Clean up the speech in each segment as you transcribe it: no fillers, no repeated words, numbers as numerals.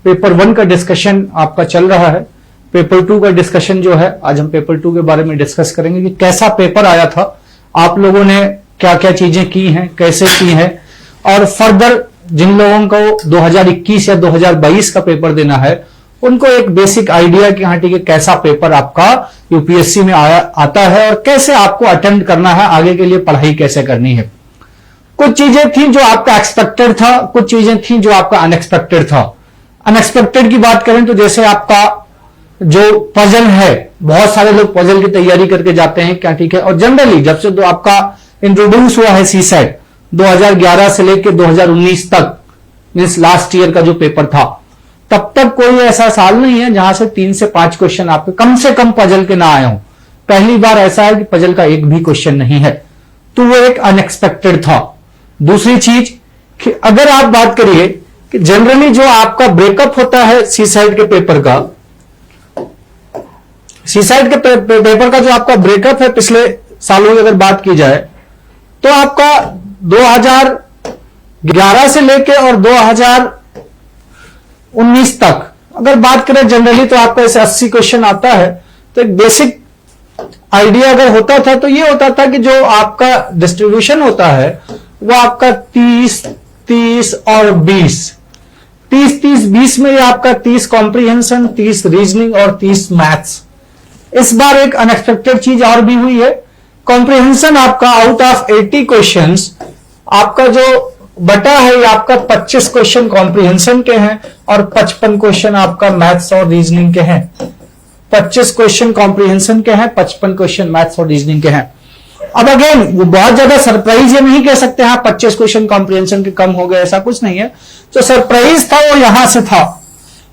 Paper 1 का discussion आपका चल रहा है। पेपर 2 का डिस्कशन जो है, आज हम पेपर 2 के बारे में डिस्कस करेंगे कि कैसा पेपर आया था, आप लोगों ने क्या क्या चीजें की हैं, कैसे की हैं, और फर्दर जिन लोगों को 2021 या 2022 का पेपर देना है उनको एक बेसिक आइडिया कि हाँ ठीक है कैसा पेपर आपका यूपीएससी में आता है और कैसे आपको अटेम्प्ट करना है, आगे के लिए पढ़ाई कैसे करनी है। कुछ चीजें थी जो आपका एक्सपेक्टेड था, कुछ चीजें थी जो आपका अनएक्सपेक्टेड था। अनएक्सपेक्टेड की बात करें तो जैसे आपका जो पजल है, बहुत सारे लोग पजल की तैयारी करके जाते हैं, क्या ठीक है, और जनरली जब से तो आपका इंट्रोड्यूस हुआ है सीसेट 2011 से लेकर 2019 तक, मींस लास्ट ईयर का जो पेपर था, तब तक कोई ऐसा साल नहीं है जहां से 3 से 5 क्वेश्चन आपके कम से कम पजल के ना आए हों। पहली बार ऐसा है कि पजल का एक भी क्वेश्चन नहीं है, तो वो एक अनएक्सपेक्टेड था। दूसरी चीज कि अगर आप बात करिए कि जनरली जो आपका ब्रेकअप होता है सीसाइड के पेपर का, सीसाइड के पेपर का जो आपका ब्रेकअप है पिछले सालों की अगर बात की जाए तो आपका 2011 से लेके और 2019 तक अगर बात करें जनरली तो आपका ऐसे 80 क्वेश्चन आता है। तो एक बेसिक आइडिया अगर होता था तो ये होता था कि जो आपका डिस्ट्रीब्यूशन होता है वो आपका 30-30 और 20, 30-30-20 में ये आपका 30 कॉम्प्रिहेंशन, 30 रीजनिंग और 30 मैथ्स। इस बार एक अनएक्सपेक्टेड चीज और भी हुई है, कॉम्प्रिहेंशन आपका आउट ऑफ 80 क्वेश्चंस आपका जो बटा है ये आपका 25 क्वेश्चन कॉम्प्रिहेंशन के हैं और 55 क्वेश्चन आपका मैथ्स और रीजनिंग के हैं। 25 क्वेश्चन कॉम्प्रिहेंशन के हैं, 55 क्वेश्चन मैथ्स और रीजनिंग के हैं। अब अगेन वो बहुत ज्यादा सरप्राइज ये नहीं कह सकते हाँ 25 क्वेश्चन कॉम्प्रिहेंशन के कम हो गए, ऐसा कुछ नहीं है। जो सरप्राइज था वो यहां से था।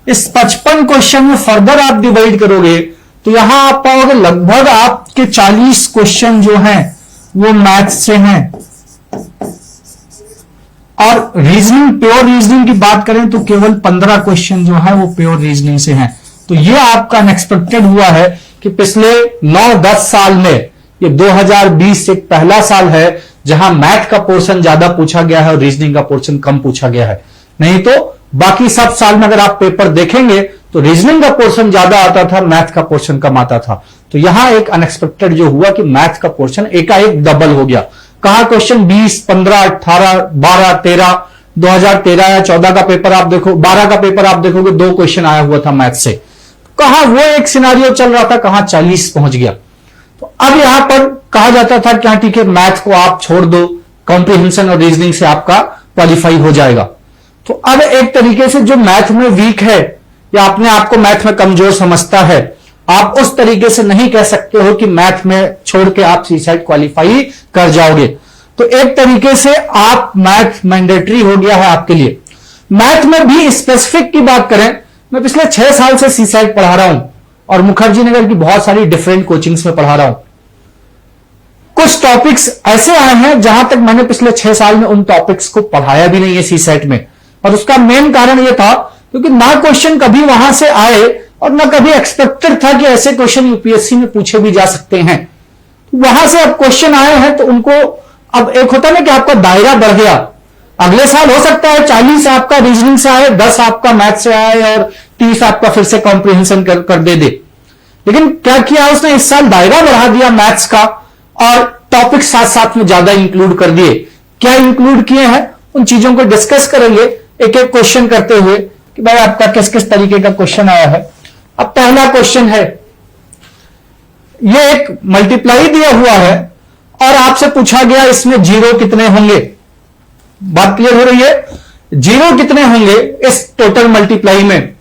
इस 55 क्वेश्चन में फर्दर आप डिवाइड करोगे तो यहां आप पाओगे लगभग आपके 40 क्वेश्चन जो हैं वो मैथ्स से हैं, और रीजनिंग, प्योर रीजनिंग की बात करें तो केवल 15 क्वेश्चन जो है वो प्योर रीजनिंग से हैं। तो ये आपका अनएक्सपेक्टेड हुआ है कि पिछले 9-10 साल में ये 2020 से पहला साल है जहां मैथ का पोर्शन ज्यादा पूछा गया है और रीजनिंग का पोर्शन कम पूछा गया है। नहीं तो बाकी सब साल में अगर आप पेपर देखेंगे तो रीजनिंग का पोर्शन ज्यादा आता था, मैथ का पोर्शन कम आता था। तो यहां एक अनएक्सपेक्टेड जो हुआ कि मैथ का पोर्शन एकाएक डबल हो गया। कहा क्वेश्चन 20, 15, 18, 12, 13, 2013 या 14 का पेपर आप देखो, 12 का पेपर आप देखोगे 2 क्वेश्चन आया हुआ था मैथ से। कहा वो एक सिनारियो चल रहा था, कहां 40 पहुंच गया। तो अब यहां पर कहा जाता था क्या ठीक है मैथ को आप छोड़ दो, कॉम्प्रिहेंशन और रीजनिंग से आपका क्वालिफाई हो जाएगा। तो अब एक तरीके से जो मैथ में वीक है या अपने आप को मैथ में कमजोर समझता है, आप उस तरीके से नहीं कह सकते हो कि मैथ में छोड़ के आप सीसाइट क्वालिफाई कर जाओगे। तो एक तरीके से आप मैथ मैंडेटरी हो गया है आपके लिए। मैथ में भी स्पेसिफिक की बात करें, मैं पिछले 6 साल से सीसाइट पढ़ा रहा हूं और मुखर्जी नगर की बहुत सारी डिफरेंट कोचिंग्स में पढ़ा रहा हूं। कुछ टॉपिक्स ऐसे आए हैं जहां तक मैंने पिछले 6 साल में उन टॉपिक्स को पढ़ाया भी नहीं है सीसेट में, और उसका मेन कारण यह था क्योंकि ना क्वेश्चन कभी वहां से आए और ना कभी एक्सपेक्टेड था कि ऐसे क्वेश्चन यूपीएससी में पूछे भी जा सकते हैं। वहां से अब क्वेश्चन आए हैं तो उनको अब एक होता है ना कि आपका दायरा बढ़ गया। अगले साल हो सकता है 40 आपका रीजनिंग से आए, 10 आपका मैथ से आए और 30 आपका फिर से कॉम्प्रिहेंशन कर दे। लेकिन क्या किया उसने, इस साल दायरा बढ़ा दिया मैथ्स का और टॉपिक साथ साथ में ज्यादा इंक्लूड कर दिए। क्या इंक्लूड किए हैं उन चीजों को डिस्कस करेंगे एक एक क्वेश्चन करते हुए कि भाई आपका किस किस तरीके का क्वेश्चन आया है। अब पहला क्वेश्चन है, ये एक मल्टीप्लाई दिया हुआ है और आपसे पूछा गया इसमें जीरो कितने होंगे। बात क्लियर हो रही है, जीरो कितने होंगे इस टोटल मल्टीप्लाई में।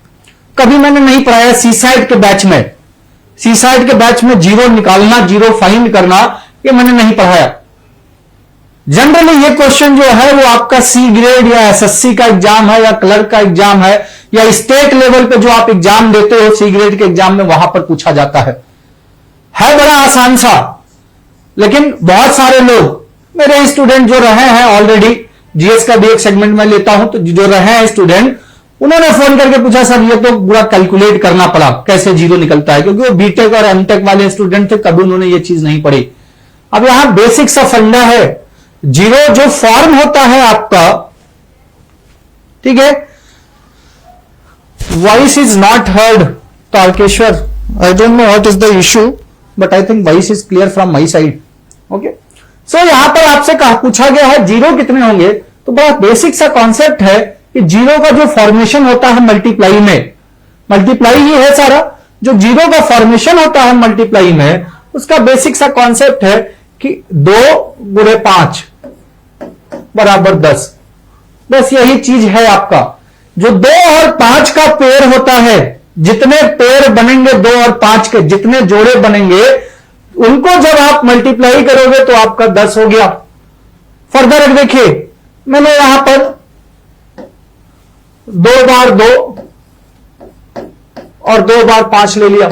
कभी मैंने नहीं पढ़ाया सीसाइड के बैच में, सीसाइड के बैच में जीरो निकालना, जीरो फाइंड करना, ये मैंने नहीं पढ़ाया। जनरली ये क्वेश्चन जो है वो आपका सी ग्रेड या एसएससी का एग्जाम है या क्लर्क का एग्जाम है या स्टेट लेवल पे जो आप एग्जाम देते हो सी ग्रेड के एग्जाम में, वहां पर पूछा जाता है बड़ा आसान सा। लेकिन बहुत सारे लोग, मेरे स्टूडेंट जो रहे हैं ऑलरेडी, जीएस का भी एक सेगमेंट में लेता हूं, तो जो रहे हैं स्टूडेंट, उन्होंने फोन करके पूछा सर ये तो पूरा कैलकुलेट करना पड़ा कैसे जीरो निकलता है, क्योंकि वो बीटेक और एमटेक वाले स्टूडेंट थे, कभी उन्होंने ये चीज नहीं पढ़ी। अब यहां बेसिक सा फंडा है, जीरो जो फॉर्म होता है आपका, ठीक है, voice is not heard Tarakeshwar, I don't know what is the issue, but I think voice is clear from my side. Okay, so यहां पर आपसे पूछा गया है जीरो कितने होंगे, तो बड़ा बेसिक सा कॉन्सेप्ट है कि जीरो का जो फॉर्मेशन होता है मल्टीप्लाई में, मल्टीप्लाई ही है सारा, जो जीरो का फॉर्मेशन होता है मल्टीप्लाई में, उसका बेसिक सा कॉन्सेप्ट है कि 2 गुणे 5 बराबर 10। बस यही चीज है आपका। जो 2 और 5 का पेयर होता है, जितने पेयर बनेंगे 2 और 5 के, जितने जोड़े बनेंगे, उनको जब आप मल्टीप्लाई करोगे तो आपका 10 हो गया। फर्दर देखिए, मैंने यहां पर 2 बार 2 और 2 बार 5 ले लिया।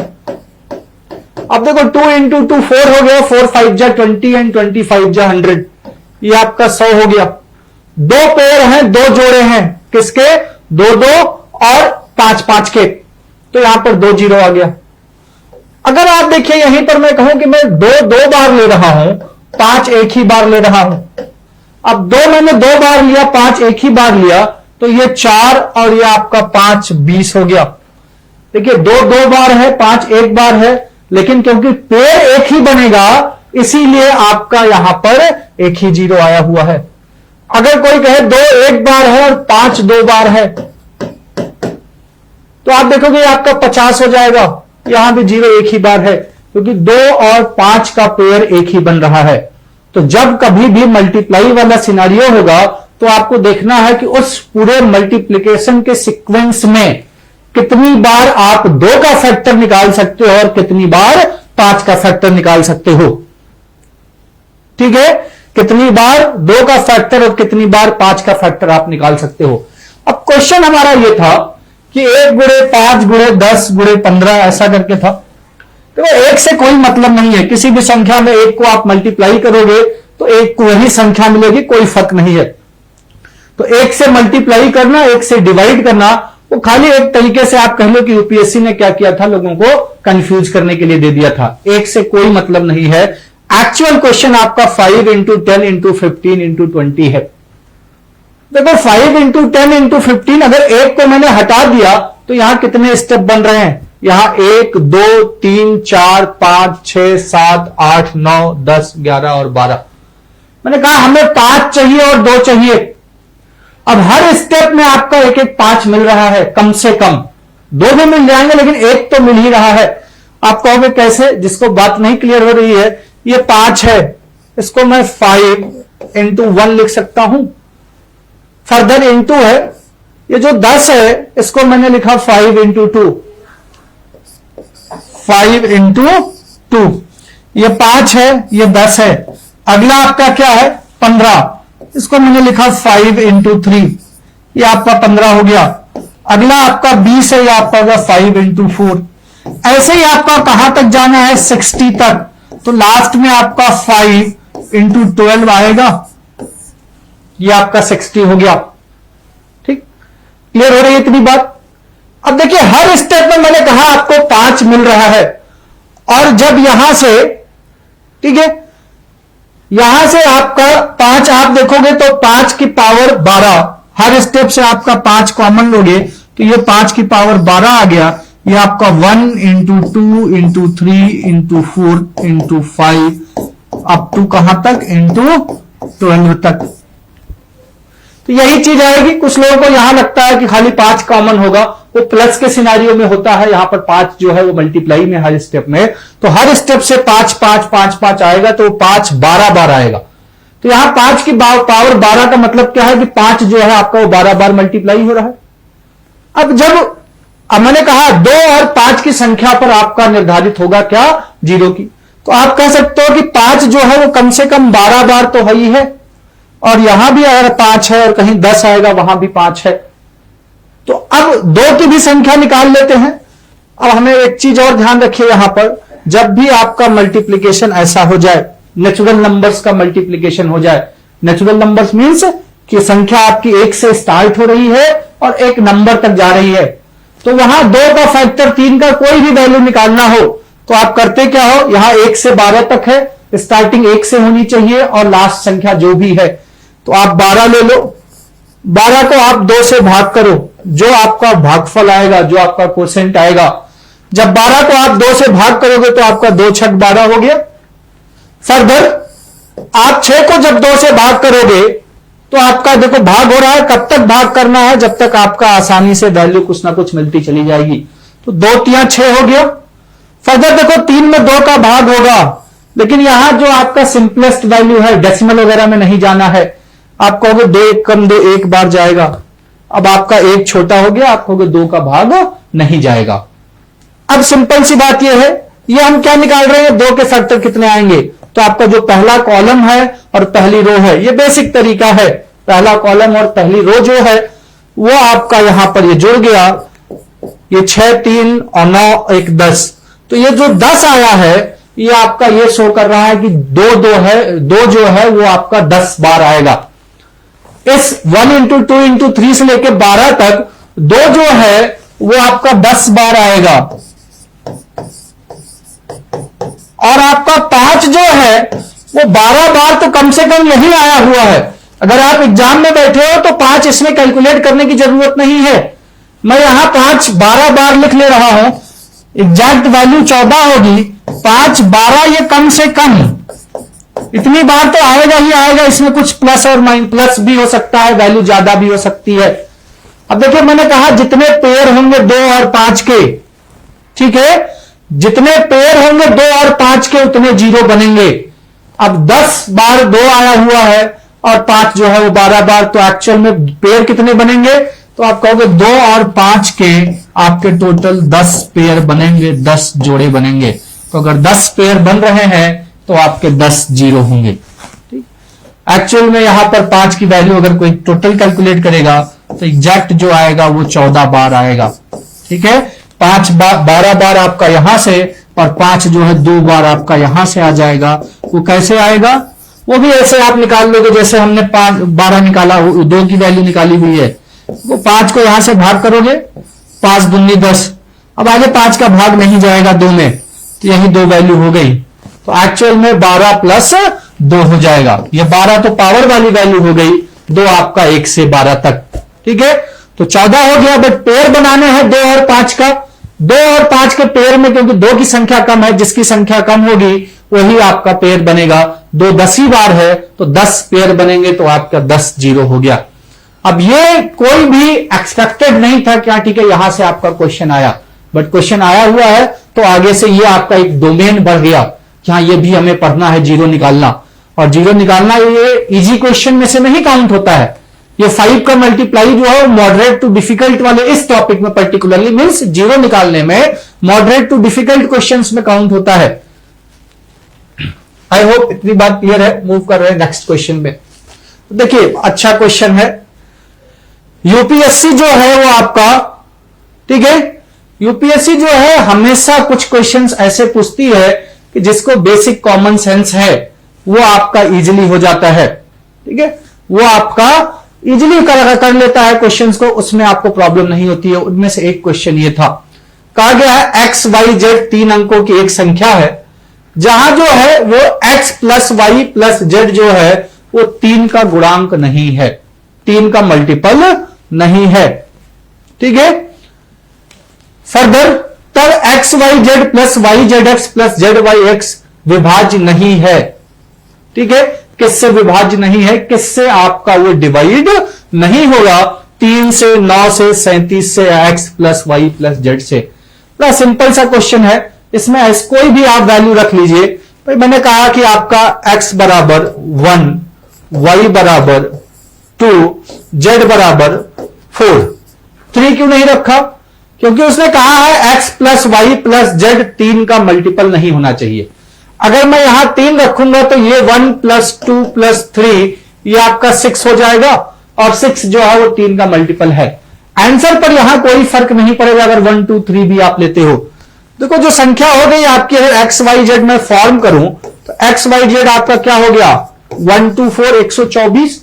अब देखो 2 इंटू 2 4 हो गया, 4 5 जा 20 एंड 25 जा 100, ये आपका 100 हो गया। 2 पेयर हैं, 2 जोड़े हैं, किसके? 2 2 और 5 5 के, तो यहां पर 2 जीरो आ गया। अगर आप देखिए यहीं पर मैं कहूं कि मैं 2 2 बार ले रहा हूं, 5 एक ही बार ले रहा हूं। अब 2 मैंने 2 बार लिया, 5 एक ही बार लिया, तो ये 4 और ये आपका 5 20 हो गया। देखिए 2 2 बार है, 5 एक बार है, लेकिन क्योंकि पेयर एक ही बनेगा इसीलिए आपका यहां पर एक ही जीरो आया हुआ है। अगर कोई कहे 2 एक बार है और 5 2 बार है, तो आप देखोगे आपका 50 हो जाएगा। यहां भी जीरो एक ही बार है, क्योंकि 2 और 5 का पेयर एक ही बन रहा है। तो जब कभी भी मल्टीप्लाई वाला सिनारियो होगा तो आपको देखना है कि उस पूरे मल्टीप्लिकेशन के सीक्वेंस में कितनी बार आप 2 का फैक्टर निकाल सकते हो और कितनी बार 5 का फैक्टर निकाल सकते हो। ठीक है, कितनी बार 2 का फैक्टर और कितनी बार 5 का फैक्टर आप निकाल सकते हो। अब क्वेश्चन हमारा यह था कि 1 गुणे 5 गुणे 10 गुणे 15 ऐसा करके था। तो एक से कोई मतलब नहीं है, किसी भी संख्या में एक को आप मल्टीप्लाई करोगे तो एक को वही संख्या मिलेगी, कोई फर्क नहीं है। तो एक से मल्टीप्लाई करना, एक से डिवाइड करना, वो खाली एक तरीके से आप कह लो कि यूपीएससी ने क्या किया था, लोगों को कंफ्यूज करने के लिए दे दिया था। एक से कोई मतलब नहीं है। एक्चुअल क्वेश्चन आपका 5 इंटू 10 इंटू 15 इंटू 20 है। देखो 5 इंटू 10 इंटू 15, अगर एक को मैंने हटा दिया तो यहां कितने स्टेप बन रहे हैं? यहां 1 2 3 4 5 6 7 8 9 10 11 और 12। मैंने कहा हमें 5 चाहिए और 2 चाहिए। अब हर स्टेप में आपका एक एक 5 मिल रहा है, कम से कम 2 भी मिल जाएंगे लेकिन एक तो मिल ही रहा है। आप कहोगे कैसे? जिसको बात नहीं क्लियर हो रही है, ये 5 है, इसको मैं 5 इंटू 1 लिख सकता हूं। फर्दर इंटू है, ये जो 10 है इसको मैंने लिखा 5 इंटू 2, 5 इंटू 2। ये 5 है, ये 10 है। अगला आपका क्या है? 15, इसको मैंने लिखा 5 इंटू 3, ये आपका 15 हो गया। अगला आपका 20 है, ये आपका होगा 5 इंटू 4। ऐसे ही आपका कहां तक जाना है? 60 तक। तो लास्ट में आपका 5 इंटू 12 आएगा, ये आपका 60 हो गया। ठीक, क्लियर हो रही है इतनी बात? अब देखिए हर स्टेप में मैंने कहा आपको 5 मिल रहा है, और जब यहां से, ठीक है, यहां से आपका 5 आप देखोगे तो 5 की पावर 12, हर स्टेप से आपका 5 कॉमन लोगे तो ये 5 की पावर 12 आ गया। ये आपका 1 into 2 into 3 into 4 into 5 up to कहां तक? इंटू 12 तक। तो यही चीज आएगी। कुछ लोगों को यहां लगता है कि खाली 5 कॉमन होगा, वो प्लस के सिनारियो में होता है। यहां पर 5 जो है वो मल्टीप्लाई में हर स्टेप में, तो हर स्टेप से 5 5 5 5 आएगा, तो 5 12 बार आएगा। तो यहां 5 की पावर 12 का मतलब क्या है कि 5 जो है आपका वो 12 बार मल्टीप्लाई हो रहा है। अब जब मैंने कहा 2 और 5 की संख्या पर आपका निर्धारित होगा क्या? जीरो की। तो आप कह सकते हो कि 5 जो है वो कम से कम 12 बार तो है ही है, और यहां भी अगर 5 है और कहीं 10 आएगा वहां भी 5 है। तो अब 2 की भी संख्या निकाल लेते हैं। अब हमें एक चीज और ध्यान रखिए, यहां पर जब भी आपका मल्टीप्लीकेशन ऐसा हो जाए, नेचुरल नंबर्स का मल्टीप्लीकेशन हो जाए, नेचुरल नंबर्स मीन्स कि संख्या आपकी 1 से स्टार्ट हो रही है और एक नंबर तक जा रही है, तो वहां 2 का फैक्टर 3 का कोई भी वैल्यू निकालना हो तो आप करते क्या हो? यहां 1 से 12 तक है, स्टार्टिंग 1 से होनी चाहिए और लास्ट संख्या जो भी है, तो आप 12 ले लो। 12 को आप 2 से भाग करो जो आपका भागफल आएगा, जो आपका क्वोशिएंट आएगा, जब 12 को आप 2 से भाग करोगे तो आपका 2 छक 12 हो गया। फर्दर आप 6 को जब 2 से भाग करोगे तो आपका देखो भाग हो रहा है, कब तक भाग करना है, जब तक आपका आसानी से वैल्यू कुछ ना कुछ मिलती चली जाएगी। तो 2 3 6 हो गया। फर्दर देखो 3 में 2 का भाग होगा, लेकिन यहां जो आपका सिंपलेस्ट वैल्यू है, डेसिमल वगैरह में नहीं जाना है। आप कहोगे 2 1 कम 2 1 बार जाएगा। अब आपका 1 छोटा हो गया, आप कहोगे 2 का भाग नहीं जाएगा। अब सिंपल सी बात यह है, ये हम क्या निकाल रहे हैं, 2 के फैक्टर कितने आएंगे। तो आपका जो पहला कॉलम है और पहली रो है, ये बेसिक तरीका है। पहला कॉलम और पहली रो जो है वो आपका यहां पर ये जुड़ गया, ये 6 3 और 9 1 10। तो ये जो 10 आया है ये आपका ये शो कर रहा है कि 2 है, 2 जो है वो आपका 10 बार आएगा। इस 1 इंटू 2 इंटू 3 से लेकर 12 तक 2 जो है वो आपका 10 बार आएगा। और आपका 5 जो है वो 12 बार तो कम से कम यही आया हुआ है। अगर आप एग्जाम में बैठे हो तो 5 इसमें कैलकुलेट करने की जरूरत नहीं है। मैं यहां 5 12 बार लिख ले रहा हूं, एग्जैक्ट वैल्यू 14 होगी। 5 12 ये कम से कम इतनी बार तो आएगा ही आएगा। इसमें कुछ प्लस और माइनस, प्लस भी हो सकता है, वैल्यू ज्यादा भी हो सकती है। अब देखिए मैंने कहा जितने पेयर होंगे 2 और 5 के, ठीक है, जितने पेयर होंगे 2 और 5 के उतने 0 बनेंगे। अब 10 बार 2 आया हुआ है और 5 जो है वो 12 बार, तो एक्चुअल में पेयर कितने बनेंगे। तो आप कहोगे 2 और 5 के आपके टोटल 10 पेयर बनेंगे, 10 जोड़े बनेंगे। तो अगर 10 पेयर बन रहे हैं तो आपके 10 0 होंगे। ठीक, एक्चुअल में यहां पर 5 की वैल्यू अगर कोई टोटल कैलकुलेट करेगा तो एग्जैक्ट जो आएगा वो 14 बार आएगा। ठीक है, 12 बार आपका यहां से और 5 जो है 2 बार आपका यहां से आ जाएगा। वो कैसे आएगा, वो भी ऐसे आप निकाल लोगे जैसे हमने 12 निकाला, 2 की वैल्यू निकाली हुई है। वो 5 को यहां से भाग करोगे, 5 दूनी 10। अब आगे 5 का भाग नहीं जाएगा 2 में, तो यही 2 वैल्यू हो गई। तो एक्चुअल में 12 प्लस 2 हो जाएगा। ये 12 तो पावर वाली वैल्यू हो गई, 2 आपका 1 से 12 तक। ठीक है, तो 14 हो गया। बट पेयर बनाने हैं 2 और 5 का। 2 और 5 के पेयर में क्योंकि 2 की संख्या कम है, जिसकी संख्या कम होगी वही आपका पेयर बनेगा। 2 10 ही बार है तो 10 पेयर बनेंगे, तो आपका 10 0 हो गया। अब ये कोई भी एक्सपेक्टेड नहीं था क्या, ठीक है, यहां से आपका क्वेश्चन आया, बट क्वेश्चन आया हुआ है तो आगे से ये आपका एक डोमेन बढ़ गया कि हाँ ये भी हमें पढ़ना है, 0 निकालना। और 0 निकालना ये इजी क्वेश्चन में से नहीं काउंट होता है। ये 5 का मल्टीप्लाई जो है मॉडरेट टू डिफिकल्ट वाले इस टॉपिक में पर्टिकुलरली मींस 0 निकालने में मॉडरेट टू डिफिकल्ट क्वेश्चंस में काउंट होता है। आई होप इतनी बात क्लियर है। मूव कर रहे हैं नेक्स्ट क्वेश्चन में। देखिए अच्छा क्वेश्चन है। यूपीएससी जो है वो आपका, ठीक है, यूपीएससी जो है हमेशा कुछ क्वेश्चंस ऐसे पूछती है कि जिसको बेसिक कॉमन सेंस है वो आपका इजीली हो जाता है। ठीक है, वो आपका इजीली कर लेता है क्वेश्चंस को, उसमें आपको प्रॉब्लम नहीं होती है। उनमें से एक क्वेश्चन ये था, कहा गया है एक्स वाई जेड 3 अंकों की एक संख्या है जहां जो है वो X plus Y plus Z जो है वो 3 का गुणांक नहीं है, 3 का मल्टीपल नहीं है। ठीक है, फर्दर तब X Y Z plus Y Z X plus Z Y X विभाज्य नहीं है। ठीक है, किससे विभाज्य नहीं है, किससे आपका वो डिवाइड नहीं होगा। 3 से 9 से 37 से X plus Y plus Z से। बड़ा सिंपल सा क्वेश्चन है, इसमें कोई भी आप वैल्यू रख लीजिए। भाई मैंने कहा कि आपका x बराबर 1, y बराबर 2, z बराबर 4। 3 क्यों नहीं रखा, क्योंकि उसने कहा है x plus Y plus Z 3 का मल्टीपल नहीं होना चाहिए। अगर मैं यहां 3 रखूंगा तो ये 1 प्लस 2 प्लस 3 ये आपका 6 हो जाएगा, और 6 जो है वो 3 का मल्टीपल है। आंसर पर यहां कोई फर्क नहीं पड़ेगा अगर 1 2 3 भी आप लेते हो। देखो जो संख्या हो गई आपकी, अगर एक्स वाई जेड में फॉर्म करूं तो एक्स वाई जेड आपका क्या हो गया, 1 2 4 124।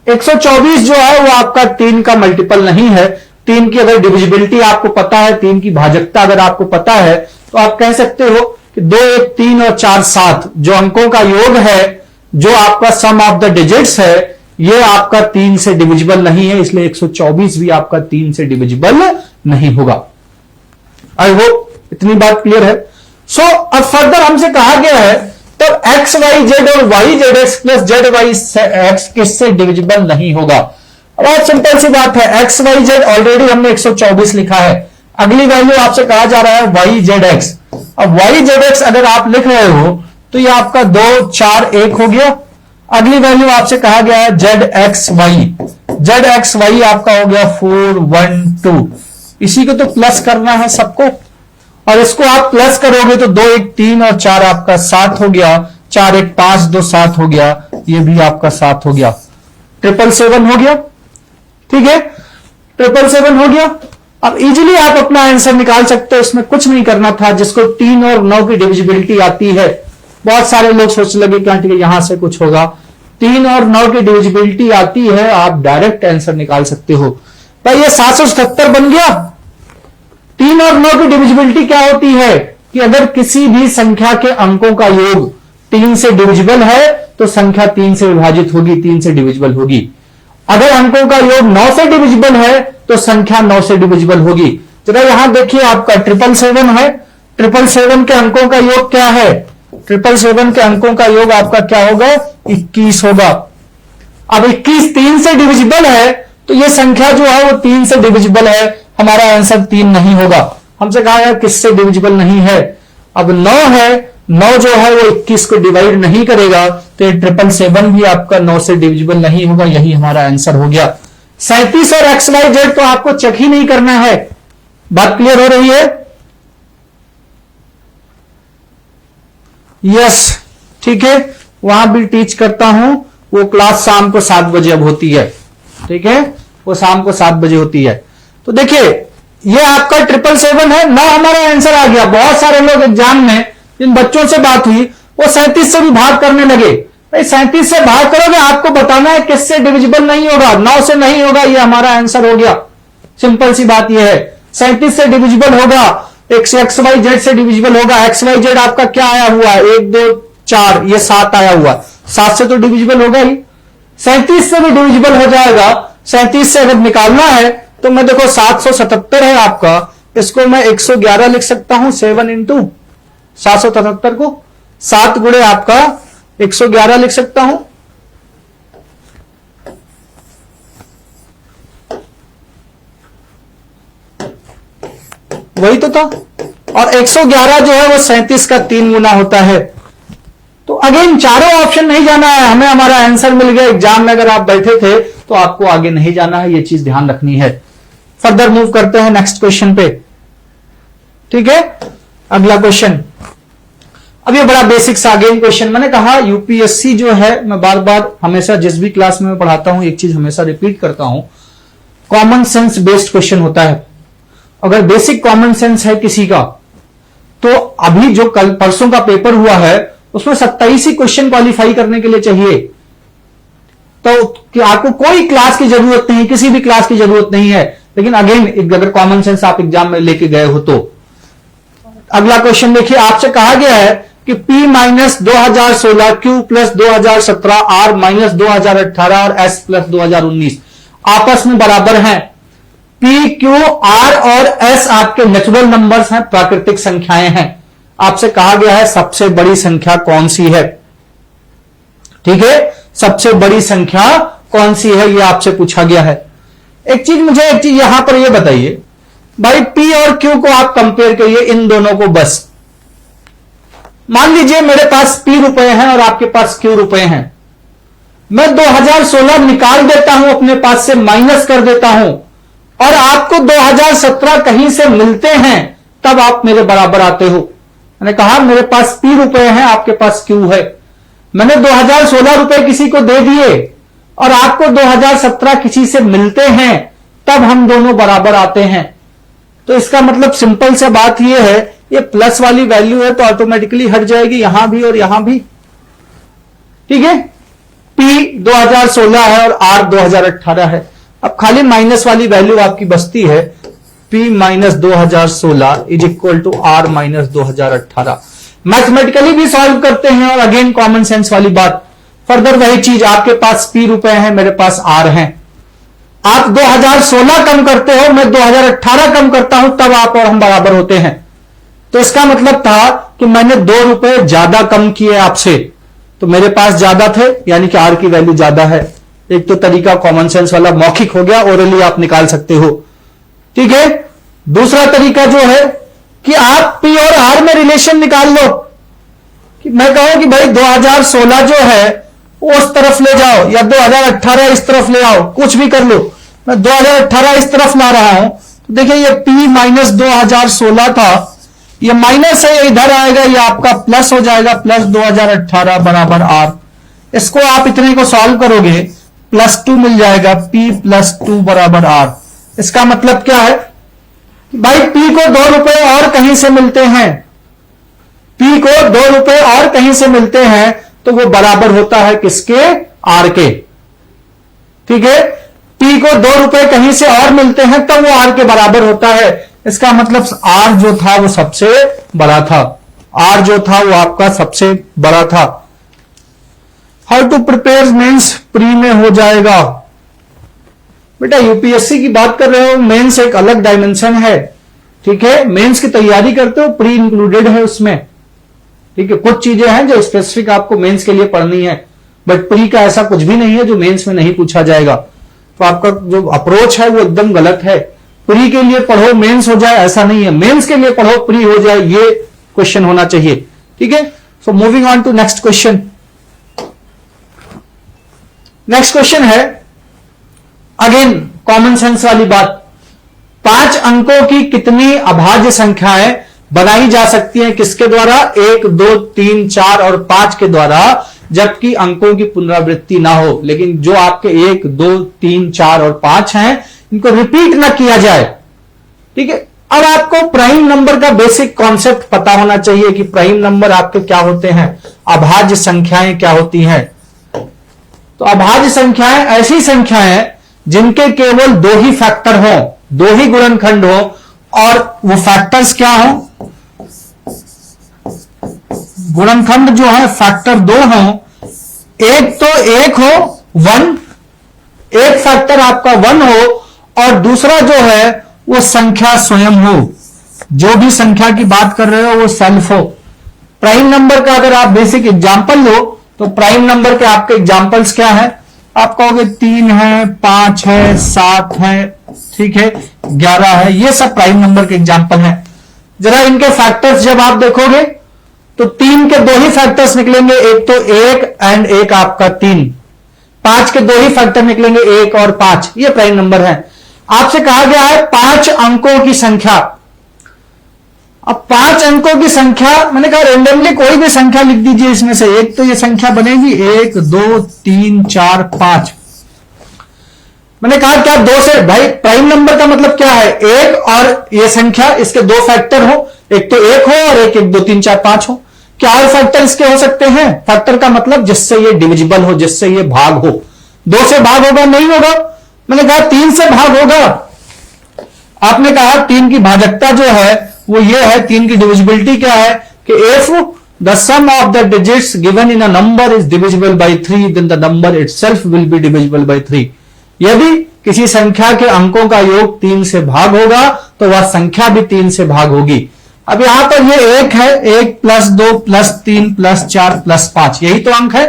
124 जो है वो आपका 3 का मल्टीपल नहीं है। 3 की अगर डिविजिबिलिटी आपको पता है, 3 की भाजकता अगर आपको पता है, तो आप कह सकते हो कि 2 1 3 और 4 7 जो अंकों का योग है, जो आपका सम ऑफ द डिजिट्स है, ये आपका 3 से डिविजिबल नहीं है, इसलिए 124 भी आपका 3 से डिविजिबल नहीं होगा। आई होप इतनी बात क्लियर है। सो अब फर्दर हमसे कहा गया है तब एक्स वाई जेड और Y Z X plus Z Y X किससे डिविजिबल नहीं होगा। बहुत सिंपल सी बात है, एक्स वाई जेड ऑलरेडी हमने 124 लिखा है, अगली वैल्यू आपसे कहा जा रहा है वाई जेड एक्स। अब वाई जेड एक्स अगर आप लिख रहे हो तो ये आपका 2 4 1 हो गया। अगली वैल्यू आपसे कहा गया है Z X Y, Z X Y आपका हो गया 4 1 2। इसी को तो प्लस करना है सबको, और इसको आप प्लस करोगे तो 2 1 3 और 4 आपका 7 हो गया, 4 1 5 2 7 हो गया, ये भी आपका 7 हो गया, 777 हो गया। ठीक है, 777 हो गया। अब इजीली आप अपना आंसर निकाल सकते हो, इसमें कुछ नहीं करना था। जिसको 3 और 9 की डिविजिबिलिटी आती है, बहुत सारे लोग सोचने लगे कि ठीक है यहां से कुछ होगा, 3 और 9 की डिविजिबिलिटी आती है, आप डायरेक्ट आंसर निकाल सकते हो। भाई ये 777 बन गया। 3 और 9 की डिविजिबिलिटी क्या होती है कि अगर किसी भी संख्या के अंकों का योग 3 से डिविजिबल है तो संख्या 3 से विभाजित होगी, 3 से डिविजिबल होगी। अगर अंकों का योग 9 से डिविजिबल है तो संख्या 9 से डिविजिबल होगी। जरा यहां देखिए, आपका 777 है, 777 के अंकों का योग क्या है, 777 के अंकों का योग आपका क्या होगा, 21 होगा। अब 21 3 से डिविजिबल है तो यह संख्या जो है वो 3 से डिविजिबल है, हमारा आंसर 3 नहीं होगा। हमसे कहा है किससे डिविजिबल नहीं है। अब 9 है, 9 जो है वो 21 को डिवाइड नहीं करेगा, तो 777 भी आपका 9 से डिविजिबल नहीं होगा, यही हमारा आंसर हो गया। 37 और एक्स वाई जेड तो आपको चेक ही नहीं करना है। बात क्लियर हो रही है? यस, ठीक है, वहां भी टीच करता हूं, वो क्लास शाम को 7 बजे अब होती है। ठीक है, वो शाम को 7 बजे होती है। तो देखिए ये आपका 777 है, 9 हमारा आंसर आ गया। बहुत सारे लोग एग्जाम में, जिन बच्चों से बात हुई, वो 37 से भी भाग करने लगे। भाई 37 से भाग करोगे, आपको बताना है किससे डिविजिबल नहीं होगा, 9 से नहीं होगा, ये हमारा आंसर हो गया। सिंपल सी बात ये है, 37 से डिविजिबल होगा, एक्स वाई जेड से डिविजिबल होगा। एक्स वाई जेड आपका क्या आया हुआ है, 1 2 4, ये 7 आया हुआ, 7 से तो डिविजिबल होगा ही, 37 से भी डिविजिबल हो जाएगा। 37 से अगर निकालना है तो मैं देखो 777 है आपका, इसको मैं 111 लिख सकता हूं, 7 इंटू 777 को 7 गुणे आपका 111 लिख सकता हूं। वही तो था। और 111 जो है वो 37 का 3 गुना होता है। तो अगेन चारों ऑप्शन नहीं जाना है, हमें हमारा आंसर मिल गया। एग्जाम में अगर आप बैठे थे तो आपको आगे नहीं जाना है, ये चीज ध्यान रखनी है। फर्दर मूव करते हैं नेक्स्ट क्वेश्चन पे। ठीक है, अगला क्वेश्चन, अब ये बड़ा बेसिक सा अगेन क्वेश्चन। मैंने कहा यूपीएससी जो है, मैं बार बार हमेशा जिस भी क्लास में मैं पढ़ाता हूं एक चीज हमेशा रिपीट करता हूं, कॉमन सेंस बेस्ड क्वेश्चन होता है। अगर बेसिक कॉमन सेंस है किसी का, तो अभी जो कल परसों का पेपर हुआ है उसमें 27 ही क्वेश्चन क्वालिफाई करने के लिए चाहिए। तो कि आपको कोई क्लास की जरूरत नहीं, किसी भी क्लास की जरूरत नहीं है। लेकिन अगेन अगर कॉमन सेंस आप एग्जाम में लेके गए हो तो। अगला क्वेश्चन देखिए, आपसे कहा गया है कि P minus 2016 Q plus 2017 R minus 2018 और S प्लस 2019 आपस में बराबर हैं। P, Q, R और S आपके नेचुरल नंबर्स हैं, प्राकृतिक संख्याएं हैं। आपसे कहा गया है सबसे बड़ी संख्या कौन सी है। ठीक है, सबसे बड़ी संख्या कौन सी है, यह आपसे पूछा गया है। एक चीज यहां पर यह बताइए भाई, P और Q को आप कंपेयर करिए, इन दोनों को बस। मान लीजिए मेरे पास P रुपए हैं और आपके पास Q रुपए हैं। मैं 2016 निकाल देता हूं, अपने पास से माइनस कर देता हूं, और आपको 2017 कहीं से मिलते हैं, तब आप मेरे बराबर आते हो। मैंने कहा मेरे पास P रुपए हैं, आपके पास Q है। मैंने 2016 रुपए किसी को दे दिए और आपको 2017 किसी से मिलते हैं, तब हम दोनों बराबर आते हैं। तो इसका मतलब सिंपल सा बात यह है, ये प्लस वाली वैल्यू है तो ऑटोमेटिकली हट जाएगी यहां भी और यहां भी। ठीक है, P 2016 है और R 2018 है। अब खाली माइनस वाली वैल्यू आपकी बचती है, P minus 2016 is equal to R minus 2018। Mathematically भी सॉल्व करते हैं और अगेन कॉमन सेंस वाली बात। फर्दर वही चीज, आपके पास P रुपए हैं, मेरे पास R हैं। आप 2016 कम करते हो, मैं 2018 कम करता हूं, तब आप और हम बराबर होते हैं। तो इसका मतलब था कि मैंने 2 रुपए ज्यादा कम किए आपसे, तो मेरे पास ज्यादा थे, यानी कि R की वैल्यू ज्यादा है। एक तो तरीका कॉमन सेंस वाला मौखिक हो गया, ओरली आप निकाल सकते हो। ठीक है। दूसरा तरीका जो है कि आप P और R में रिलेशन निकाल लो, कि मैं कहूं कि भाई 2016 जो है वो उस तरफ ले जाओ, या 2018 इस तरफ ले आओ, कुछ भी कर लो। मैं 2018 इस तरफ ला रहा हूं, तो देखिए ये P माइनस 2016 था, ये माइनस है, इधर आएगा, ये आपका प्लस हो जाएगा, प्लस 2018 बराबर R। इसको आप इतने को सॉल्व करोगे, +2 मिल जाएगा, P + 2 बराबर R। इसका मतलब क्या है भाई, P को 2 रुपए और कहीं से मिलते हैं, P को 2 रुपए और कहीं से मिलते हैं, तो वो बराबर होता है किसके? R के। ठीक है। P को 2 रुपए कहीं से और मिलते हैं, तब वो R के बराबर होता है। इसका मतलब R जो था वो सबसे बड़ा था, R जो था वो आपका सबसे बड़ा था। How to prepare mains pre में हो जाएगा। बेटा यूपीएससी की बात कर रहे हो, मेंस एक अलग डायमेंशन है। ठीक है। मेंस की तैयारी करते हो, प्री इंक्लूडेड है उसमें। ठीक है। कुछ चीजें हैं जो स्पेसिफिक आपको मेंस के लिए पढ़नी है, बट प्री का ऐसा कुछ भी नहीं है जो मेंस में नहीं पूछा जाएगा। तो आपका जो अप्रोच है वो एकदम गलत है। प्री के लिए पढ़ो मेंस हो जाए, ऐसा नहीं है। मेंस के लिए पढ़ो प्री हो जाए, ये क्वेश्चन होना चाहिए। ठीक है। So moving on to next question. Next question है अगेन कॉमन सेंस वाली बात। 5 अंकों की कितनी अभाज्य संख्याएं बनाई जा सकती हैं किसके द्वारा? 1, 2, 3, 4 और 5 के द्वारा, जबकि अंकों की पुनरावृत्ति ना हो। लेकिन जो आपके 1, 2, 3, 4 और 5 हैं, इनको रिपीट ना किया जाए। ठीक है। अब आपको प्राइम नंबर का बेसिक कॉन्सेप्ट पता होना चाहिए कि प्राइम नंबर आपके क्या होते हैं, अभाज्य संख्याएं क्या होती हैं। तो अभाज्य संख्याएं ऐसी संख्याएं जिनके केवल 2 ही फैक्टर हो, 2 ही गुणनखंड हो, और वो फैक्टर्स क्या हो? गुणनखंड जो है फैक्टर 2 हो। एक तो 1 हो 1, एक फैक्टर आपका 1 हो, और दूसरा जो है वो संख्या स्वयं हो। जो भी संख्या की बात कर रहे हो वो सेल्फ हो। प्राइम नंबर का अगर आप बेसिक एग्जांपल लो, तो प्राइम नंबर के आपके एग्जांपल्स क्या है? आप कहोगे 3 है, 5 है, 7 है, ठीक है, 11 है, ये सब प्राइम नंबर के एग्जांपल हैं। जरा इनके फैक्टर्स जब आप देखोगे तो 3 के 2 ही फैक्टर्स निकलेंगे, एक तो 1 एंड एक आपका 3। 5 के 2 ही फैक्टर निकलेंगे, 1 और 5। ये प्राइम नंबर है। आपसे कहा गया है 5 अंकों की संख्या। अब 5 अंकों की संख्या, मैंने कहा रेंडमली कोई भी संख्या लिख दीजिए इसमें से एक, तो ये संख्या बनेगी 1, 2, 3, 4, 5। मैंने कहा क्या 2 से, भाई प्राइम नंबर का मतलब क्या है? 1 और ये संख्या, इसके 2 फैक्टर हो, एक तो 1 हो और एक 1, 2, 3, 4, 5 हो। क्या और फैक्टर इसके हो सकते हैं? फैक्टर का मतलब जिससे ये डिविजिबल हो, जिससे ये भाग हो। 2 से भाग होगा? नहीं होगा। मैंने कहा 3 से भाग होगा। आपने कहा 3 की भाजकता जो है वो ये है, 3 की डिविजिबिलिटी क्या है कि if the sum of the digits given in a number is divisible by 3 then the number itself will be divisible by 3। यदि किसी संख्या के अंकों का योग 3 से भाग होगा तो वह संख्या भी 3 से भाग होगी। अब यहां पर ये 1 है, 1 + 2 + 3 + 4 + 5, यही तो अंक है।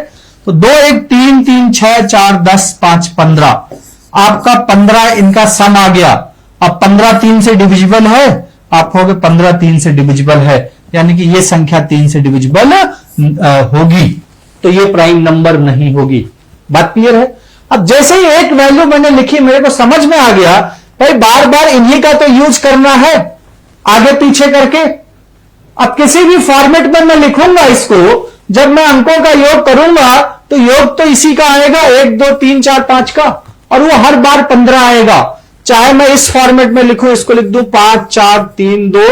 तो 2, 1, 3, 3, 6, 4, 10, 5, 15। आपका 15 इनका सम आ गया। अब 15 3 से डिविजिबल है, आप कहोगे 15 3 से डिविजिबल है, यानी कि ये संख्या 3 से डिविजिबल होगी, तो ये प्राइम नंबर नहीं होगी। बात क्लियर है? अब जैसे ही एक वैल्यू मैंने लिखी, मेरे को समझ में आ गया भाई बार बार इन्हीं का तो यूज करना है, आगे पीछे करके। अब किसी भी फॉर्मेट में मैं लिखूंगा इसको, जब मैं अंकों का योग करूंगा तो योग तो इसी का आएगा, 1, 2, 3, 4, 5 का, और वो हर बार 15 आएगा। चाहे मैं इस फॉर्मेट में लिखूं, इसको लिख दूं 5, 4, 3, 2,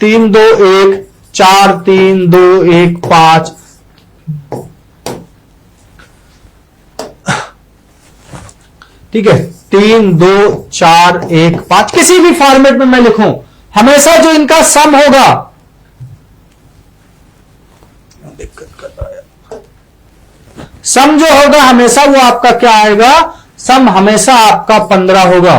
3, 2, 1, 4, 3, 2, 1, 5। ठीक है, 3, 2, 4, 1, 5, किसी भी फॉर्मेट में मैं लिखूं, हमेशा जो इनका सम होगा, सम जो होगा हमेशा वो आपका क्या आएगा, सम हमेशा आपका 15 होगा,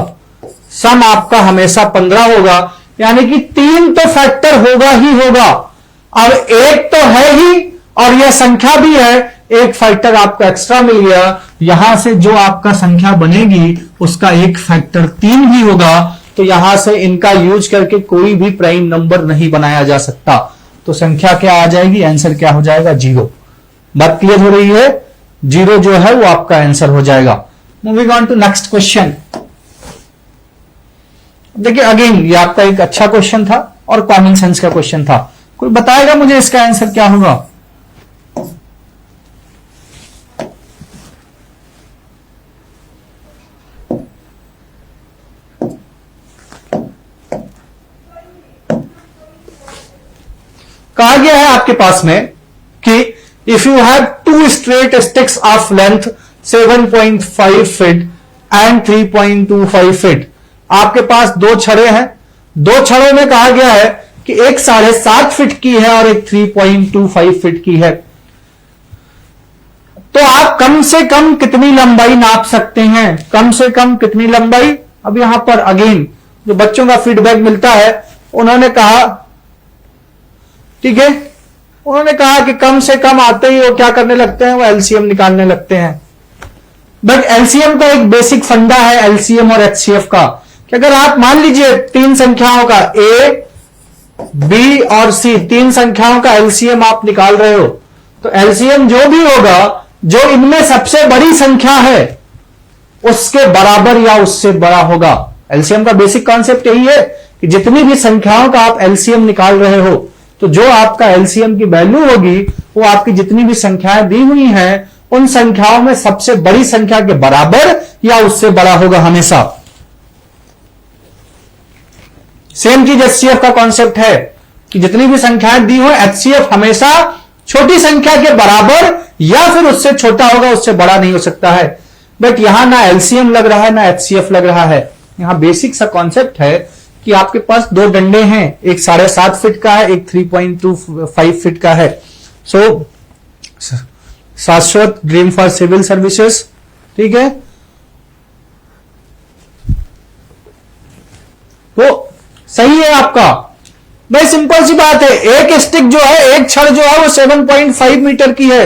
सम आपका हमेशा 15 होगा, यानी कि 3 तो फैक्टर होगा ही होगा। अब एक तो है ही और यह संख्या भी है, एक फैक्टर आपको एक्स्ट्रा मिल गया, यहां से जो आपका संख्या बनेगी उसका एक फैक्टर 3 भी होगा, तो यहां से इनका यूज करके कोई भी प्राइम नंबर नहीं बनाया जा सकता। तो संख्या क्या आ जाएगी, आंसर क्या हो जाएगा, 0। बात क्लियर हो रही है, 0 जो है वो आपका आंसर हो जाएगा। Moving on to next question. देखिए अगेन ये आपका एक अच्छा क्वेश्चन था और कॉमन सेंस का क्वेश्चन था। कोई बताएगा मुझे इसका आंसर क्या होगा? कहा गया है आपके पास में कि if you have 2 straight sticks of length 7.5 feet and 3.25 feet, आपके पास 2 छड़े हैं, 2 छड़ों में कहा गया है कि एक 7.5 फीट की है और एक 3.25 फीट की है, तो आप कम से कम कितनी लंबाई नाप सकते हैं, कम से कम कितनी लंबाई? अब यहां पर अगेन जो बच्चों का फीडबैक मिलता है, उन्होंने कहा, ठीक है, उन्होंने कहा कि कम से कम आते ही वो क्या करने लगते हैं, वो एलसीएम निकालने लगते हैं। बट एलसीएम का एक बेसिक फंडा है एलसीएम और एचसीएफ का, कि अगर आप मान लीजिए 3 संख्याओं का ए, बी और सी, 3 संख्याओं का एलसीएम आप निकाल रहे हो, तो एलसीएम जो भी होगा, जो इनमें सबसे बड़ी संख्या है उसके बराबर या उससे बड़ा होगा। एलसीएम का बेसिक कॉन्सेप्ट यही है कि जितनी भी संख्याओं का आप एलसीएम निकाल रहे हो, तो जो आपका एलसीएम की वैल्यू होगी वो आपकी जितनी भी संख्याएं दी हुई हैं उन संख्याओं में सबसे बड़ी संख्या के बराबर या उससे बड़ा होगा हमेशा। सेम चीज एचसीएफ का कॉन्सेप्ट है कि जितनी भी संख्याएं दी हो, एचसीएफ हमेशा छोटी संख्या के बराबर या फिर उससे छोटा होगा, उससे बड़ा नहीं हो सकता है। बट यहां ना एलसीएम लग रहा है ना एचसीएफ लग रहा है, यहां बेसिक सा कॉन्सेप्ट है कि आपके पास 2 डंडे हैं, एक 7.5 फीट का है, एक 3.25 फीट का है। सो शाश्वत ड्रीम फॉर सिविल सर्विसेज, ठीक है, तो सही है आपका। भाई सिंपल सी बात है, एक स्टिक जो है, एक छड़ जो है वो 7.5 मीटर की है,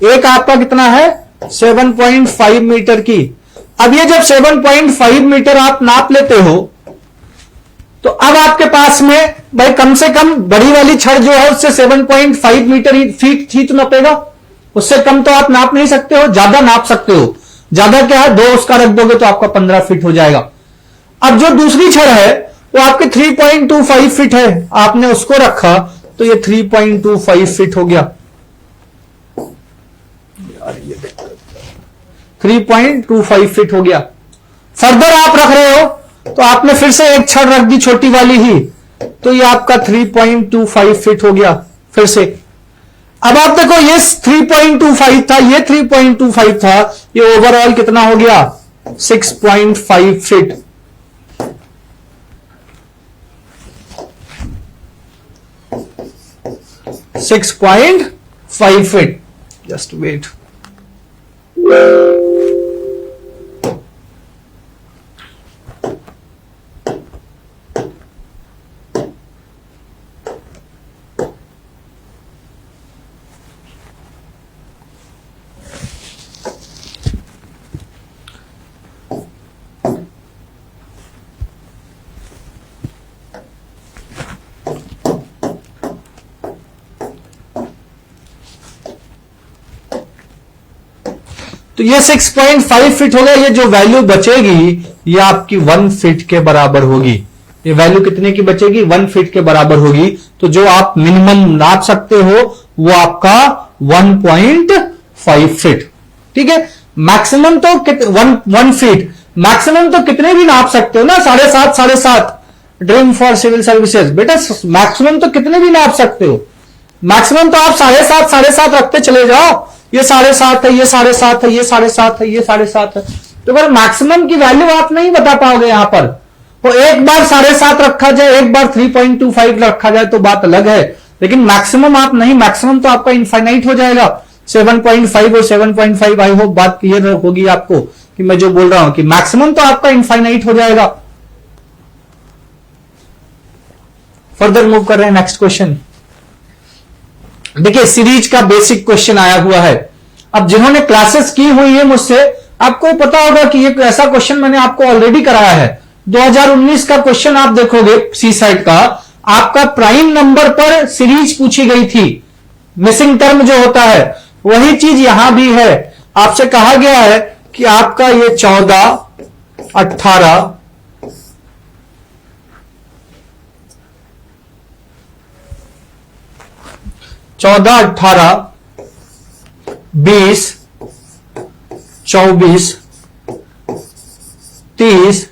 एक आपका कितना है 7.5 मीटर की। अब ये जब 7.5 मीटर आप नाप लेते हो, तो अब आपके पास में भाई कम से कम बड़ी वाली छड़ जो है उससे 7.5 मीटर फीट ही तो नापेगा, उससे कम तो आप नाप नहीं सकते हो, ज्यादा नाप सकते हो। ज्यादा क्या है, 2 उसका रख दोगे तो आपका 15 फीट हो जाएगा। अब जो दूसरी छड़ है वो आपके 3.25 फीट है, आपने उसको रखा तो ये 3.25 फीट हो गया, 3.25 फीट हो गया। फर्दर आप रख रहे हो तो आपने फिर से एक छड़ रख दी छोटी वाली ही, तो ये आपका 3.25 फीट हो गया फिर से। अब आप देखो ये 3.25 था, ये 3.25 था, ये ओवरऑल कितना हो गया 6.5 फीट। .5 फीट। जस्ट वेट, तो ये 6.5 फीट हो गया। ये जो वैल्यू बचेगी ये आपकी 1 फीट के बराबर होगी। ये वैल्यू कितने की बचेगी 1 फीट के बराबर होगी। तो जो आप मिनिमम नाप सकते हो वो आपका 1.5 फीट, ठीक है। मैक्सिमम तो 1 फीट, मैक्सिमम तो कितने भी नाप सकते हो ना, 7.5 ड्रीम फॉर सिविल सर्विसेज। बेटा मैक्सिमम तो कितने भी नाप सकते हो, मैक्सिमम तो आप 7.5 रखते चले जाओ। ये 7.5 है, ये 7.5 है, ये 7.5 है, ये 7.5 है। तो अगर मैक्सिमम की वैल्यू आप नहीं बता पाओगे यहां पर, तो एक बार 7.5 रखा जाए, एक बार 3.25 रखा जाए तो बात अलग है। लेकिन मैक्सिमम आप नहीं, मैक्सिमम तो आपका इनफाइनाइट हो जाएगा 7.5 और 7.5। आई होप बात क्लियर होगी आपको कि मैं जो बोल रहा हूं कि मैक्सिमम तो आपका इनफाइनाइट हो जाएगा। फर्दर मूव कर रहे हैं नेक्स्ट क्वेश्चन। देखिए सीरीज का बेसिक क्वेश्चन आया हुआ है। अब जिन्होंने क्लासेस की हुई है मुझसे, आपको पता होगा कि ये ऐसा क्वेश्चन मैंने आपको ऑलरेडी कराया है। 2019 का क्वेश्चन आप देखोगे सी साइड का, आपका प्राइम नंबर पर सीरीज पूछी गई थी, मिसिंग टर्म जो होता है वही चीज यहां भी है। आपसे कहा गया है कि आपका ये 14, 18, 20, 24, 30,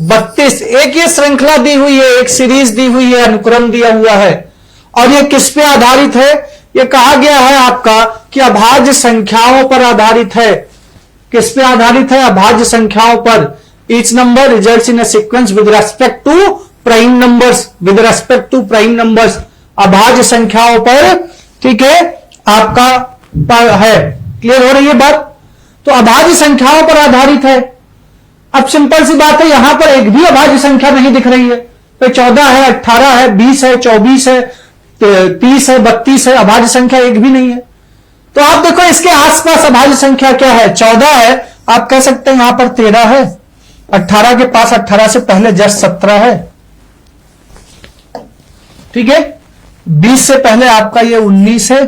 32, एक ये श्रृंखला दी हुई है, एक सीरीज दी हुई है, अनुक्रम दिया हुआ है। और ये किस पे आधारित है? ये कहा गया है आपका कि अभाज्य संख्याओं पर आधारित है। किस पे आधारित है? अभाज्य संख्याओं पर। Each number results in a sequence with respect to prime numbers, with respect to prime numbers, अभाज्य संख्याओं पर, ठीक है, आपका है। क्लियर हो रही है बात? तो अभाज्य संख्याओं पर आधारित है। अब सिंपल सी बात है, यहां पर एक भी अभाज्य संख्या नहीं दिख रही है। तो 14 है, 18 है, 20 है, 24 है, 30 है, 32 है, अभाज्य संख्या एक भी नहीं है। तो आप देखो इसके आसपास अभाज्य संख्या क्या है? 14 है, आप कह सकते हैं यहां पर 13 है, 18 के पास 18 से पहले जस्ट 17 है, ठीक है, 20 से पहले आपका ये 19 है,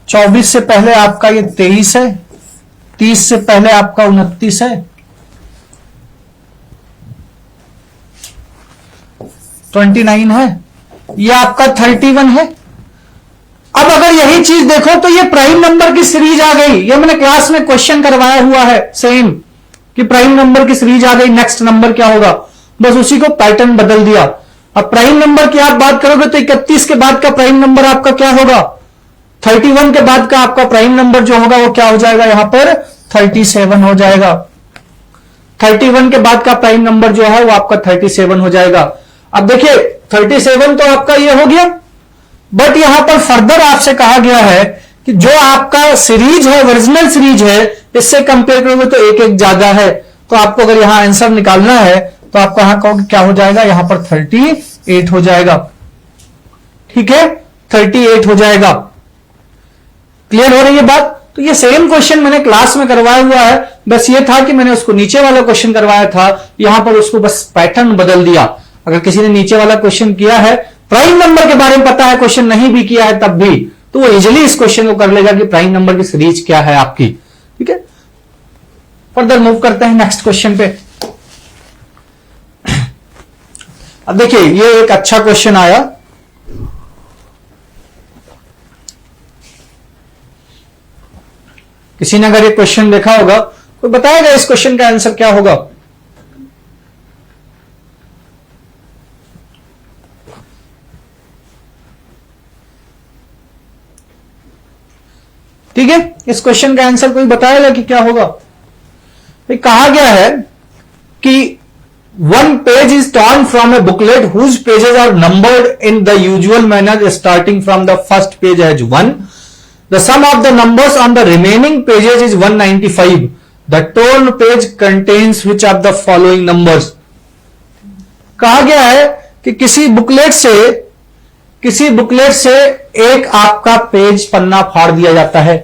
24 से पहले आपका ये 23 है, 30 से पहले आपका 29 है, 29 है, ये आपका 31 है। अब अगर यही चीज देखो तो ये प्राइम नंबर की सीरीज आ गई। ये मैंने क्लास में क्वेश्चन करवाया हुआ है सेम, कि प्राइम नंबर की सीरीज आ गई, नेक्स्ट नंबर क्या होगा, बस उसी को पैटर्न बदल दिया। अब प्राइम नंबर की आप बात करोगे तो 31 के बाद का प्राइम नंबर आपका क्या होगा? 31 के बाद का आपका प्राइम नंबर जो होगा वो क्या हो जाएगा? यहां पर 37 हो जाएगा। 31 के बाद का प्राइम नंबर जो है वो आपका 37 हो जाएगा। अब देखिए 37 तो आपका ये हो गया, बट यहां पर फर्दर आपसे कहा गया है कि जो आपका सीरीज है, ओरिजिनल सीरीज है, इससे कंपेयर करोगे तो एक एक ज्यादा है। तो आपको अगर यहां आंसर निकालना है तो आपको यहां कहोगे क्या हो जाएगा? यहां पर 38 हो जाएगा, ठीक है, 38 हो जाएगा। क्लियर हो रही है बात? तो ये सेम क्वेश्चन मैंने क्लास में करवाया हुआ है, बस ये था कि मैंने उसको नीचे वाला क्वेश्चन करवाया था, यहां पर उसको बस पैटर्न बदल दिया। अगर किसी ने नीचे वाला क्वेश्चन किया है, प्राइम नंबर के बारे में पता है, क्वेश्चन नहीं भी किया है तब भी, तो वो इजिली इस क्वेश्चन को कर लेगा कि प्राइम नंबर की सीरीज क्या है आपकी, ठीक है। फर्दर मूव करते हैं नेक्स्ट क्वेश्चन पे। अब देखिए ये एक अच्छा क्वेश्चन आया, किसी ने अगर ये क्वेश्चन देखा होगा तो बताएगा इस क्वेश्चन का आंसर क्या होगा। ठीक है, इस क्वेश्चन का आंसर कोई बताएगा कि क्या होगा। तो कहा गया है कि one page is torn from a booklet whose pages are numbered in the usual manner starting from the first page as 1. The sum of the numbers on the remaining pages is 195. The torn page contains which of the following numbers? कहा गया है कि किसी booklet से एक आपका page पन्ना फाड़ दिया जाता है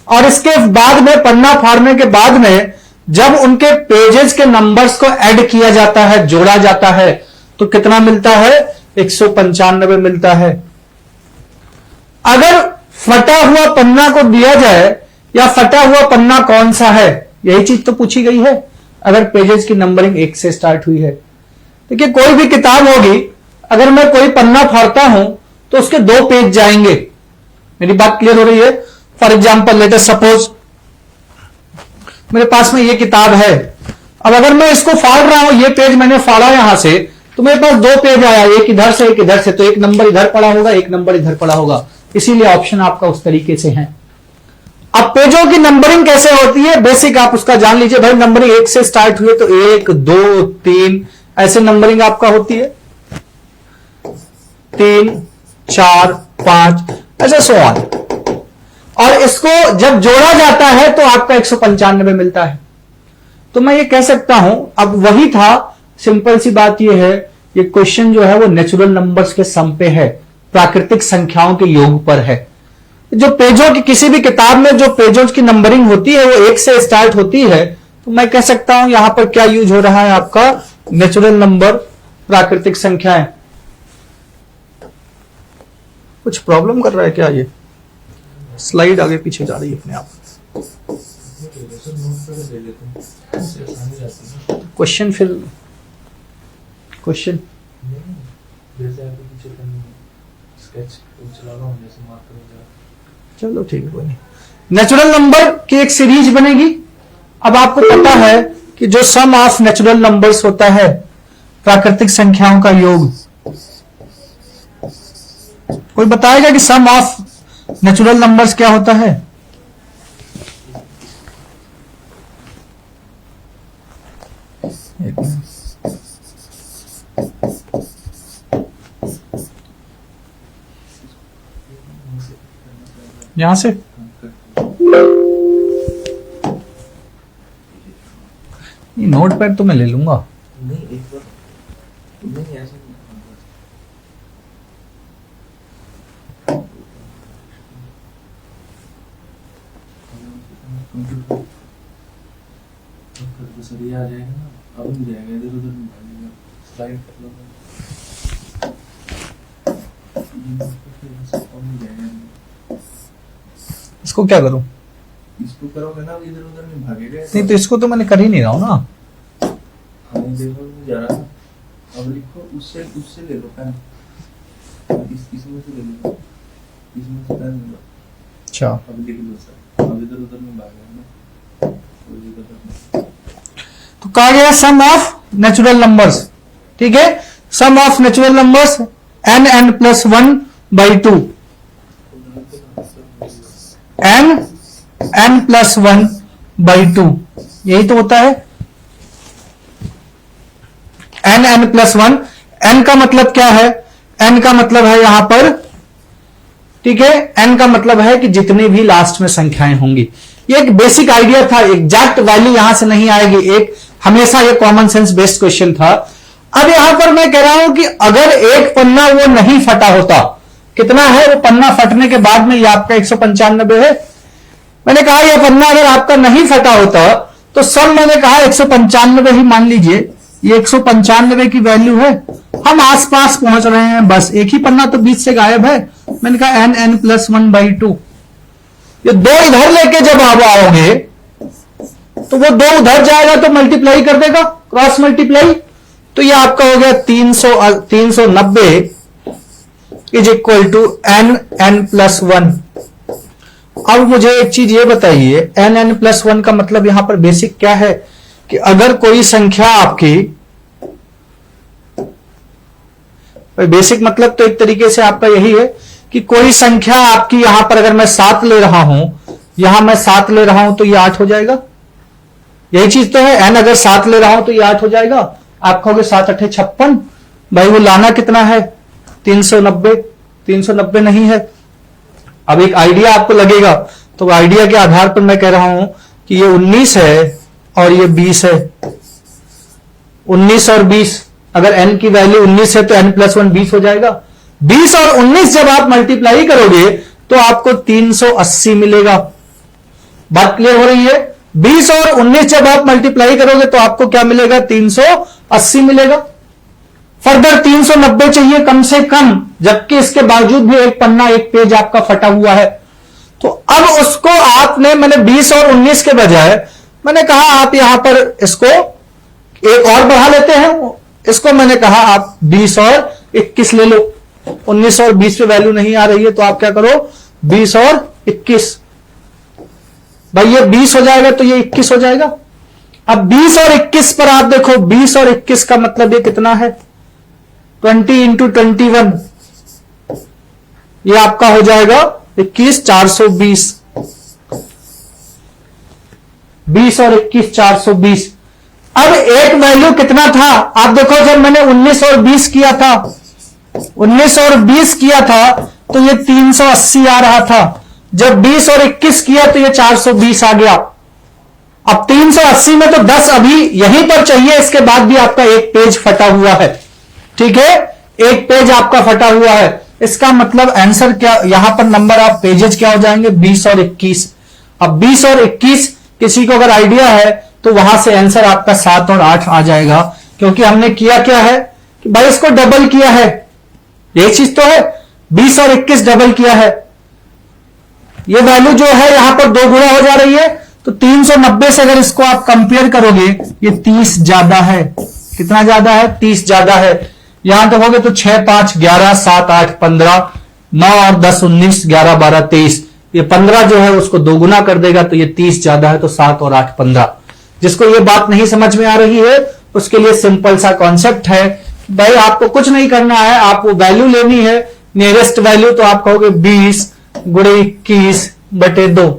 और इसके बाद में, पन्ना फाड़ने के बाद में जब उनके पेजेस के नंबर्स को ऐड किया जाता है, जोड़ा जाता है, तो कितना मिलता है? 195 मिलता है। अगर फटा हुआ पन्ना को दिया जाए, या फटा हुआ पन्ना कौन सा है, यही चीज तो पूछी गई है। अगर पेजेस की नंबरिंग 1 से स्टार्ट हुई है, देखिए कोई भी किताब होगी, अगर मैं कोई पन्ना फाड़ता हूं तो उसके 2 पेज जाएंगे। मेरी बात क्लियर हो रही है? For example let us suppose मेरे पास में ये किताब है। अब अगर मैं इसको फाड़ रहा हूं, ये पेज मैंने फाड़ा यहां से, तो मेरे पास 2 पेज आया, एक इधर से एक इधर से, तो एक नंबर इधर पड़ा होगा, एक नंबर इधर पड़ा होगा। इसीलिए ऑप्शन आपका उस तरीके से है। अब पेजों की नंबरिंग कैसे होती है, बेसिक आप उसका जान लीजिए। भाई नंबरिंग 1 से स्टार्ट हुई तो 1, 2, 3 ऐसे नंबरिंग आपका होती है। 3, 4, 5, ऐसे सो ऑन। और इसको जब जोड़ा जाता है तो आपका 195 मिलता है। तो मैं ये कह सकता हूं, अब वही था, सिंपल सी बात ये है, ये क्वेश्चन जो है वो नेचुरल नंबर्स के सम पे है, प्राकृतिक संख्याओं के योग पर है। जो पेजों की किसी भी किताब में जो पेजों की नंबरिंग होती है वो 1 से स्टार्ट होती है, तो मैं कह सकता हूं यहां पर क्या यूज हो रहा है आपका नेचुरल नंबर, प्राकृतिक संख्याएं। कुछ प्रॉब्लम कर रहा है क्या? ये स्लाइड आगे पीछे जा रही है अपने आप। क्वेश्चन फिर क्वेश्चन चलो ठीक है, कोई नहीं। नेचुरल नंबर की एक सीरीज बनेगी। अब आपको पता है कि जो सम ऑफ नेचुरल नंबर्स होता है, प्राकृतिक संख्याओं का योग, कोई बताएगा कि सम ऑफ नेचुरल नंबर्स क्या होता है? यहां से नोट पैड तो मैं ले लूंगा। सरिया आ जाएगा ना, अब नहीं जाएगा, इधर उधर नहीं भागेगा, स्लाइड कर लो। इसको क्या करूं? इसको करोगे ना, इधर उधर नहीं भागेगा। नहीं तो इसको तो मैंने कर ही नहीं रहा हूं ना। हाँ देखो नहीं जा रहा। अब लिखो, उससे उससे ले लो पेन, इसमें से ले लो, इसमें से पेन ले लो। अच्छा, अब लिख लो सर, अब इधर उधर नहीं भागेगा ना, कोई दिक्कत नहीं। तो कहा गया सम ऑफ नेचुरल नंबर्स, ठीक है। Sum of natural numbers n plus 1/2, n plus 1/2, यही तो होता है। n प्लस 1, n का मतलब क्या है? n का मतलब है यहां पर, ठीक है, n का मतलब है कि जितनी भी लास्ट में संख्याएं होंगी। ये एक बेसिक आइडिया था, एग्जैक्ट वैल्यू यहां से नहीं आएगी, एक हमेशा ये कॉमन सेंस बेस्ड क्वेश्चन था। अब यहां पर मैं कह रहा हूं कि अगर एक पन्ना वो नहीं फटा होता, कितना है वो पन्ना फटने के बाद में, ये आपका 195 है। मैंने कहा यह पन्ना अगर आपका नहीं फटा होता तो सम, मैंने कहा 195 ही मान लीजिए, ये 195 की वैल्यू है। हम आसपास पहुंच रहे हैं, बस एक ही पन्ना तो बीच से गायब है। मैंने कहा n प्लस 1/2, ये 2 इधर लेके जब आप आओगे तो वो 2 उधर जाएगा तो मल्टीप्लाई कर देगा, क्रॉस मल्टीप्लाई, तो ये आपका हो गया 390 is equal to n plus 1। अब मुझे एक चीज ये बताइए, n प्लस 1 का मतलब यहां पर बेसिक क्या है कि अगर कोई संख्या आपकी, बेसिक मतलब तो एक तरीके से आपका यही है कि कोई संख्या आपकी यहां पर अगर मैं 7 ले रहा हूं, यहां मैं 7 ले रहा हूं तो ये 8 हो जाएगा। यही चीज तो है, n अगर 7 ले रहा हूं तो ये 8 हो जाएगा। आप कहोगे 7 8 56, भाई वो लाना कितना है? 390, 390 नहीं है। अब एक आइडिया आपको लगेगा, तो आइडिया के आधार पर मैं कह रहा हूं कि ये 19 है और ये 20 है। 19 और 20, अगर n की वैल्यू 19 है तो n प्लस 1 20 हो जाएगा। 20 और 19 जब आप मल्टीप्लाई करोगे तो आपको 380 मिलेगा। बात क्लियर हो रही है? 20 और 19 जब आप मल्टीप्लाई करोगे तो आपको क्या मिलेगा? 380 मिलेगा। फर्दर 390 चाहिए कम से कम, जबकि इसके बावजूद भी एक पन्ना, एक पेज आपका फटा हुआ है। तो अब उसको आपने, मैंने 20 और 19 के बजाय मैंने कहा आप यहां पर इसको एक और बढ़ा लेते हैं, इसको मैंने कहा आप 20 और 21 ले लो। 19 और 20 पे वैल्यू नहीं आ रही है तो आप क्या करो? 20 और 21, भाई ये 20 हो जाएगा तो ये 21 हो जाएगा। अब 20 और 21 पर आप देखो, 20 और 21 का मतलब ये कितना है? 20 इंटू 21, ये आपका हो जाएगा 21, 420। 20 और 21, 420। अब एक वैल्यू कितना था? आप देखो जब मैंने 19 और 20 किया था 19 और 20 किया था तो ये 380 आ रहा था। जब 20 और 21 किया तो ये 420 आ गया। अब 380 में तो 10 अभी यहीं पर चाहिए, इसके बाद भी आपका एक पेज फटा हुआ है। ठीक है, एक पेज आपका फटा हुआ है। इसका मतलब आंसर क्या, यहां पर नंबर ऑफ पेजेस क्या हो जाएंगे, 20 और 21। अब 20 और 21 किसी को अगर आइडिया है तो वहां से आंसर आपका 7 और 8 आ जाएगा, क्योंकि हमने किया क्या है कि भाई इसको डबल किया है। एक चीज तो है 20 और 21 डबल किया है, ये वैल्यू जो है यहां पर 2 गुना हो जा रही है, तो 390 से अगर इसको आप कंपेयर करोगे ये 30 ज्यादा है। कितना ज्यादा है, 30 ज्यादा है। यहां तक हो गए तो 6 5 11 7 8 15 9 और 10 19 11 12 23, ये 15 जो है उसको 2 गुना कर देगा तो ये 30 ज्यादा है, तो 7 और 8 15। जिसको ये बात नहीं समझ में आ रही है उसके लिए सिंपल सा कॉन्सेप्ट है, भाई आपको कुछ नहीं करना है, आपको वैल्यू लेनी है नियरेस्ट वैल्यू, तो आप कहोगे 20 गुणे 21 बटे 2,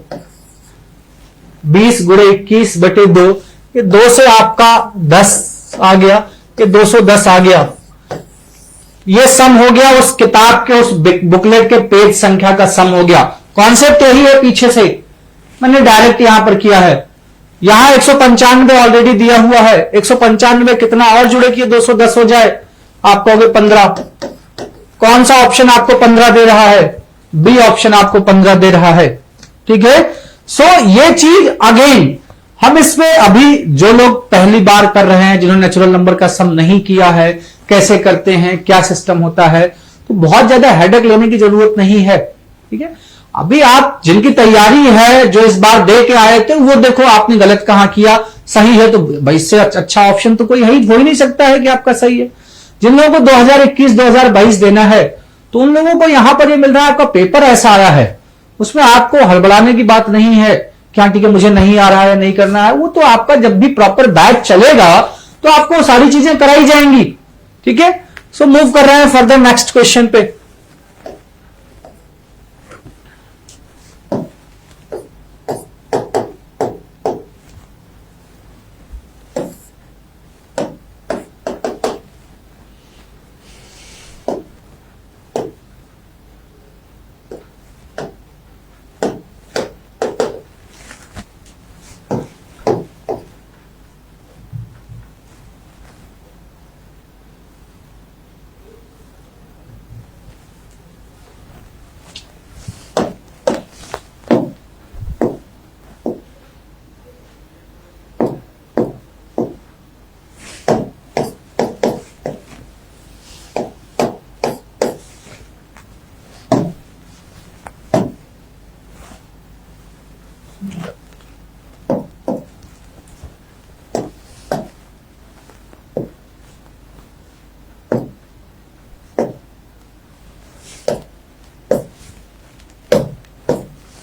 20 गुणे 21 बटे 2, ये 2 से आपका 10 आ गया, ये 210 आ गया। ये सम हो गया उस किताब के उस बुकलेट के पेज संख्या का सम हो गया। कॉन्सेप्ट यही है, पीछे से मैंने डायरेक्ट यहां पर किया है। यहां 195 ऑलरेडी दिया हुआ है, 195 कितना और जुड़े कि 210 हो जाए, आप कहोगे 15। कौन सा ऑप्शन आपको 15 दे रहा है, बी ऑप्शन आपको 15 दे रहा है। ठीक है, सो ये चीज अगेन हम इसमें अभी जो लोग पहली बार कर रहे हैं, जिन्होंने नेचुरल नंबर का सम नहीं किया है, कैसे करते हैं, क्या सिस्टम होता है, तो बहुत ज्यादा हेडेक लेने की जरूरत नहीं है। ठीक है, अभी आप जिनकी तैयारी है, जो इस बार दे के आए थे, वो देखो आपने गलत कहां किया, सही है तो भाई इससे अच्छा ऑप्शन तो कोई हो ही नहीं सकता है कि आपका सही है। जिन लोगों को 2021-2022 देना है तो उन लोगों को यहां पर ये मिल रहा है, आपका पेपर ऐसा आया है, उसमें आपको हड़बड़ाने की बात नहीं है, क्या ठीक है मुझे नहीं आ रहा है नहीं करना है, वो तो आपका जब भी प्रॉपर बैच चलेगा तो आपको सारी चीजें कराई जाएंगी। ठीक है, सो मूव कर रहे हैं फर्दर नेक्स्ट क्वेश्चन पे।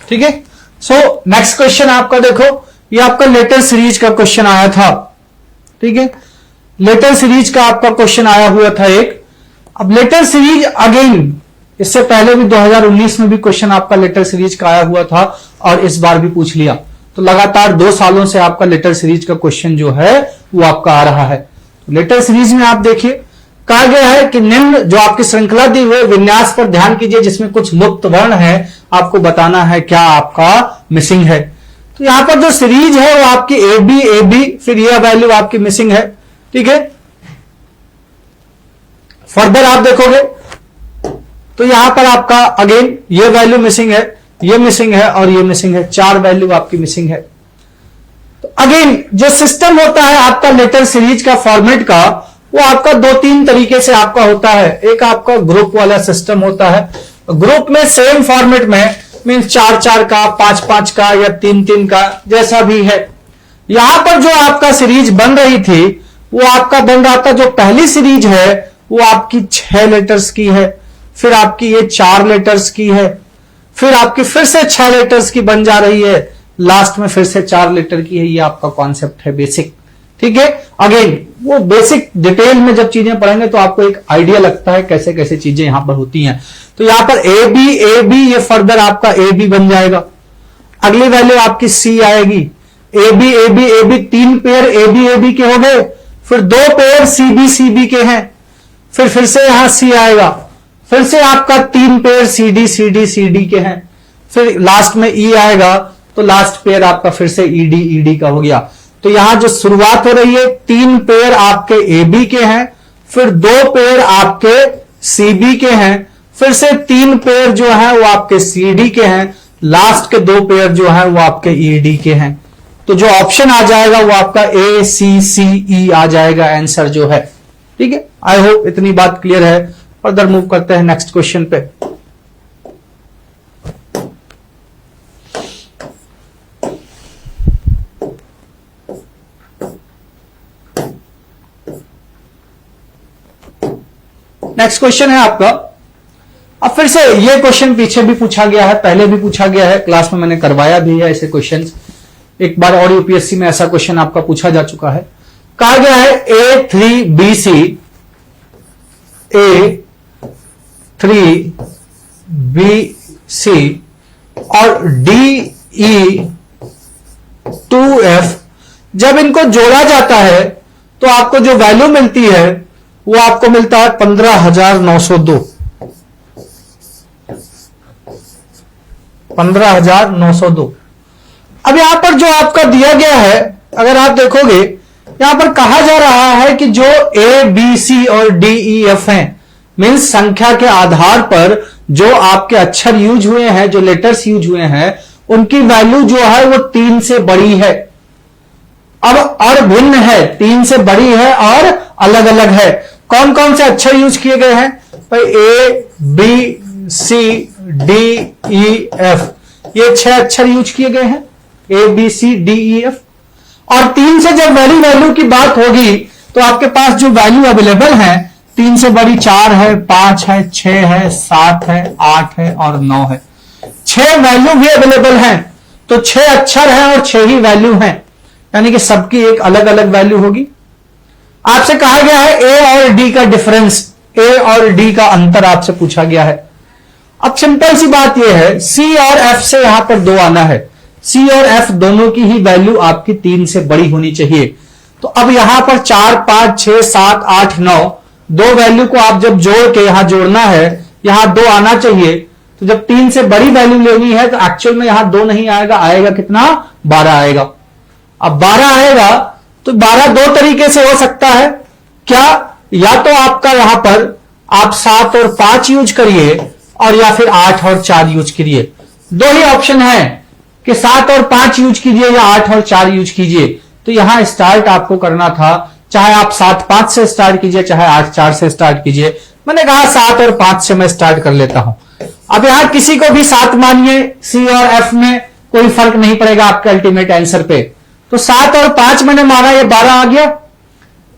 ठीक है, सो नेक्स्ट क्वेश्चन आपका देखो, ये आपका लेटर सीरीज का क्वेश्चन आया था। ठीक है, लेटर सीरीज का आपका क्वेश्चन आया हुआ था एक। अब लेटर सीरीज अगेन, इससे पहले भी 2019 में भी क्वेश्चन आपका लेटर सीरीज का आया हुआ था और इस बार भी पूछ लिया, तो लगातार 2 सालों से आपका लेटर सीरीज का क्वेश्चन जो है वो आपका आ रहा है। तो लेटर सीरीज में आप देखिए कहा गया है कि निम्न जो आपकी श्रृंखला दी हुई विन्यास पर ध्यान कीजिए, जिसमें कुछ लुप्त वर्ण है, आपको बताना है क्या आपका मिसिंग है। तो यहां पर जो सीरीज है वो आपकी ए बी, फिर यह वैल्यू आपकी मिसिंग है। ठीक है, फर्दर आप देखोगे तो यहां पर आपका अगेन ये वैल्यू मिसिंग है, ये मिसिंग है और ये मिसिंग है, 4 वैल्यू आपकी मिसिंग है। तो अगेन जो सिस्टम होता है आपका लेटर सीरीज का फॉर्मेट का, वो आपका 2-3 तरीके से आपका होता है। एक आपका ग्रुप वाला सिस्टम होता है, ग्रुप में सेम फॉर्मेट में मीन्स 4-4 का, 5-5 का या 3-3 का, जैसा भी है। यहां पर जो आपका सीरीज बन रही थी वो आपका बन रहा था, जो पहली सीरीज है वो आपकी 6 लेटर्स की है, फिर आपकी ये 4 लेटर्स की है, फिर आपकी फिर से 6 लेटर्स की बन जा रही है, लास्ट में फिर से 4 लेटर की है। ये आपका कॉन्सेप्ट है बेसिक। ठीक है, अगेन वो बेसिक डिटेल में जब चीजें पढ़ेंगे तो आपको एक आइडिया लगता है कैसे कैसे चीजें यहां पर होती हैं। तो यहां पर ए बी ये फर्दर आपका ए बी बन जाएगा। अगली वैल्यू आपकी सी आएगी, A B 3 pair A B के हो गए, फिर 2 पेयर सी बी के हैं, फिर से यहां सी आएगा, फिर से आपका 3 पेयर CD CD CD के हैं, फिर लास्ट में E आएगा तो लास्ट पेयर आपका फिर से ED ED का हो गया। तो यहां जो शुरुआत हो रही है 3 पेयर आपके AB के हैं, फिर 2 पेयर आपके CB के हैं, फिर से 3 पेयर जो है वो आपके CD के हैं, लास्ट के 2 पेयर जो है वो आपके ED के हैं। तो जो ऑप्शन आ जाएगा वो आपका ACCE आ जाएगा आंसर जो है। ठीक है, आई होप इतनी बात क्लियर है। फर्दर मूव करते हैं नेक्स्ट क्वेश्चन पे। नेक्स्ट क्वेश्चन है आपका, अब फिर से ये क्वेश्चन पीछे भी पूछा गया है, पहले भी पूछा गया है, क्लास में मैंने करवाया भी है ऐसे क्वेश्चंस। एक बार और यूपीएससी में ऐसा क्वेश्चन आपका पूछा जा चुका है। कहा गया है A3BC और DE2F जब इनको जोड़ा जाता है तो आपको जो वैल्यू मिलती है वो आपको मिलता है 15,902। 15,902। अब यहां पर जो आपका दिया गया है, अगर आप देखोगे यहां पर कहा जा रहा है कि जो ABC और DEF हैं, मीन्स संख्या के आधार पर जो आपके अक्षर यूज हुए हैं, जो लेटर्स यूज हुए हैं, उनकी वैल्यू जो है वो 3 से बड़ी है। अब और भिन्न है, 3 से बड़ी है और अलग अलग है। कौन कौन से अक्षर यूज किए गए हैं भाई? ABCDEF, ये 6 अक्षर यूज किए गए हैं, ABCDEF। और 3 से जब वैल्यू की बात होगी तो आपके पास जो वैल्यू अवेलेबल है 3 से बड़ी 4 है, 5 है, 6 है, 7 है, 8 है और 9 है। 6 वैल्यू भी अवेलेबल हैं, तो 6 अक्षर हैं और 6 ही वैल्यू हैं, यानी कि सबकी एक अलग अलग वैल्यू होगी। आपसे कहा गया है A और D का डिफरेंस, A और D का अंतर आपसे पूछा गया है। अब सिंपल सी बात यह है, C और F से यहां पर 2 आना है। C और F दोनों की ही वैल्यू आपकी 3 से बड़ी होनी चाहिए। तो अब यहां पर 4, 5, 6, 7, 8, 9 2 वैल्यू को आप जब जोड़ के यहां जोड़ना है, यहां 2 आना चाहिए। तो जब 3 से बड़ी वैल्यू लेनी है तो एक्चुअल में यहां 2 नहीं आएगा, आएगा कितना? 12 आएगा। अब 12 आएगा तो 12 2 तरीके से हो सकता है क्या? या तो आपका यहां पर आप 7 और 5 यूज करिए और या फिर 8 और 4 यूज करिए। 2 ही ऑप्शन है कि 7 और 5 यूज कीजिए या 8 और 4 यूज कीजिए। तो यहां स्टार्ट आपको करना था, चाहे आप 7-5 से स्टार्ट कीजिए, चाहे 8-4 से स्टार्ट कीजिए। मैंने कहा 7 और 5 से मैं स्टार्ट कर लेता हूं। अब यहां किसी को भी 7 मानिए, C और F में कोई फर्क नहीं पड़ेगा आपके अल्टीमेट आंसर पे। तो 7 और 5 मैंने माना, ये 12 आ गया।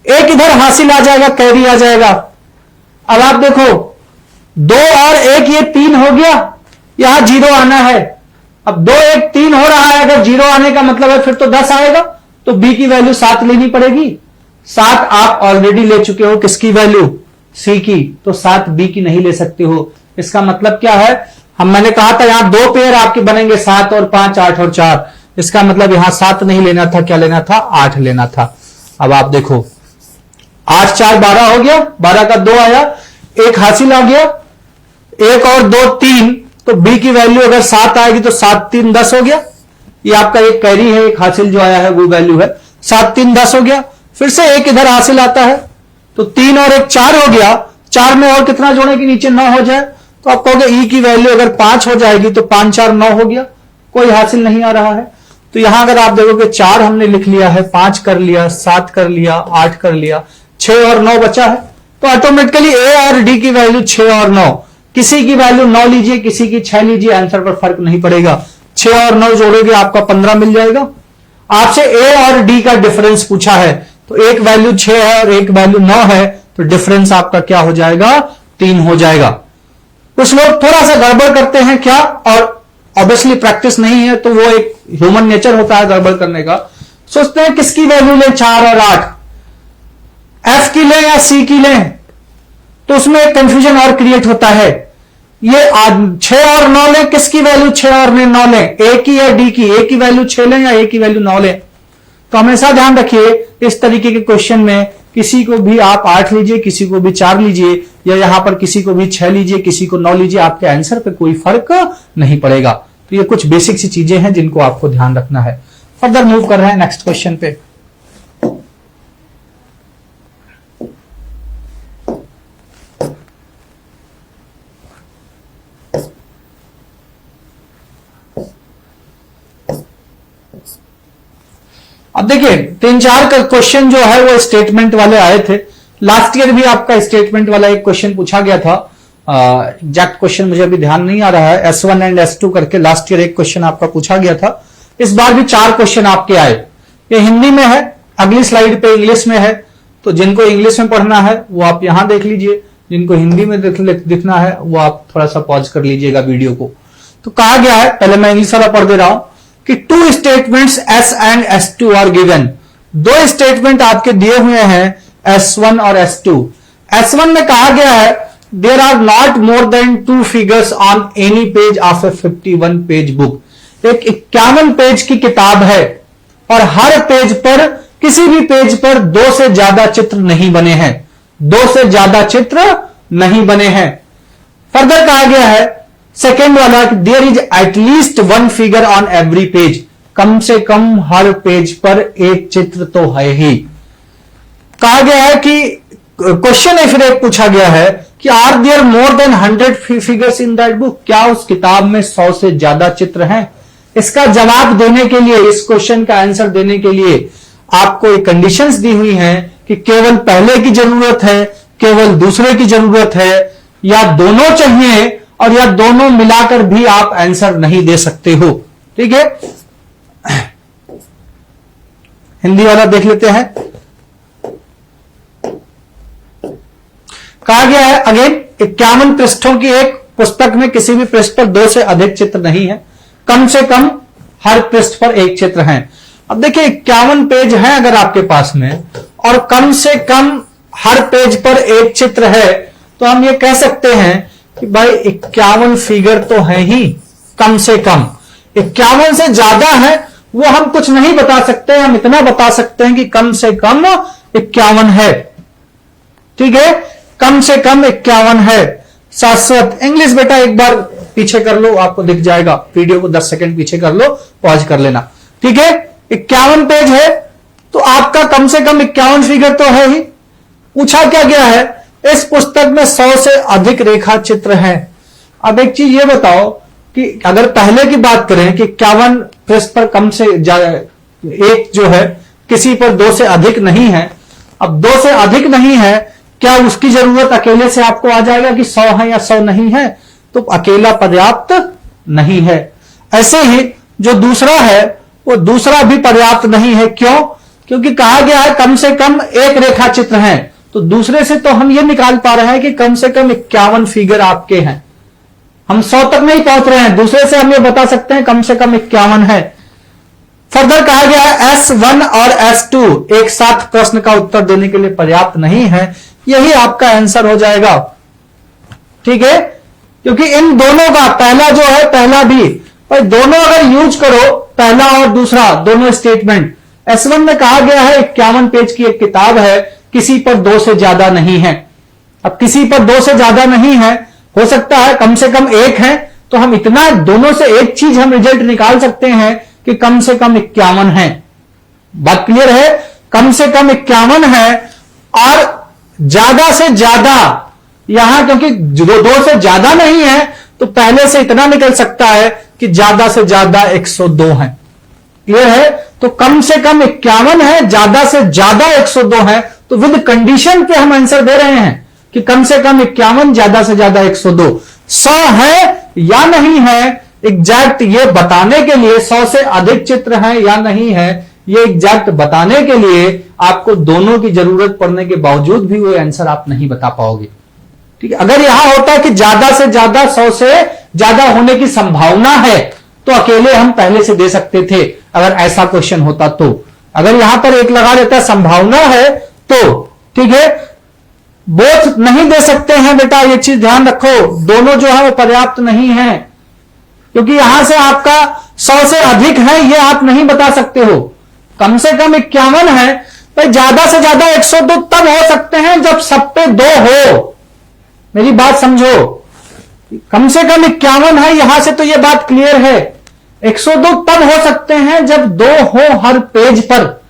एक इधर हासिल आ जाएगा, कैरी आ जाएगा। अब आप देखो 2 और 1 ये 3 हो गया, यहां 0 आना है। अब 2 1 3 हो रहा है, अगर 0 आने का मतलब है फिर तो 10 आएगा, तो B की वैल्यू 7 लेनी पड़ेगी। 7 आप ऑलरेडी ले चुके हो, किसकी वैल्यू? C की, तो 7 B की नहीं ले सकते हो। इसका मतलब क्या है? मैंने कहा था यहां 2 पेयर आपके बनेंगे, 7 और 5, 8 और 4। इसका मतलब यहां 7 नहीं लेना था, क्या लेना था? 8 लेना था। अब आप देखो 8 4 12 हो गया, 12 का 2 आया, 1 हासिल आ गया, 1 और 2 3, तो B की वैल्यू अगर 7 आएगी तो 7 3 10 हो गया। ये आपका एक कैरी है, एक हासिल जो आया है वो वैल्यू है। 7 3 10 हो गया, फिर से एक इधर हासिल आता है, तो 3 और 1 4 हो गया। 4 में और कितना जोड़े कि नीचे 9 हो जाए, तो आप कहोगे E की वैल्यू अगर 5 हो जाएगी तो 5 4 9 हो गया, कोई हासिल नहीं आ रहा है। तो यहां अगर आप देखोगे 4 हमने लिख लिया है, 5 कर लिया, 7 कर लिया, 8 कर लिया, 6 और 9 बचा है। तो ऑटोमेटिकली A और D की वैल्यू 6 और 9, किसी की वैल्यू 9 लीजिए, किसी की 6 लीजिए, आंसर पर फर्क नहीं पड़ेगा। 6 और 9 जोड़ोगे आपका 15 मिल जाएगा। आपसे A और D का डिफरेंस पूछा है, तो एक वैल्यू 6 है और एक वैल्यू 9 है, तो डिफरेंस आपका क्या हो जाएगा? 3 हो जाएगा। कुछ लोग थोड़ा सा गड़बड़ करते हैं क्या, और ऑब्वियसली प्रैक्टिस नहीं है तो वो एक ह्यूमन नेचर होता है गड़बड़ करने का। सोचते हैं किसकी वैल्यू लें, 4 और 8, F की लें या C की लें, तो उसमें एक कंफ्यूजन और क्रिएट होता है। ये 6 और 9 लें, किसकी वैल्यू 6 और 9 लें? A की या D की? A की वैल्यू 6 लें या A की वैल्यू 9 लें? तो हमेशा ध्यान रखिए इस तरीके के क्वेश्चन में किसी को भी आप 8 लीजिए, किसी को भी 4 लीजिए, या यहां पर किसी को भी 6 लीजिए, किसी को 9 लीजिए, आपके आंसर पे कोई फर्क नहीं पड़ेगा। तो ये कुछ बेसिक सी चीजें हैं जिनको आपको ध्यान रखना है। फर्दर मूव कर रहे हैं नेक्स्ट क्वेश्चन पे। अब देखिए 3-4 का क्वेश्चन जो है वो स्टेटमेंट वाले आए थे। लास्ट ईयर भी आपका स्टेटमेंट वाला एक क्वेश्चन पूछा गया था। एग्जैक्ट क्वेश्चन मुझे अभी ध्यान नहीं आ रहा है। S1 एंड S2 करके लास्ट ईयर एक क्वेश्चन आपका पूछा गया था। इस बार भी 4 क्वेश्चन आपके आए। ये हिंदी में है, अगली स्लाइड पे इंग्लिश में है। तो जिनको इंग्लिश में पढ़ना है वो आप यहां देख लीजिए, जिनको हिंदी में दिखना है वो आप थोड़ा सा पॉज कर लीजिएगा वीडियो को। तो कहा गया है, पहले मैं इंग्लिश वाला पढ़ दे रहा हूं कि 2 statements S and S2 are given. 2 statement आपके दिए हुए हैं S1 और S2। S1 में कहा गया है there are not more than 2 figures on any page of a 51 page book. एक 51 पेज की किताब है और हर पेज पर, किसी भी पेज पर 2 से ज्यादा चित्र नहीं बने हैं। 2 से ज्यादा चित्र नहीं बने हैं। फर्दर कहा गया है सेकेंड वाला, there is at least 1 figure on every page. कम से कम हर पेज पर एक चित्र तो है ही। कहा गया है कि क्वेश्चन है, फिर एक पूछा गया है कि are there more than 100 figures in that book. क्या उस किताब में 100 से ज्यादा चित्र हैं? इसका जवाब देने के लिए, इस क्वेश्चन का आंसर देने के लिए आपको एक कंडीशंस दी हुई हैं कि केवल पहले की जरूरत है, केवल दूसरे की जरूरत है, या दोनों चाहिए, और या दोनों मिलाकर भी आप आंसर नहीं दे सकते हो। ठीक है, हिंदी वाला देख लेते हैं। कहा गया है अगेन 51 पृष्ठों की एक पुस्तक में किसी भी पृष्ठ पर 2 से अधिक चित्र नहीं है। कम से कम हर पृष्ठ पर एक चित्र है। अब देखिए 51 पेज है अगर आपके पास में, और कम से कम हर पेज पर एक चित्र है, तो हम ये कह सकते हैं कि भाई 51 फिगर तो है ही कम से कम। 51 से ज्यादा है वो हम कुछ नहीं बता सकते, हम इतना बता सकते हैं कि कम से कम 51 है। ठीक है, कम से कम 51 है। शाश्वत इंग्लिश बेटा एक बार पीछे कर लो, आपको दिख जाएगा। वीडियो को 10 सेकंड पीछे कर लो, पॉज कर लेना। ठीक है, 51 पेज है तो आपका कम से कम 51 फिगर तो है ही। पूछा क्या गया है, इस पुस्तक में 100 से अधिक रेखा चित्र हैं। अब एक चीज ये बताओ कि अगर पहले की बात करें कि 51 पृष्ठ पर कम से एक जो है किसी पर 2 से अधिक नहीं है। अब 2 से अधिक नहीं है, क्या उसकी जरूरत अकेले से आपको आ जाएगा कि 100 है या 100 नहीं है? तो अकेला पर्याप्त नहीं है। ऐसे ही जो दूसरा है वो दूसरा भी पर्याप्त नहीं है। क्यों? क्योंकि कहा गया है कम से कम एक रेखा चित्र है। तो दूसरे से तो हम ये निकाल पा रहे हैं कि कम से कम 51 फिगर आपके हैं। हम 100 तक नहीं पहुंच रहे हैं, दूसरे से हम ये बता सकते हैं कम से कम 51 है। फर्दर कहा गया है S1 और S2 एक साथ प्रश्न का उत्तर देने के लिए पर्याप्त नहीं है। यही आपका आंसर हो जाएगा। ठीक है, क्योंकि इन दोनों का पहला जो है, पहला भी, और दोनों अगर यूज करो, पहला और दूसरा दोनों स्टेटमेंट। S1 में कहा गया है 51 पेज की एक किताब है, किसी पर 2 से ज्यादा नहीं है। अब किसी पर 2 से ज्यादा नहीं है, हो सकता है कम से कम एक है, तो हम इतना दोनों से एक चीज हम रिजल्ट निकाल सकते हैं कि कम से कम 51 है। बात क्लियर है? कम से कम 51 है, और ज्यादा से ज्यादा यहां क्योंकि 2 से ज्यादा नहीं है तो पहले से इतना निकल सकता है कि ज्यादा से ज्यादा 102 है। क्लियर है? तो कम से कम 51 है, ज्यादा से ज्यादा 102 है। तो विद कंडीशन पे हम आंसर दे रहे हैं कि कम से कम 51, ज्यादा से ज्यादा 102। 100 है या नहीं है, एग्जैक्ट ये बताने के लिए 100 से अधिक चित्र है या नहीं है, ये एग्जैक्ट बताने के लिए आपको दोनों की जरूरत पड़ने के बावजूद भी वो आंसर आप नहीं बता पाओगे। ठीक है, अगर यहां होता है कि ज्यादा से ज्यादा 100 से ज्यादा होने की संभावना है तो अकेले हम पहले से दे सकते थे, अगर ऐसा क्वेश्चन होता तो। अगर यहां पर एक लगा देता संभावना है तो ठीक है, बोथ नहीं दे सकते हैं बेटा, ये चीज ध्यान रखो। दोनों जो है वो पर्याप्त नहीं है, क्योंकि यहां से आपका 100 से अधिक है ये आप नहीं बता सकते हो। कम से कम 51 है भाई ज्यादा से ज्यादा 102 तब हो सकते हैं जब सब पे 2 हो। मेरी बात समझो, कम से कम 51 है, यहां से तो यह बात क्लियर है। 102 तब हो सकते हैं जब 2 हो हर पेज पर।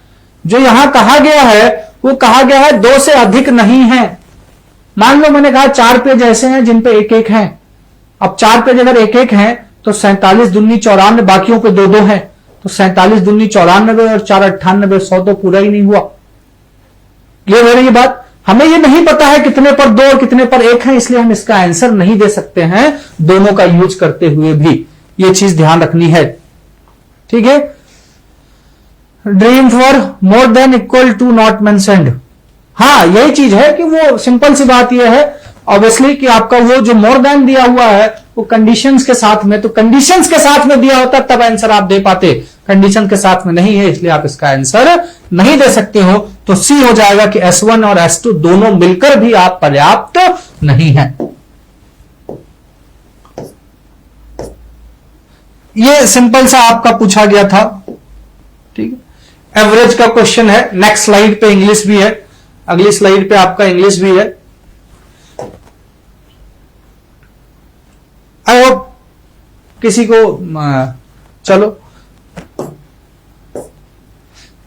जो यहां कहा गया है वो कहा गया है 2 से अधिक नहीं है। मान लो मैंने कहा 4 पेज ऐसे हैं जिन पे 1-1 है। अब 4 पेज अगर 1-1 है तो 47 दूनी 94, बाकियों पे 2-2 है, तो 47 दूनी 94 और 4 98, 100 तो पूरा ही नहीं हुआ। क्लियर हो रही है बात? हमें ये नहीं पता है कितने पर 2 और कितने पर 1 है, इसलिए हम इसका आंसर नहीं दे सकते हैं दोनों का यूज करते हुए भी। ये चीज ध्यान रखनी है, ठीक है। Dream for more than equal to not mentioned, हाँ यही चीज है कि वो सिंपल सी बात यह है ऑब्वियसली कि आपका वो जो मोर देन दिया हुआ है वो कंडीशंस के साथ में, तो कंडीशंस के साथ में दिया होता तब आंसर आप दे पाते, कंडीशन के साथ में नहीं है इसलिए आप इसका आंसर नहीं दे सकते हो। तो सी हो जाएगा कि S1 और S2 दोनों मिलकर भी आप पर्याप्त नहीं है। ये सिंपल सा आपका पूछा गया था, ठीक है। एवरेज का क्वेश्चन है। नेक्स्ट स्लाइड पे इंग्लिश भी है, अगली स्लाइड पे आपका इंग्लिश भी है। आई होप किसी को चलो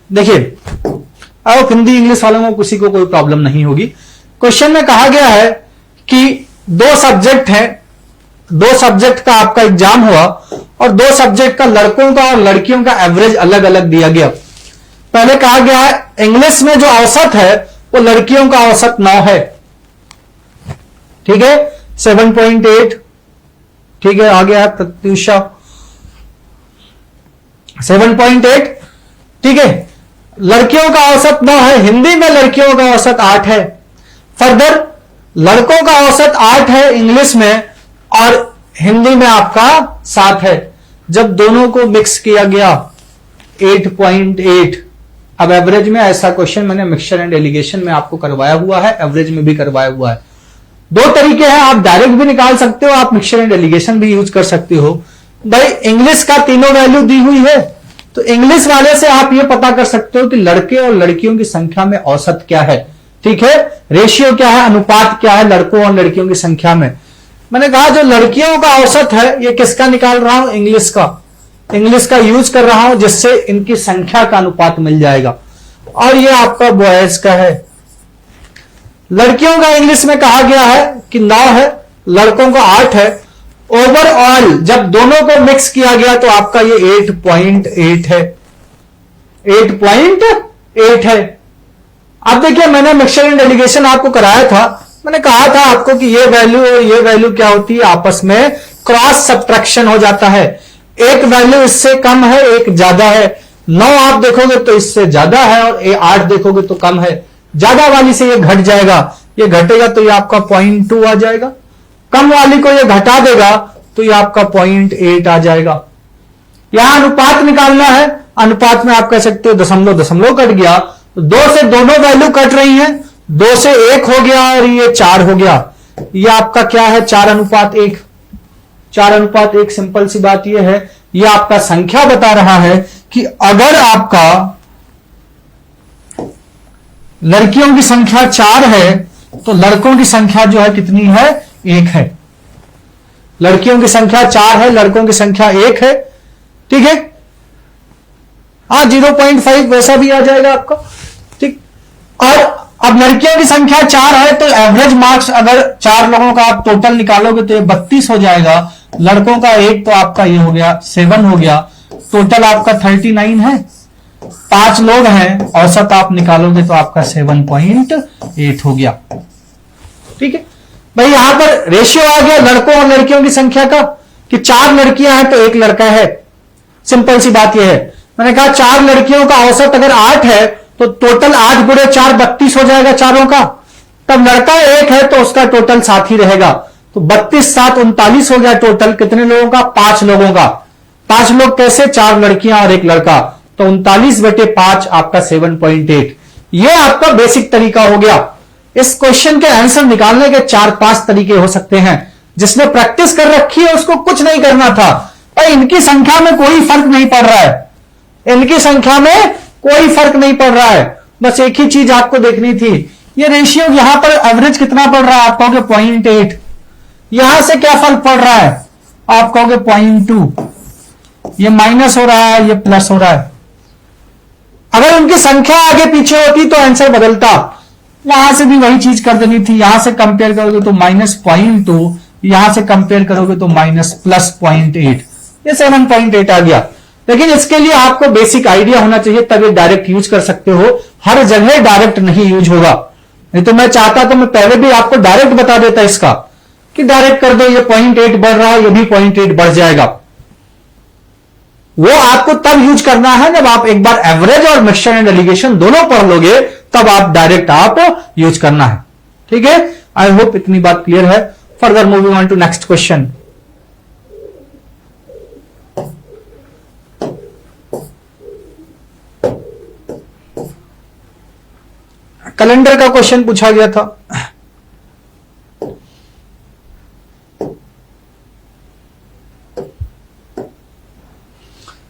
देखिए, आई होप हिंदी इंग्लिश वालों को किसी को कोई प्रॉब्लम नहीं होगी। क्वेश्चन में कहा गया है कि 2 सब्जेक्ट हैं, 2 सब्जेक्ट का आपका एग्जाम हुआ और 2 सब्जेक्ट का लड़कों का और लड़कियों का एवरेज अलग अलग दिया गया। पहले कहा गया है इंग्लिश में जो औसत है वो लड़कियों का औसत 9 है, ठीक है, 7.8, ठीक है। आ गया प्रत्युषा 7.8, ठीक है। लड़कियों का औसत 9 है। हिंदी में लड़कियों का औसत 8 है। फर्दर लड़कों का औसत 8 है इंग्लिश में और हिंदी में आपका 7 है। जब दोनों को मिक्स किया गया 8.8। अब एवरेज में ऐसा क्वेश्चन मैंने मिक्सचर एंड एलिगेशन में आपको करवाया हुआ है, एवरेज में भी करवाया हुआ है। 2 तरीके हैं, आप डायरेक्ट भी निकाल सकते हो, आप मिक्सचर एंड एलिगेशन भी यूज कर सकते हो। भाई इंग्लिश का तीनों वैल्यू दी हुई है तो इंग्लिश वाले से आप ये पता कर सकते हो कि लड़के और लड़कियों की संख्या में औसत क्या है, ठीक है, रेशियो क्या है, अनुपात क्या है लड़कों और लड़कियों की संख्या में। मैंने कहा जो लड़कियों का औसत है ये किसका निकाल रहा हूं, इंग्लिश का, इंग्लिश का यूज कर रहा हूं जिससे इनकी संख्या का अनुपात मिल जाएगा। और ये आपका बॉयज का है। लड़कियों का इंग्लिश में कहा गया है कि 9 है, लड़कों का 8 है। ओवरऑल जब दोनों को मिक्स किया गया तो आपका ये 8.8 है, 8.8 है। अब देखिए मैंने मिक्सचर एंड एलिगेशन आपको कराया था, मैंने कहा था आपको कि ये वैल्यू और ये वैल्यू क्या होती है, आपस में क्रॉस सब्ट्रैक्शन हो जाता है। एक वैल्यू इससे कम है, एक ज्यादा है। 9 आप देखोगे तो इससे ज्यादा है और 8 देखोगे तो कम है। ज्यादा वाली से ये घट जाएगा, ये घटेगा तो ये आपका 0.2 आ जाएगा। कम वाली को ये घटा देगा तो ये आपका 0.8 आ जाएगा। यहां अनुपात निकालना है, अनुपात में आप कह सकते हो दशमलव दशमलव कट गया, 2 से दोनों वैल्यू कट रही हैं, 2 से 1 हो गया और ये 4 हो गया। ये आपका क्या है, 4:1। 4:1 सिंपल सी बात ये है, ये आपका संख्या बता रहा है कि अगर आपका लड़कियों की संख्या 4 है तो लड़कों की संख्या जो है कितनी है, 1 है। लड़कियों की संख्या 4 है, लड़कों की संख्या 1 है, ठीक है। हाँ 0.5 वैसा भी आ जाएगा आपका, ठीक। और अब लड़कियों की संख्या 4 है तो एवरेज मार्क्स अगर 4 लोगों का आप टोटल निकालोगे तो ये 32 हो जाएगा। लड़कों का 1 तो आपका ये हो गया 7 हो गया, टोटल आपका 39 है। 5 लोग हैं, औसत आप निकालोगे तो आपका 7.8 हो गया, ठीक है। भाई यहां पर रेशियो आ गया लड़कों और लड़कियों की संख्या का कि 4 लड़कियां हैं तो 1 लड़का है। सिंपल सी बात यह है, मैंने कहा 4 लड़कियों का औसत अगर 8 है तो टोटल 8 × 4 32 हो जाएगा चारों का। तब लड़का 1 है तो उसका टोटल 7 ही रहेगा, तो 32 7 39 हो गया। टोटल कितने लोगों का, 5 लोगों का। 5 लोग कैसे, 4 लड़कियां और 1 लड़का, तो 39/5 आपका 7.8। यह आपका बेसिक तरीका हो गया। इस क्वेश्चन के आंसर निकालने के 4-5 तरीके हो सकते हैं। जिसने प्रैक्टिस कर रखी है उसको कुछ नहीं करना था। और इनकी संख्या में कोई फर्क नहीं पड़ रहा है, इनकी संख्या में कोई फर्क नहीं पड़ रहा है। बस एक ही चीज आपको देखनी थी, ये रेशियो यहां पर एवरेज कितना पड़ रहा है, आप कहोगे 0.8, यहां से क्या फर्क पड़ रहा है, आप कहोगे 0.2, ये माइनस हो रहा है, ये प्लस हो रहा है। अगर उनकी संख्या आगे पीछे होती तो आंसर बदलता, वहां से भी वही चीज कर देनी थी, यहां से कंपेयर करोगे तो -0.2, यहां से कंपेयर करोगे तो +0.8, ये 7.8 आ गया। लेकिन इसके लिए आपको बेसिक आइडिया होना चाहिए, तब ये डायरेक्ट यूज कर सकते हो, हर जगह डायरेक्ट नहीं यूज होगा। नहीं तो मैं चाहता तो मैं पहले भी आपको डायरेक्ट बता देता इसका कि डायरेक्ट कर दो, ये 0.8 बढ़ रहा है, ये भी 0.8 बढ़ जाएगा। वो आपको तब यूज करना है जब आप एक बार एवरेज और मिक्सचर एंड एलिगेशन दोनों पढ़ लोगे, तब आप डायरेक्ट आप यूज करना है। ठीक है, आई होप इतनी बात क्लियर है। Further moving on to next question. Calendar का क्वेश्चन पूछा गया था।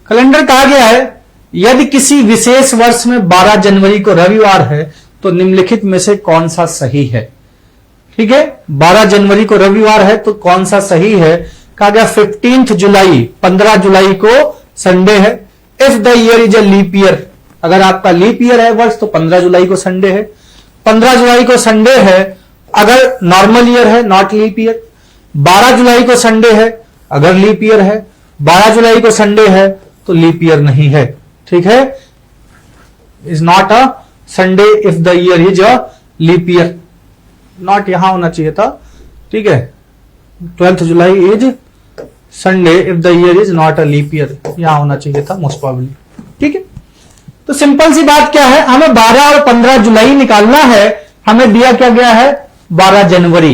कैलेंडर कहा गया है, यदि किसी विशेष वर्ष में 12 जनवरी को रविवार है तो निम्नलिखित में से कौन सा सही है। ठीक है, 12 जनवरी को रविवार है तो कौन सा सही है। कहा गया 15 जुलाई, 15 जुलाई को संडे है। If the year is a leap year, अगर आपका लीप ईयर है वर्ष तो 15 जुलाई को संडे है। 15 जुलाई को संडे है अगर नॉर्मल ईयर है, नॉट लीप ईयर। 12 जुलाई को संडे है अगर लीप ईयर है। 12 जुलाई को संडे है तो लीप ईयर नहीं है। ठीक है, is not a Sunday if the year is a leap year, not यहां होना चाहिए था। ठीक है, 12th July is Sunday if the year is not a leap year, यहां होना चाहिए था मोस्ट प्रोबेबली। ठीक है, तो सिंपल सी बात क्या है, हमें 12 और 15 जुलाई निकालना है, हमें दिया क्या गया है 12 जनवरी।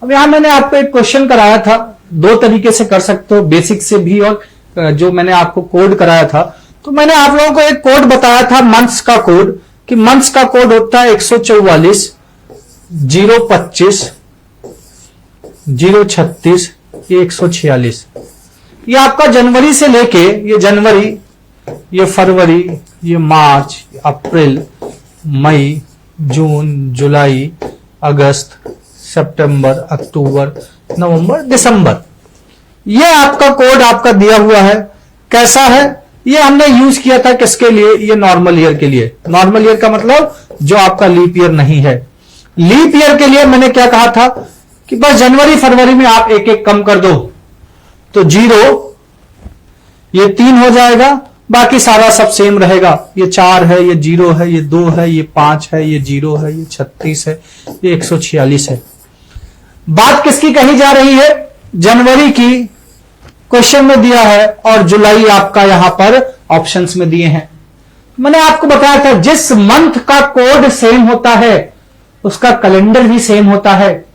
अब यहां मैंने आपको एक क्वेश्चन कराया था, दो तरीके से कर सकते हो, बेसिक से भी और जो मैंने आपको कोड कराया था। तो मैंने आप लोगों को एक कोड बताया था मंथ्स का कोड, कि मंथ्स का कोड होता है 144 025 036 ये 146। ये आपका जनवरी से लेके ये जनवरी, ये फरवरी, ये मार्च, अप्रैल, मई, जून, जुलाई, अगस्त, सितंबर, अक्टूबर, नवंबर, दिसंबर, ये आपका कोड आपका दिया हुआ है। कैसा है, ये हमने यूज किया था किसके लिए, ये नॉर्मल ईयर के लिए। नॉर्मल ईयर का मतलब जो आपका लीप ईयर नहीं है। लीप ईयर के लिए मैंने क्या कहा था कि बस जनवरी फरवरी में आप एक एक कम कर दो, तो 0 ये 3 हो जाएगा, बाकी सारा सब सेम रहेगा। ये 4 है, ये 0 है, ये 2 है, ये 5 है, ये 0 है, ये 36 है, ये 146 है। बात किसकी कही जा रही है, जनवरी की क्वेश्चन में दिया है और जुलाई आपका यहां पर ऑप्शंस में दिए हैं। मैंने आपको बताया था जिस मंथ का कोड सेम होता है उसका कैलेंडर भी सेम होता है।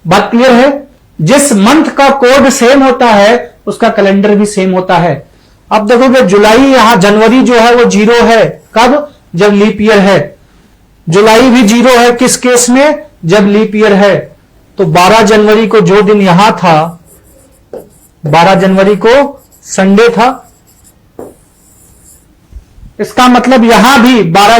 बात क्लियर है, जिस मंथ का कोड सेम होता है उसका कैलेंडर भी सेम होता है। अब देखोगे जुलाई, यहां जनवरी जो है वो 0 है, कब, जब लीप ईयर है। जुलाई भी 0 है किस केस में, जब लीप ईयर है। तो 12 जनवरी को जो दिन यहां था, 12 जनवरी को संडे था, इसका मतलब यहां भी 12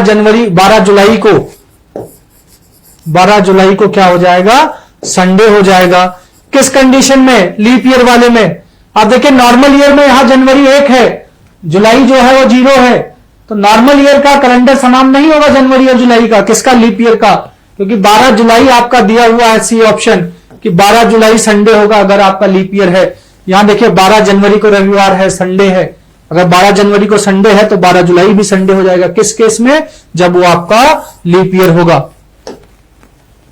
जुलाई को क्या हो जाएगा, संडे हो जाएगा। किस कंडीशन में, लीप ईयर वाले में। आप देखिए नॉर्मल ईयर में यहां जनवरी 1 है, जुलाई जो है वो 0 है, तो नॉर्मल ईयर का कैलेंडर समान नहीं होगा जनवरी और जुलाई का। किसका, लीप ईयर का, क्योंकि 12 जुलाई आपका दिया हुआ है सी ऑप्शन कि 12 जुलाई संडे होगा अगर आपका लीप ईयर है। यहां देखिए 12 जनवरी को रविवार है, संडे है। अगर 12 जनवरी को संडे है तो 12 जुलाई भी संडे हो जाएगा। किस केस में, जब वो आपका लीप ईयर होगा।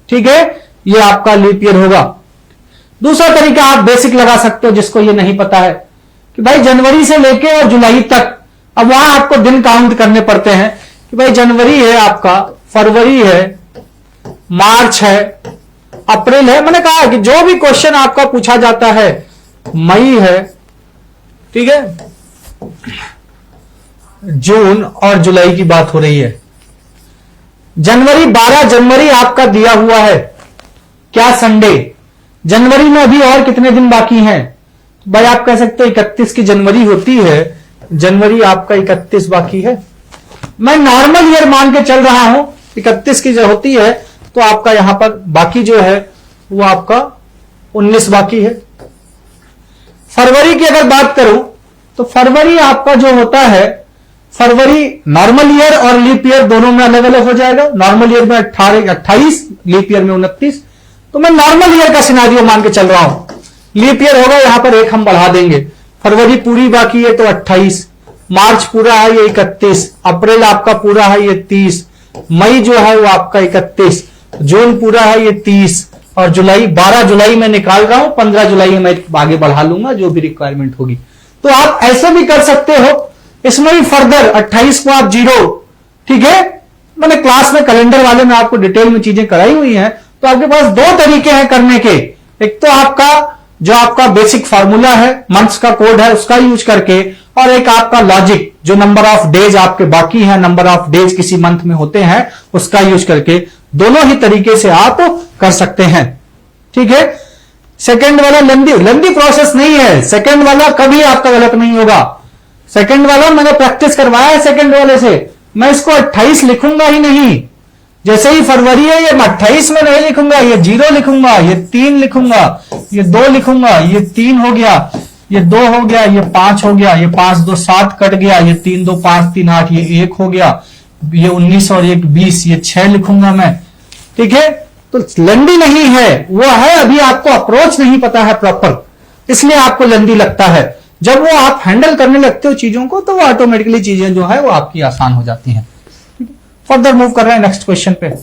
ठीक है, ये आपका लीप ईयर होगा। दूसरा तरीका आप बेसिक लगा सकते हो जिसको ये नहीं पता है कि भाई जनवरी से लेके और जुलाई तक, अब वहां आपको दिन काउंट करने पड़ते हैं कि भाई जनवरी है आपका, फरवरी है, मार्च है, अप्रैल है। मैंने कहा कि जो भी क्वेश्चन आपका पूछा जाता है, मई है, ठीक है, जून और जुलाई की बात हो रही है। जनवरी, 12 जनवरी आपका दिया हुआ है, क्या संडे। जनवरी में अभी और कितने दिन बाकी हैं, भाई आप कह सकते हो 31 की जनवरी होती है, जनवरी आपका 31 बाकी है। मैं नॉर्मल ईयर मान के चल रहा हूं, 31 की जो होती है तो आपका यहां पर बाकी जो है वो आपका 19 बाकी है। फरवरी की अगर बात करूं तो फरवरी आपका जो होता है, फरवरी नॉर्मल ईयर और लीप ईयर दोनों में अलग अलग हो जाएगा। नॉर्मल ईयर में 28, लीप ईयर में 29। तो मैं नॉर्मल ईयर का सिनारियो मान के चल रहा हूं। लीप ईयर होगा, यहां पर एक हम बढ़ा देंगे। फरवरी पूरी बाकी है तो 28, मार्च पूरा है ये 31, अप्रैल आपका पूरा है ये 30, मई जो है वो आपका 31, जून पूरा है ये 30 और जुलाई 12 जुलाई में निकाल रहा हूं, 15 जुलाई में मैं आगे बढ़ा लूंगा जो भी रिक्वायरमेंट होगी। तो आप ऐसे भी कर सकते हो, इसमें भी फर्दर 28 को आप 0, ठीक है। मैंने क्लास में कैलेंडर वाले में आपको डिटेल में चीजें कराई हुई हैं। तो आपके पास दो तरीके हैं करने के, एक तो आपका जो आपका बेसिक फार्मूला है, मंथ्स का कोड है, उसका यूज करके, और एक आपका लॉजिक जो नंबर ऑफ डेज आपके बाकी हैं, नंबर ऑफ डेज किसी मंथ में होते हैं, उसका यूज करके। दोनों ही तरीके से आप कर सकते हैं, ठीक है। सेकंड वाला लंबी प्रोसेस नहीं है, सेकंड वाला कभी आपका गलत नहीं होगा। सेकंड वाला मैंने प्रैक्टिस करवाया है सेकंड वाले से, मैं इसको 28 लिखूंगा ही नहीं। जैसे ही फरवरी है ये मैं 28 में नहीं लिखूंगा, ये 0 लिखूंगा, ये 3 लिखूंगा, ये 2 लिखूंगा, ये 3 हो गया, ये 2 हो गया, ये 5 हो गया, ये 5 2 7 कट गया, ये 3 2 5 3 8, ये 1 हो गया, ये 19 और 1 20, ये 6 लिखूंगा मैं, ठीक है। तो लंबी नहीं है, वो है अभी आपको अप्रोच नहीं पता है प्रॉपर, इसलिए आपको लंबी लगता है। जब वो आप हैंडल करने लगते हो चीजों को तो वो ऑटोमेटिकली चीजें जो है वो आपकी आसान हो जाती हैं। फर्दर मूव कर रहे हैं नेक्स्ट क्वेश्चन पे।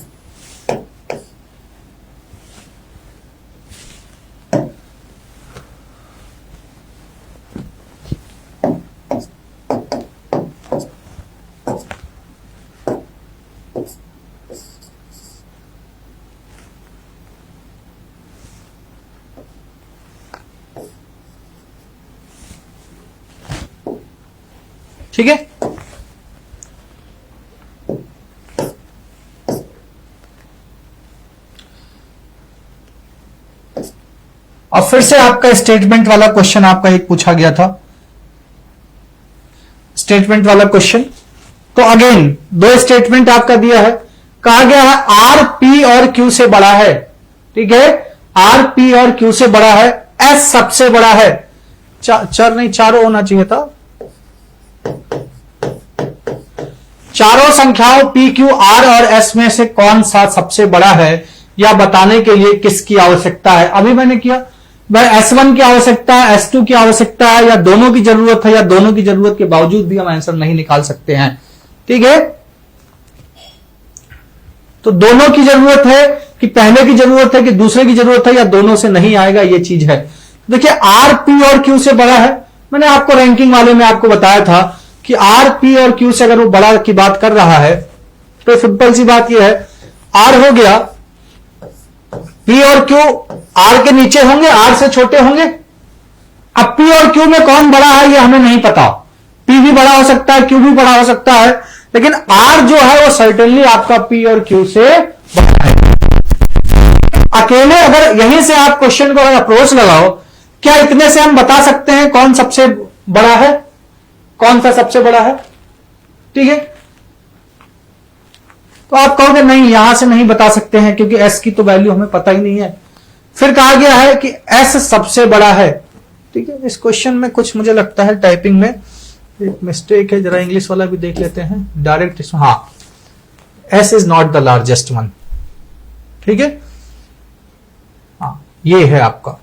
ठीक है, और फिर से आपका स्टेटमेंट वाला क्वेश्चन आपका एक पूछा गया था, स्टेटमेंट वाला क्वेश्चन। तो अगेन दो स्टेटमेंट आपका दिया है, कहा गया है आर पी और क्यू से बड़ा है, ठीक है। आर पी और क्यू से बड़ा है, एस सबसे बड़ा है, चारों होना चाहिए था, चारों संख्याओं पी क्यू आर और एस में से कौन सा सबसे बड़ा है या बताने के लिए किसकी आवश्यकता है। अभी मैंने किया भाई S1 की आवश्यकता है, S2 की आवश्यकता है, या दोनों की जरूरत है, या दोनों की जरूरत के बावजूद भी हम आंसर नहीं निकाल सकते हैं, ठीक है। तो दोनों की जरूरत है कि पहले की जरूरत है कि दूसरे की जरूरत है, या दोनों से नहीं आएगा, ये चीज है। देखिए आर पी और क्यू से बड़ा है, मैंने आपको रैंकिंग वाले में आपको बताया था कि आर पी और क्यू से अगर वो बड़ा की बात कर रहा है तो सिंपल सी बात ये है, आर हो गया, पी और क्यू आर के नीचे होंगे, आर से छोटे होंगे। अब पी और क्यू में कौन बड़ा है ये हमें नहीं पता, पी भी बड़ा हो सकता है, क्यू भी बड़ा हो सकता है, लेकिन आर जो है वो सर्टेनली आपका पी और क्यू से बड़ा है। अकेले अगर यहीं से आप क्वेश्चन को अगर अप्रोच लगाओ, क्या इतने से हम बता सकते हैं कौन सबसे बड़ा है, कौन सा सबसे बड़ा है, ठीक है। तो आप कहोगे नहीं यहां से नहीं बता सकते हैं क्योंकि एस की तो वैल्यू हमें पता ही नहीं है। फिर कहा गया है कि एस सबसे बड़ा है, ठीक है। इस क्वेश्चन में कुछ मुझे लगता है टाइपिंग में एक मिस्टेक है, जरा इंग्लिश वाला भी देख लेते हैं डायरेक्ट। हाँ, S is not the largest one, ठीक है। हाँ, ये है आपका,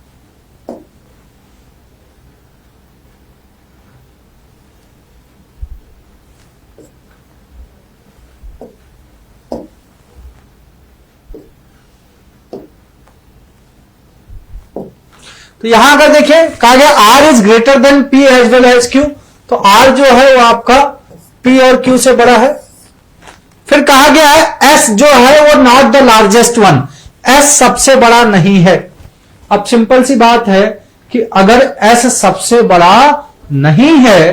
तो यहां अगर देखें कहा गया R is greater than P as well as Q, तो आर जो है वो आपका पी और क्यू से बड़ा है। फिर कहा गया है एस जो है वो not the largest one, S सबसे बड़ा नहीं है। अब सिंपल सी बात है कि अगर एस सबसे बड़ा नहीं है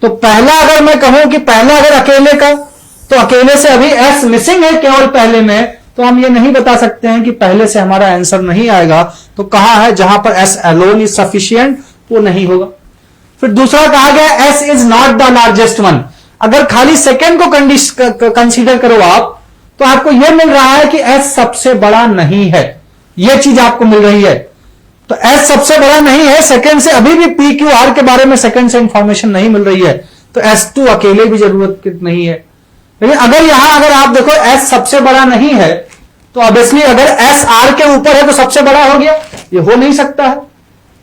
तो पहला अगर मैं कहूं कि पहला अगर अकेले का, तो अकेले से अभी एस मिसिंग है केवल पहले में, तो हम ये नहीं बता सकते हैं कि पहले से हमारा आंसर नहीं आएगा। तो कहा है जहां पर एस अलोन इज सफिशिएंट वो नहीं होगा। फिर दूसरा कहा गया S is not the largest one, अगर खाली सेकेंड को कंसीडर करो आप, तो आपको यह मिल रहा है कि एस सबसे बड़ा नहीं है, यह चीज आपको मिल रही है। तो एस सबसे बड़ा नहीं है, सेकेंड से अभी भी पी क्यू आर के बारे में सेकेंड से इंफॉर्मेशन नहीं मिल रही है, तो S2 अकेले भी जरूरत नहीं है। लेकिन अगर आप देखो एस सबसे बड़ा नहीं है, तो ऑब्वियसली अगर एस आर के ऊपर है तो सबसे बड़ा हो गया, ये हो नहीं सकता है।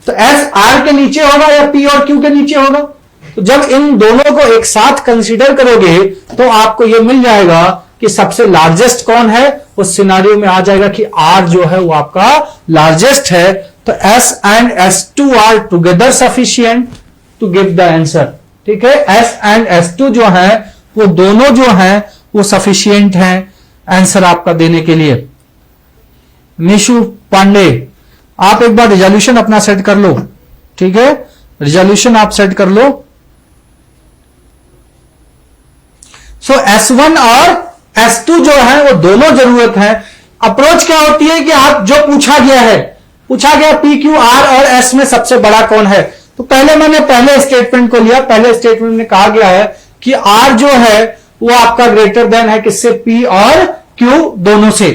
तो एस आर के नीचे होगा या पी और क्यू के नीचे होगा। तो जब इन दोनों को एक साथ कंसीडर करोगे तो आपको यह मिल जाएगा कि सबसे लार्जेस्ट कौन है, उस सिनारियो में आ जाएगा कि आर जो है वो आपका लार्जेस्ट है। तो S and S2 are together sufficient to give the answer. ठीक है, एस एंड S2 जो है वो दोनों जो है वो सफिशियंट हैं आंसर आपका देने के लिए। निशु पांडे, आप एक बार रिजोल्यूशन अपना सेट कर लो। ठीक है, रिजोल्यूशन आप सेट कर लो। सो S1 और S2 जो है वो दोनों जरूरत है। अप्रोच क्या होती है कि आप जो पूछा गया पी क्यू आर और एस में सबसे बड़ा कौन है, तो मैंने पहले स्टेटमेंट को लिया। पहले स्टेटमेंट में कहा गया है कि आर जो है वो आपका ग्रेटर देन है किससे, पी और क्यू दोनों से।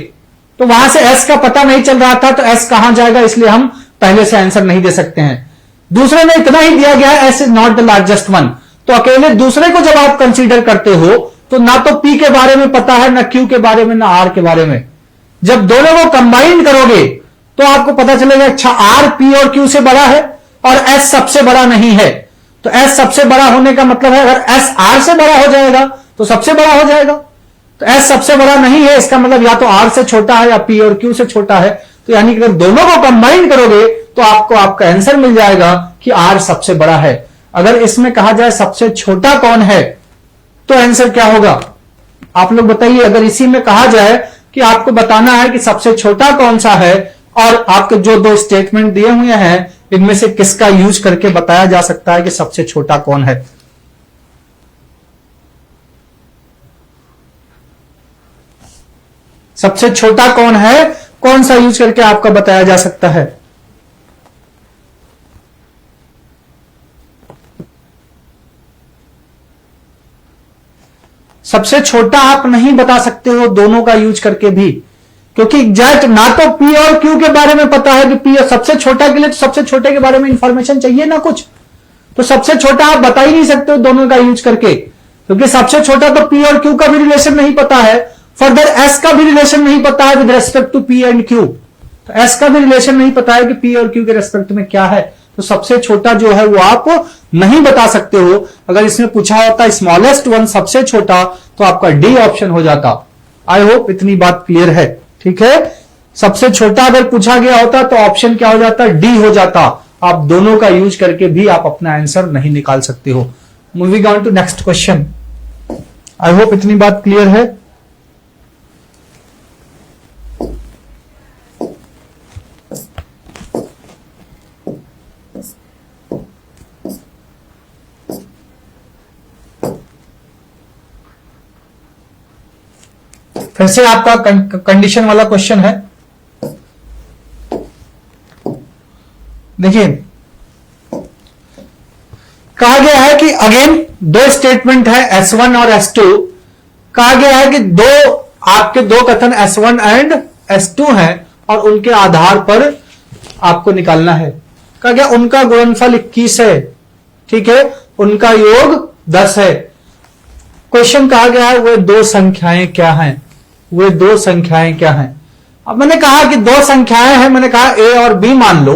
तो वहां से एस का पता नहीं चल रहा था, तो एस कहां जाएगा, इसलिए हम पहले से आंसर नहीं दे सकते हैं। दूसरे में इतना ही दिया गया है, S is not the largest one. तो अकेले दूसरे को जब आप कंसीडर करते हो तो ना तो पी के बारे में पता है, ना क्यू के बारे में, ना आर के बारे में। जब दोनों को कंबाइन करोगे तो आपको पता चलेगा अच्छा आर पी और क्यू से बड़ा है और एस सबसे बड़ा नहीं है। तो एस सबसे बड़ा होने का मतलब है अगर एस आर से बड़ा हो जाएगा तो सबसे बड़ा हो जाएगा। तो एस सबसे बड़ा नहीं है, इसका मतलब या तो आर से छोटा है या पी और क्यू से छोटा है। तो यानी कि अगर दोनों को कंबाइन करोगे तो आपको आपका आंसर मिल जाएगा कि आर सबसे बड़ा है। अगर इसमें कहा जाए सबसे छोटा कौन है तो आंसर क्या होगा, आप लोग बताइए। अगर इसी में कहा जाए कि आपको बताना है कि सबसे छोटा कौन सा है और आपके जो दो स्टेटमेंट दिए हुए हैं इनमें से किसका यूज करके बताया जा सकता है कि सबसे छोटा कौन है। सबसे छोटा कौन है, कौन सा यूज करके आपका बताया जा सकता है। सबसे छोटा आप नहीं बता सकते हो दोनों का यूज करके भी, क्योंकि एग्जैक्ट ना तो पी और क्यू के बारे में पता है कि पी और सबसे छोटा के लिए तो सबसे छोटे के बारे में इंफॉर्मेशन चाहिए ना कुछ। तो सबसे छोटा आप बता ही नहीं सकते हो दोनों का यूज करके, क्योंकि सबसे छोटा तो पी और क्यू का भी रिलेशन नहीं पता है, फर्दर एस का भी रिलेशन नहीं पता है with respect to P and Q. तो एस का भी रिलेशन नहीं पता है कि पी और क्यू के रेस्पेक्ट में क्या है। तो सबसे छोटा जो है वो आप नहीं बता सकते हो। अगर इसमें पूछा होता स्मॉलेस्ट वन सबसे छोटा तो आपका डी ऑप्शन हो जाता। आई होप इतनी बात क्लियर है। ठीक है, सबसे छोटा अगर पूछा गया होता तो ऑप्शन क्या हो जाता, डी हो जाता। आप दोनों का यूज करके भी आप अपना आंसर नहीं निकाल सकते हो। Moving on to next question. I hope इतनी बात क्लियर है। फिर से आपका कंडीशन वाला क्वेश्चन है। देखिए कहा गया है कि अगेन दो स्टेटमेंट है S1 और S2। कहा गया है कि आपके दो कथन S1 एंड S2 हैं और उनके आधार पर आपको निकालना है। कहा गया उनका गुणनफल 21 है, ठीक है, उनका योग 10 है। क्वेश्चन कहा गया है वे दो संख्याएं क्या हैं, वे दो संख्याएं क्या हैं। अब मैंने कहा कि दो संख्याएं हैं, मैंने कहा ए और बी मान लो।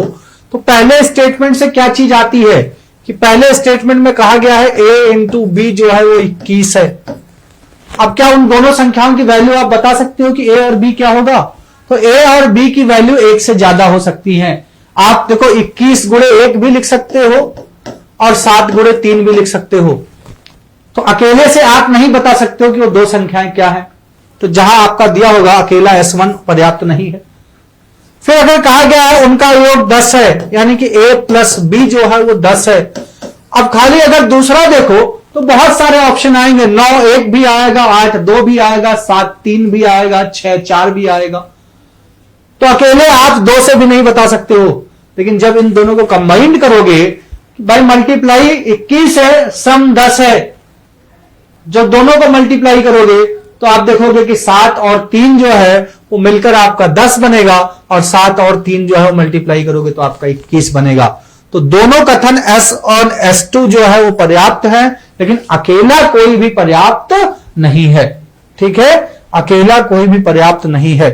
तो पहले स्टेटमेंट से क्या चीज आती है कि पहले स्टेटमेंट में कहा गया है ए इंटू बी जो है वो 21 है। अब क्या उन दोनों संख्याओं की वैल्यू आप बता सकते हो कि ए और बी क्या होगा। तो ए और बी की वैल्यू 1 से ज्यादा हो सकती है। आप देखो 21 गुणे 1 भी लिख सकते हो और 7 गुणे 3 भी लिख सकते हो। तो अकेले से आप नहीं बता सकते हो कि वो दो संख्याएं क्या है। तो जहां आपका दिया होगा अकेला S1 पर्याप्त नहीं है। फिर अगर कहा गया है उनका योग 10 है, यानी कि A प्लस बी जो है वो 10 है। अब खाली अगर दूसरा देखो तो बहुत सारे ऑप्शन आएंगे। 9 1 भी आएगा, 8 2 भी आएगा, 7 3 भी आएगा, 6 4 भी आएगा। तो अकेले आप 2 से भी नहीं बता सकते हो। लेकिन जब इन दोनों को कंबाइंड करोगे, बाय मल्टीप्लाई 21 है, सम 10 है, जब दोनों को मल्टीप्लाई करोगे तो आप देखोगे कि 7 और 3 जो है वो मिलकर आपका 10 बनेगा, और 7 और 3 जो है वो मल्टीप्लाई करोगे तो आपका 21 बनेगा। तो दोनों कथन S और S2 जो है वो पर्याप्त है, लेकिन अकेला कोई भी पर्याप्त नहीं है। ठीक है, अकेला कोई भी पर्याप्त नहीं है।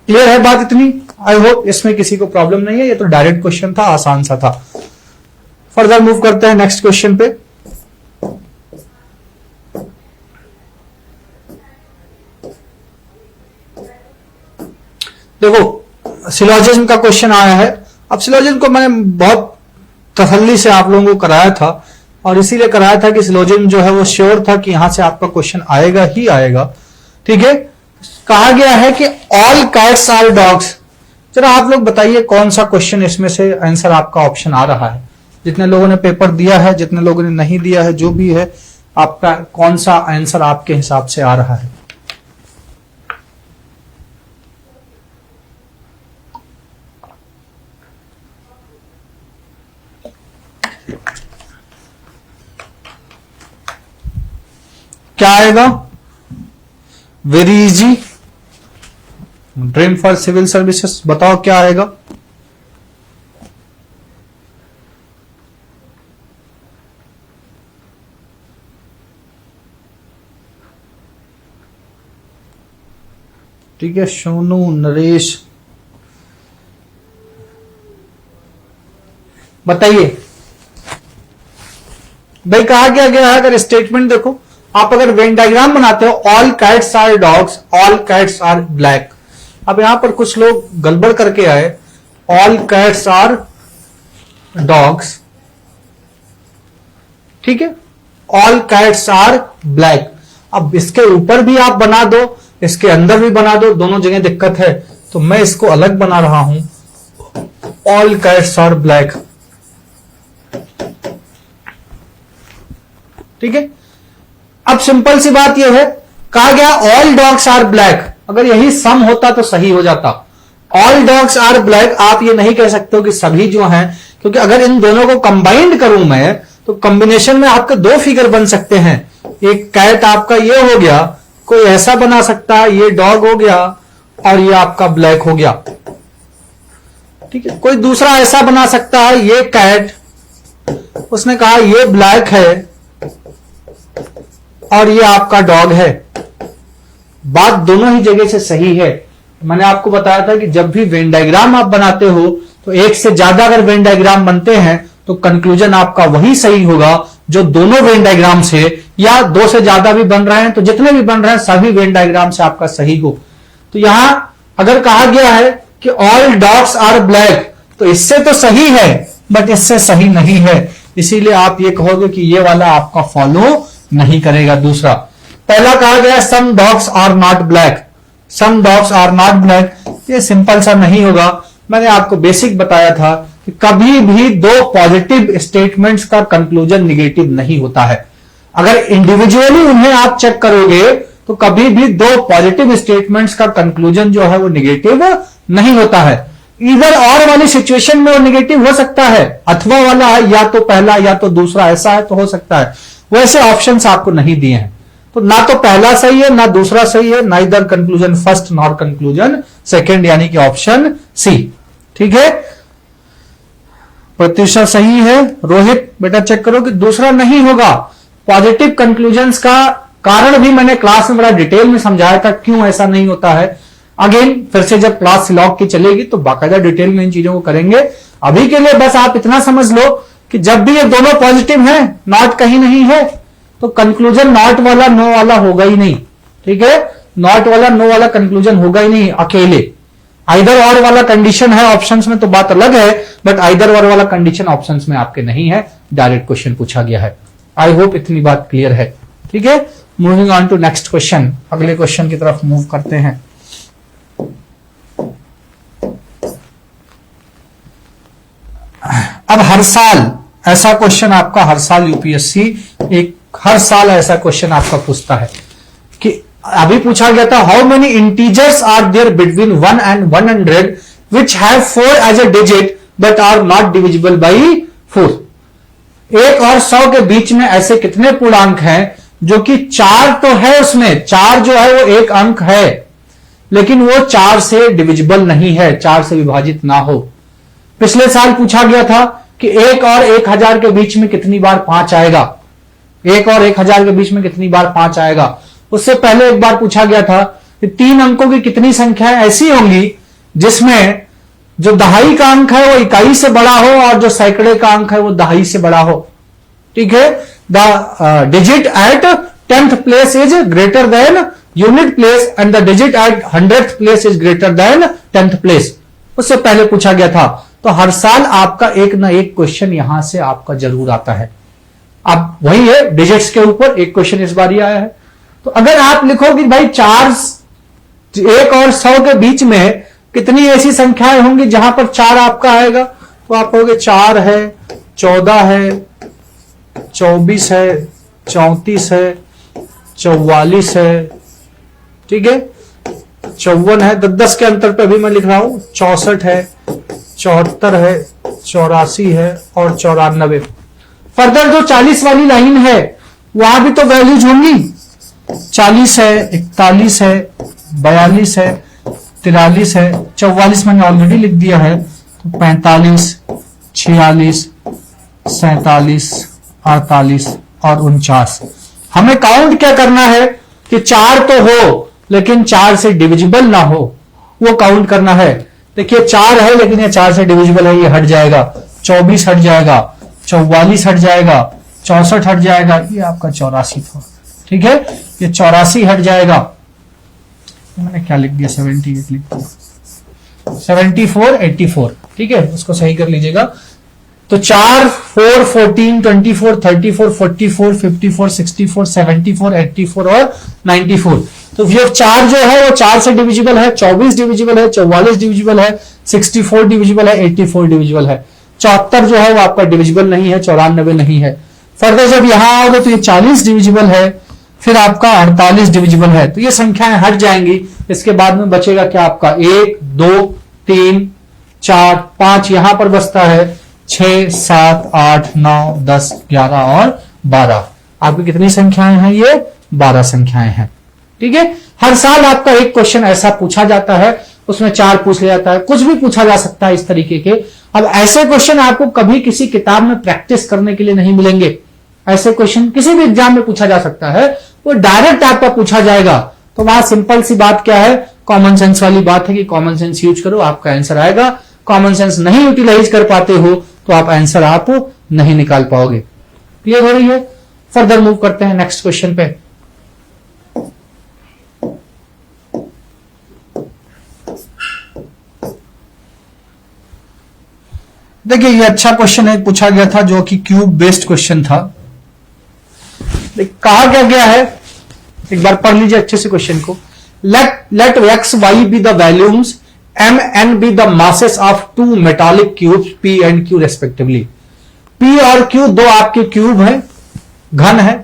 क्लियर है बात इतनी? आई होप इसमें किसी को प्रॉब्लम नहीं है। ये तो डायरेक्ट क्वेश्चन था, आसान सा था। फर्दर मूव करते हैं नेक्स्ट क्वेश्चन पे। देखो सिलोजिज्म का क्वेश्चन आया है। अब सिलोजिज्म को मैंने बहुत तसल्ली से आप लोगों को कराया था, और इसीलिए कराया था कि सिलोजिज्म जो है वो श्योर था कि यहां से आपका क्वेश्चन आएगा ही आएगा। ठीक है, कहा गया है कि ऑल कैट्स आर डॉग्स। जरा आप लोग बताइए कौन सा क्वेश्चन इसमें से आंसर आपका ऑप्शन आ रहा है। जितने लोगों ने पेपर दिया है, जितने लोगों ने नहीं दिया है, जो भी है, आपका कौन सा आंसर आपके हिसाब से आ रहा है? क्या आएगा? Very easy. Dream for civil services, बताओ क्या आएगा? ठीक है, सोनू, नरेश, बताइए भाई। कहा गया है, अगर स्टेटमेंट देखो, आप अगर वेन डायग्राम बनाते हो, all cats are dogs, all cats are black. अब यहां पर कुछ लोग गड़बड़ करके आए, ऑल कैट्स आर डॉग्स, ठीक है, ऑल कैट्स आर ब्लैक। अब इसके ऊपर भी आप बना दो, इसके अंदर भी बना दो, दोनों जगह दिक्कत है, तो मैं इसको अलग बना रहा हूं, ऑल कैट्स आर ब्लैक। ठीक है, अब सिंपल सी बात यह है, कहा गया ऑल डॉग्स आर ब्लैक। अगर यही सम होता तो सही हो जाता। ऑल डॉग्स आर ब्लैक, आप ये नहीं कह सकते हो कि सभी जो हैं, क्योंकि अगर इन दोनों को कंबाइंड करूं मैं, तो कॉम्बिनेशन में आपके दो फिगर बन सकते हैं। एक कैट आपका ये हो गया, कोई ऐसा बना सकता है, ये डॉग हो गया, और ये आपका ब्लैक हो गया। ठीक है, कोई दूसरा ऐसा बना सकता है, ये कैट, उसने कहा ये ब्लैक है और ये आपका डॉग है। बात दोनों ही जगह से सही है। मैंने आपको बताया था कि जब भी वेन डायग्राम आप बनाते हो, तो एक से ज्यादा अगर वेन डायग्राम बनते हैं तो कंक्लूजन आपका वही सही होगा जो दोनों वेन डायग्राम से, या दो से ज्यादा भी बन रहे हैं तो जितने भी बन रहे हैं सभी वेन डायग्राम से आपका सही हो। तो यहां अगर कहा गया है कि ऑल डॉग्स आर ब्लैक, तो इससे तो सही है, बट इससे सही नहीं है। इसीलिए आप ये कहोगे कि ये वाला आपका फॉलो नहीं करेगा। दूसरा, पहला कहा गया some dogs are not black, some dogs are not black, ये सिंपल सा नहीं होगा। मैंने आपको बेसिक बताया था कि कभी भी दो पॉजिटिव स्टेटमेंट्स का कंक्लूजन निगेटिव नहीं होता है। अगर इंडिविजुअली उन्हें आप चेक करोगे तो कभी भी दो पॉजिटिव स्टेटमेंट्स का कंक्लूजन जो है वो निगेटिव नहीं होता है। इधर और वाली सिचुएशन में वो निगेटिव हो सकता है, अथवा वाला है, या तो पहला या तो दूसरा, ऐसा है तो हो सकता है। वैसे ऑप्शंस आपको नहीं दिए हैं, तो ना तो पहला सही है ना दूसरा सही है, ना इधर conclusion first nor conclusion second, यानी कि ऑप्शन सी। ठीक है, प्रत्युषा सही है। रोहित बेटा चेक करो कि दूसरा नहीं होगा। पॉजिटिव कंक्लूजन्स का कारण भी मैंने क्लास में बड़ा डिटेल में समझाया था, क्यों ऐसा नहीं होता है। अगेन फिर से जब क्लास लॉग की चलेगी तो बाकायदा डिटेल में इन चीजों को करेंगे। अभी के लिए बस आप इतना समझ लो कि जब भी ये दोनों पॉजिटिव हैं, नॉट कहीं नहीं है, तो कंक्लूजन नॉट वाला नो वाला होगा ही नहीं। ठीक है, नॉट वाला नो वाला कंक्लूजन होगा ही नहीं अकेले। आइदर और वाला कंडीशन है ऑप्शंस में तो बात अलग है, बट आइदर और वाला कंडीशन ऑप्शंस में आपके नहीं है, डायरेक्ट क्वेश्चन पूछा गया है। आई होप इतनी बात क्लियर है। ठीक है, moving on to next question, अगले क्वेश्चन की तरफ मूव करते हैं। अब हर साल ऐसा क्वेश्चन आपका, हर साल यूपीएससी एक हर साल ऐसा क्वेश्चन आपका पूछता है कि अभी पूछा गया था, how many integers are there between 1 and 100 which have 4 as a digit but are not divisible by 4। 1 और 100 के बीच में ऐसे कितने पूर्णांक हैं जो कि 4 तो है, उसमें 4 जो है वो एक अंक है, लेकिन वो 4 से डिविजिबल नहीं है, 4 से विभाजित ना हो। पिछले साल पूछा गया था कि 1 और 1000 के बीच में कितनी बार 5 आएगा, 1 और 1000 के बीच में कितनी बार 5 आएगा। उससे पहले एक बार पूछा गया था कि 3 अंकों की कितनी संख्याएं ऐसी होंगी जिसमें जो दहाई का अंक है वो इकाई से बड़ा हो और जो सैकड़े का अंक है वो दहाई से बड़ा हो। ठीक है, the digit at 10th place is greater than unit place and the digit at 100th place is greater than 10th place. उससे पहले पूछा गया था। तो हर साल आपका एक ना एक क्वेश्चन यहां से आपका जरूर आता है। अब वही है, डिजिट्स के ऊपर एक क्वेश्चन इस बार ही आया है। तो अगर आप लिखो कि भाई 1 और 100 के बीच में कितनी ऐसी संख्याएं होंगी जहां पर 4 आपका आएगा, तो आप कहोगे 4 है, 14 है, 24 है, 34 है, 44 है, ठीक है, 54 है, 10 के अंतर पे भी मैं लिख रहा हूं, 64 है, 74 है, 84 है और 94। फर्दर जो 40 वाली लाइन है वहां भी तो वैल्यूज होंगी, 40 है, 41 है, 42 है, 43 है, 44 मैंने ऑलरेडी लिख दिया है, तो 45, 46, 47, 48 और 49। हमें काउंट क्या करना है कि 4 तो हो लेकिन 4 से डिविजिबल ना हो, वो काउंट करना है। देखिए 4 है लेकिन ये 4 से डिविजिबल है, ये हट जाएगा, 24 हट जाएगा, 44 हट जाएगा, 64 हट जाएगा, ये आपका 84 था। ठीक है, ये 84 हट जाएगा, मैंने क्या लिख दिया, 78 लिख दिया, 74, 84। ठीक है, उसको सही कर लीजिएगा। तो 4, 4, 14, 24, 34, 44, 54, 64, 74, 84 और 94। तो ये 4 जो है वो 4 से डिविजिबल है, 24 डिविजिबल है, 44 डिविजिबल है, 64 डिविजिबल है, 84 डिविजिबल है। 74 जो है वो आपका डिविजिबल नहीं है, 94 नहीं है। फर्दर जब यहां आओगे तो ये 40 डिविजिबल है, फिर आपका 48 डिविजिबल है। तो ये संख्याएं हट जाएंगी। इसके बाद में बचेगा क्या आपका 1, 2, 3, 4, 5 यहां पर बचता है, 6, 7, 8, 9, 10, 11 और 12। आपकी कितनी संख्याएं हैं, ये 12 संख्याएं हैं। ठीक है, हर साल आपका एक क्वेश्चन ऐसा पूछा जाता है, उसमें 4 पूछ लिया जाता है, कुछ भी पूछा जा सकता है इस तरीके के। अब ऐसे क्वेश्चन आपको कभी किसी किताब में प्रैक्टिस करने के लिए नहीं मिलेंगे। ऐसे क्वेश्चन किसी भी एग्जाम में पूछा जा सकता है, वो डायरेक्ट आपका पूछा जाएगा। तो वहां सिंपल सी बात क्या है, कॉमन सेंस वाली बात है कि कॉमन सेंस यूज करो, आपका आंसर आएगा। कॉमन सेंस नहीं यूटिलाइज कर पाते हो तो आप आंसर आप नहीं निकाल पाओगे। क्लियर हो रही है? फर्दर मूव करते हैं नेक्स्ट क्वेश्चन पे। देखिए ये अच्छा क्वेश्चन है, पूछा गया था जो कि क्यूब बेस्ड क्वेश्चन था। कहा क्या गया है, एक बार पढ़ लीजिए अच्छे से क्वेश्चन को। Let x y be the volumes m n be the masses of 2 metallic cubes p and q respectively. P और क्यू 2 आपके क्यूब है, घन है,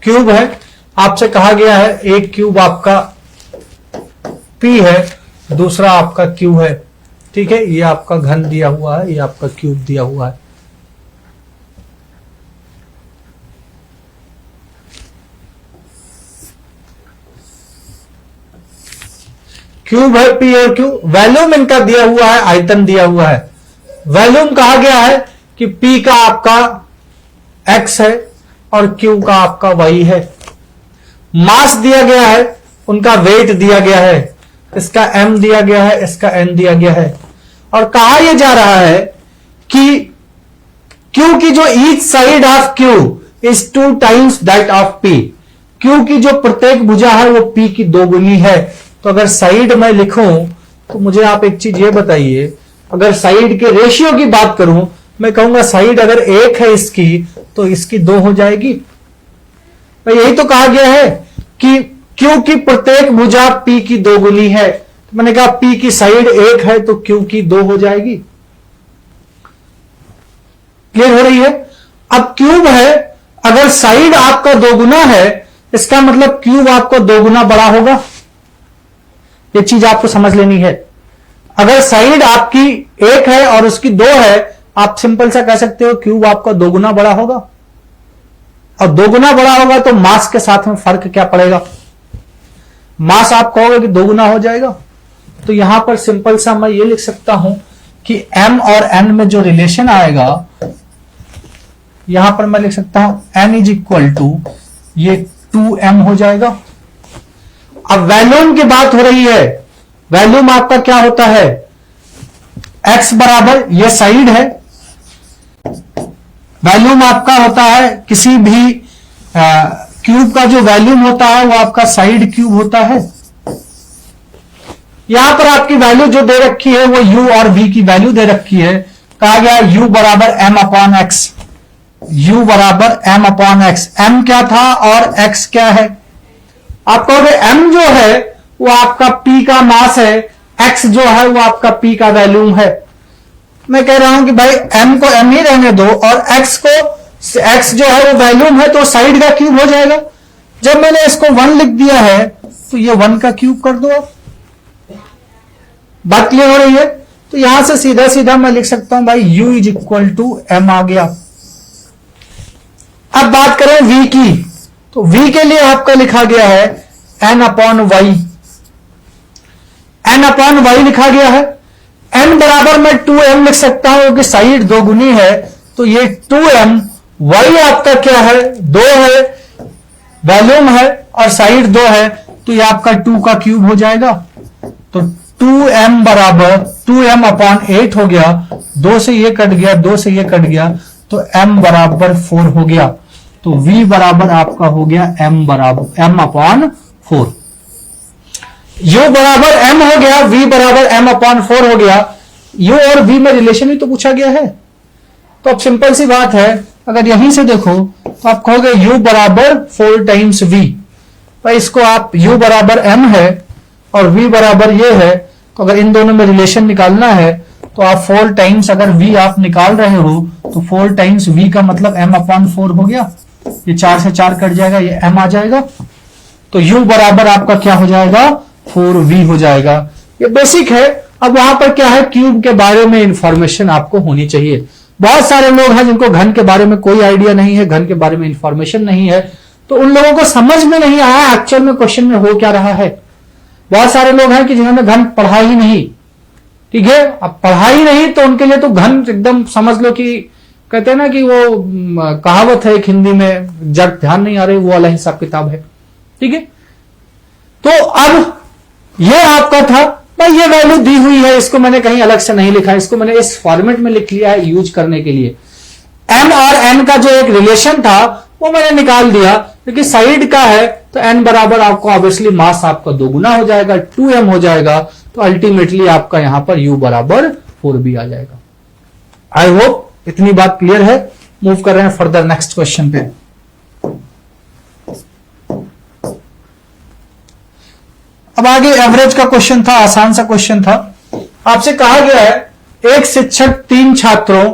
क्यूब है। आपसे कहा गया है एक क्यूब आपका पी है, दूसरा आपका क्यू है। ठीक है, ये आपका घन दिया हुआ है, ये आपका क्यूब दिया हुआ है। क्यूब है पी और क्यू, वैल्यूम इनका दिया हुआ है, आयतन दिया हुआ है। वैल्यूम कहा गया है कि पी का आपका एक्स है और क्यू का आपका वाई है। मास दिया गया है, उनका वेट दिया गया है, इसका m दिया गया है, इसका n दिया गया है। और कहा यह जा रहा है कि q की जो each side of q is 2 times that of p। q की जो प्रत्येक भुजा है वो p की 2 गुनी है। तो अगर साइड में लिखूं तो मुझे आप एक चीज ये बताइए, अगर साइड के रेशियो की बात करूं, मैं कहूंगा साइड अगर 1 है इसकी तो इसकी 2 हो जाएगी। तो यही तो कहा गया है कि Q की प्रत्येक भुजा P की 2 गुनी है। तो मैंने कहा P की साइड 1 है तो Q की 2 हो जाएगी। क्लियर हो रही है? अब क्यूब है, अगर साइड आपका 2 गुना है, इसका मतलब क्यूब आपको 2 गुना बड़ा होगा। यह चीज आपको समझ लेनी है। अगर साइड आपकी 1 है और उसकी 2 है आप सिंपल सा कह सकते हो क्यूब आपका 2 गुना बड़ा होगा, और 2 गुना बड़ा होगा तो मास के साथ में फर्क क्या पड़ेगा, मास आप कहोगे कि 2 गुना हो जाएगा। तो यहां पर सिंपल सा मैं ये लिख सकता हूं कि m और n में जो रिलेशन आएगा, यहां पर मैं लिख सकता हूं n इज इक्वल टू ये 2m हो जाएगा। अब वैल्यूम की बात हो रही है, वैल्यूम आपका क्या होता है, x बराबर ये साइड है, वैल्यूम आपका होता है किसी भी क्यूब का जो वैल्यूम होता है वो आपका साइड क्यूब होता है। यहां पर आपकी वैल्यू जो दे रखी है वो u और v की वैल्यू दे रखी है, कहा गया u बराबर m अपॉन एक्स, u बराबर m अपॉन एक्स, m क्या था और x क्या है। आप कहोगे m जो है वो आपका p का मास है, x जो है वो आपका p का वैल्यूम है। मैं कह रहा हूं कि भाई m को m ही रहने दो और x जो है वो वैल्यूम है तो साइड का क्यूब हो जाएगा। जब मैंने इसको 1 लिख दिया है तो ये 1 का क्यूब कर दो आप। बात क्लियर हो रही है। तो यहां से सीधा सीधा मैं लिख सकता हूं भाई u is equal to m आ गया। अब बात करें v की, तो v के लिए आपका लिखा गया है n upon y, n upon y लिखा गया है। n बराबर मैं 2m लिख सकता हूं क्योंकि साइड 2 गुनी है, तो ये 2m, y आपका क्या है 2 है, वैल्यूम है और साइड 2 है, तो ये आपका 2 का क्यूब हो जाएगा। तो 2m बराबर 2m अपॉन 8 हो गया, 2 से ये कट गया, 2 से ये कट गया, तो m बराबर 4 हो गया। तो v बराबर आपका हो गया m बराबर m अपॉन 4, u बराबर m हो गया, v बराबर m अपॉन 4 हो गया। u और v में रिलेशन ही तो पूछा गया है। तो अब सिंपल सी बात है, अगर यहीं से देखो तो आप कहोगे u बराबर 4 टाइम्स v, तो इसको आप u बराबर m है और v बराबर ये है, तो अगर इन दोनों में रिलेशन निकालना है तो आप 4 टाइम्स अगर v आप निकाल रहे हो तो 4 टाइम्स v का मतलब m अपॉन 4 हो गया। ये 4 से 4 कट जाएगा, ये m आ जाएगा, तो u बराबर आपका क्या हो जाएगा 4v हो जाएगा। ये बेसिक है। अब वहां पर क्या है, क्यूब के बारे में इंफॉर्मेशन आपको होनी चाहिए। बहुत सारे लोग हैं जिनको घन के बारे में कोई आइडिया नहीं है, घन के बारे में इंफॉर्मेशन नहीं है, तो उन लोगों को समझ में नहीं आया एक्चुअल में क्वेश्चन में हो क्या रहा है। बहुत सारे लोग हैं कि जिन्होंने घन पढ़ा ही नहीं, ठीक है, अब पढ़ा ही नहीं तो उनके लिए तो घन एकदम समझ लो कि कहते हैं ना कि वो कहावत है एक हिंदी में, जब ध्यान नहीं आ रही वो वाला हिसाब किताब है, ठीक है। तो अब ये आपका था भाई, ये वैल्यू दी हुई है, इसको मैंने कहीं अलग से नहीं लिखा, इसको मैंने इस फॉर्मेट में लिख लिया है यूज करने के लिए। m और n का जो एक रिलेशन था वो मैंने निकाल दिया, क्योंकि साइड का है तो n बराबर आपको ऑब्वियसली मास आपका 2 गुना हो जाएगा, 2m हो जाएगा, तो अल्टीमेटली आपका यहां पर u बराबर 4b आ जाएगा। आई होप इतनी बात क्लियर है। मूव कर रहे हैं फर्दर नेक्स्ट क्वेश्चन पे। अब आगे एवरेज का क्वेश्चन था, आसान सा क्वेश्चन था। आपसे कहा गया है एक शिक्षक 3 छात्रों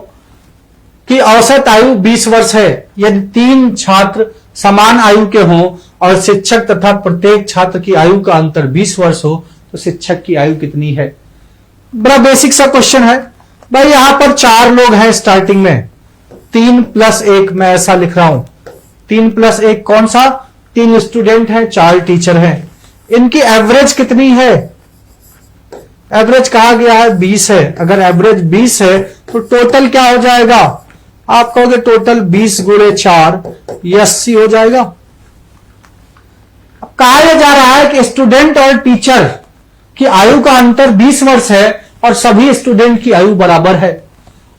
की औसत आयु 20 वर्ष है। यदि 3 छात्र समान आयु के हों और शिक्षक तथा प्रत्येक छात्र की आयु का अंतर 20 वर्ष हो तो शिक्षक की आयु कितनी है। बड़ा बेसिक सा क्वेश्चन है भाई। यहां पर 4 लोग हैं स्टार्टिंग में, 3 + 1 मैं ऐसा लिख रहा हूं। 3 + 1 कौन सा, 3 स्टूडेंट हैं, 4 टीचर हैं। इनकी एवरेज कितनी है, एवरेज कहा गया है 20 है। अगर एवरेज 20 है तो टोटल क्या हो जाएगा, आप कहोगे टोटल 20 × 4 ये 80 हो जाएगा। अब कहा यह जा रहा है कि स्टूडेंट और टीचर की आयु का अंतर 20 वर्ष है और सभी स्टूडेंट की आयु बराबर है।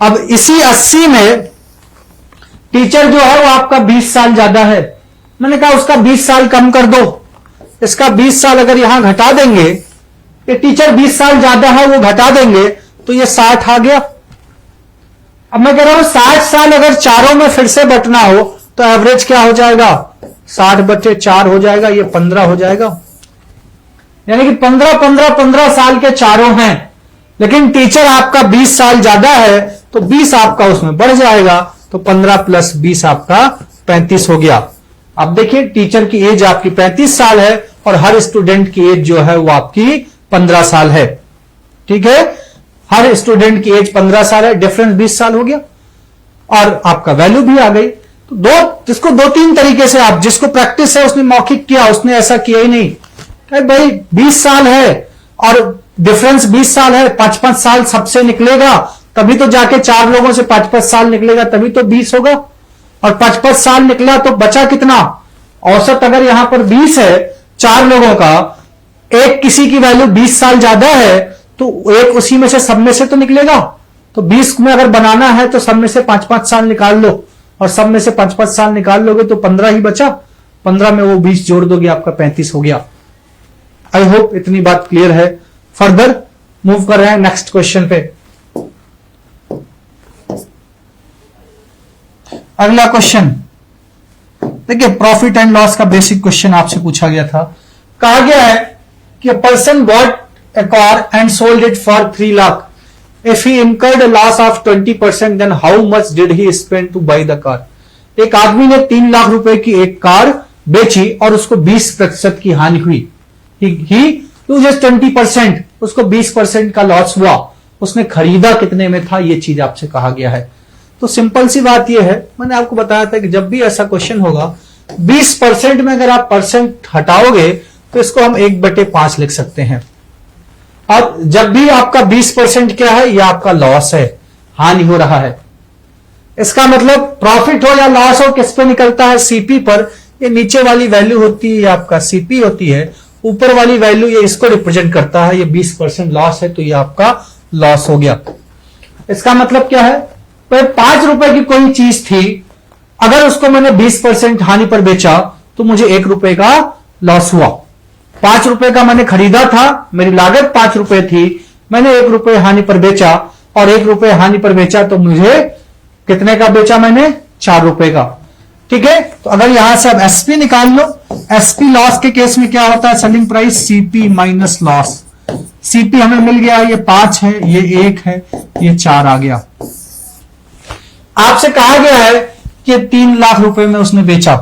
अब इसी 80 में टीचर जो है वो आपका 20 साल ज्यादा है, मैंने कहा उसका 20 साल कम कर दो। इसका 20 साल अगर यहां घटा देंगे, ये टीचर 20 साल ज्यादा है वो घटा देंगे तो ये 60 आ गया। अब मैं कह रहा हूं 60 साल अगर चारों में फिर से बंटना हो तो एवरेज क्या हो जाएगा, 60/4 हो जाएगा, ये 15 हो जाएगा। यानी कि 15 साल के चारों हैं, लेकिन टीचर आपका 20 साल ज्यादा है तो 20 आपका उसमें बढ़ जाएगा, तो 15 + 20 आपका 35 हो गया। अब देखिए टीचर की एज आपकी 35 साल है और हर स्टूडेंट की एज जो है वो आपकी 15 साल है, ठीक है। हर स्टूडेंट की एज 15 साल है, डिफरेंस 20 साल हो गया और आपका वैल्यू भी आ गई। तो जिसको 2-3 तरीके से आप, जिसको प्रैक्टिस है उसने मौखिक किया, उसने ऐसा किया ही नहीं भाई 20 साल है और डिफरेंस 20 साल है, 5-5 साल सबसे निकलेगा तभी तो जाके 4 लोगों से 5-5 साल निकलेगा तभी तो 20 होगा, और 5-5 साल निकला तो बचा कितना, औसत अगर यहां पर 20 है 4 लोगों का, एक किसी की वैल्यू 20 साल ज्यादा है तो एक उसी में से सब में से तो निकलेगा। तो 20 में अगर बनाना है तो सब में से 5-5 साल निकाल लो और सब में से 5-5 साल निकाल लोगे तो 15 ही बचा, 15 में वो 20 जोड़ दोगे आपका 35 हो गया। आई होप इतनी बात क्लियर है। फर्दर मूव कर रहे हैं नेक्स्ट क्वेश्चन पे। अगला क्वेश्चन देखिए, प्रॉफिट एंड लॉस का बेसिक क्वेश्चन आपसे पूछा गया था। कहा गया है कि person bot A car and sold it for 3 lakh. If he incurred a loss of 20%, then how much did he spend to buy the car? एक आदमी ने 3 लाख रुपए की एक कार बेची और उसको 20% की हानि हुई। He loses 20%, उसको 20% का लॉस हुआ। उसने खरीदा कितने में था, ये चीज आपसे कहा गया है। तो सिंपल सी बात यह है, मैंने आपको बताया था कि जब भी ऐसा क्वेश्चन होगा 20% में अगर आप परसेंट हटाओगे तो इसको हम 1/5 लिख सकते हैं। अब जब भी आपका 20% क्या है, यह आपका लॉस है, हानि हो रहा है। इसका मतलब प्रॉफिट हो या लॉस हो किस पे निकलता है, सीपी पर। ये नीचे वाली वैल्यू होती है, ये आपका सीपी होती है, ऊपर वाली वैल्यू ये इसको रिप्रेजेंट करता है। ये 20% लॉस है तो ये आपका लॉस हो गया। इसका मतलब क्या है, 5 रुपए की कोई चीज थी, अगर उसको मैंने 20% हानि पर बेचा तो मुझे 1 रुपए का लॉस हुआ। 5 रुपए का मैंने खरीदा था, मेरी लागत 5 रुपए थी, मैंने 1 रुपए हानि पर बेचा और 1 रुपए हानि पर बेचा तो मुझे कितने का बेचा मैंने, 4 रुपए का। ठीक है, तो अगर यहां से आप एसपी निकाल लो, एसपी लॉस के केस में क्या होता है, selling price CP minus loss. CP हमें मिल गया, ये 5 है, ये 1 है, ये 4 आ गया। आपसे कहा गया है कि 3 लाख रुपए में उसने बेचा,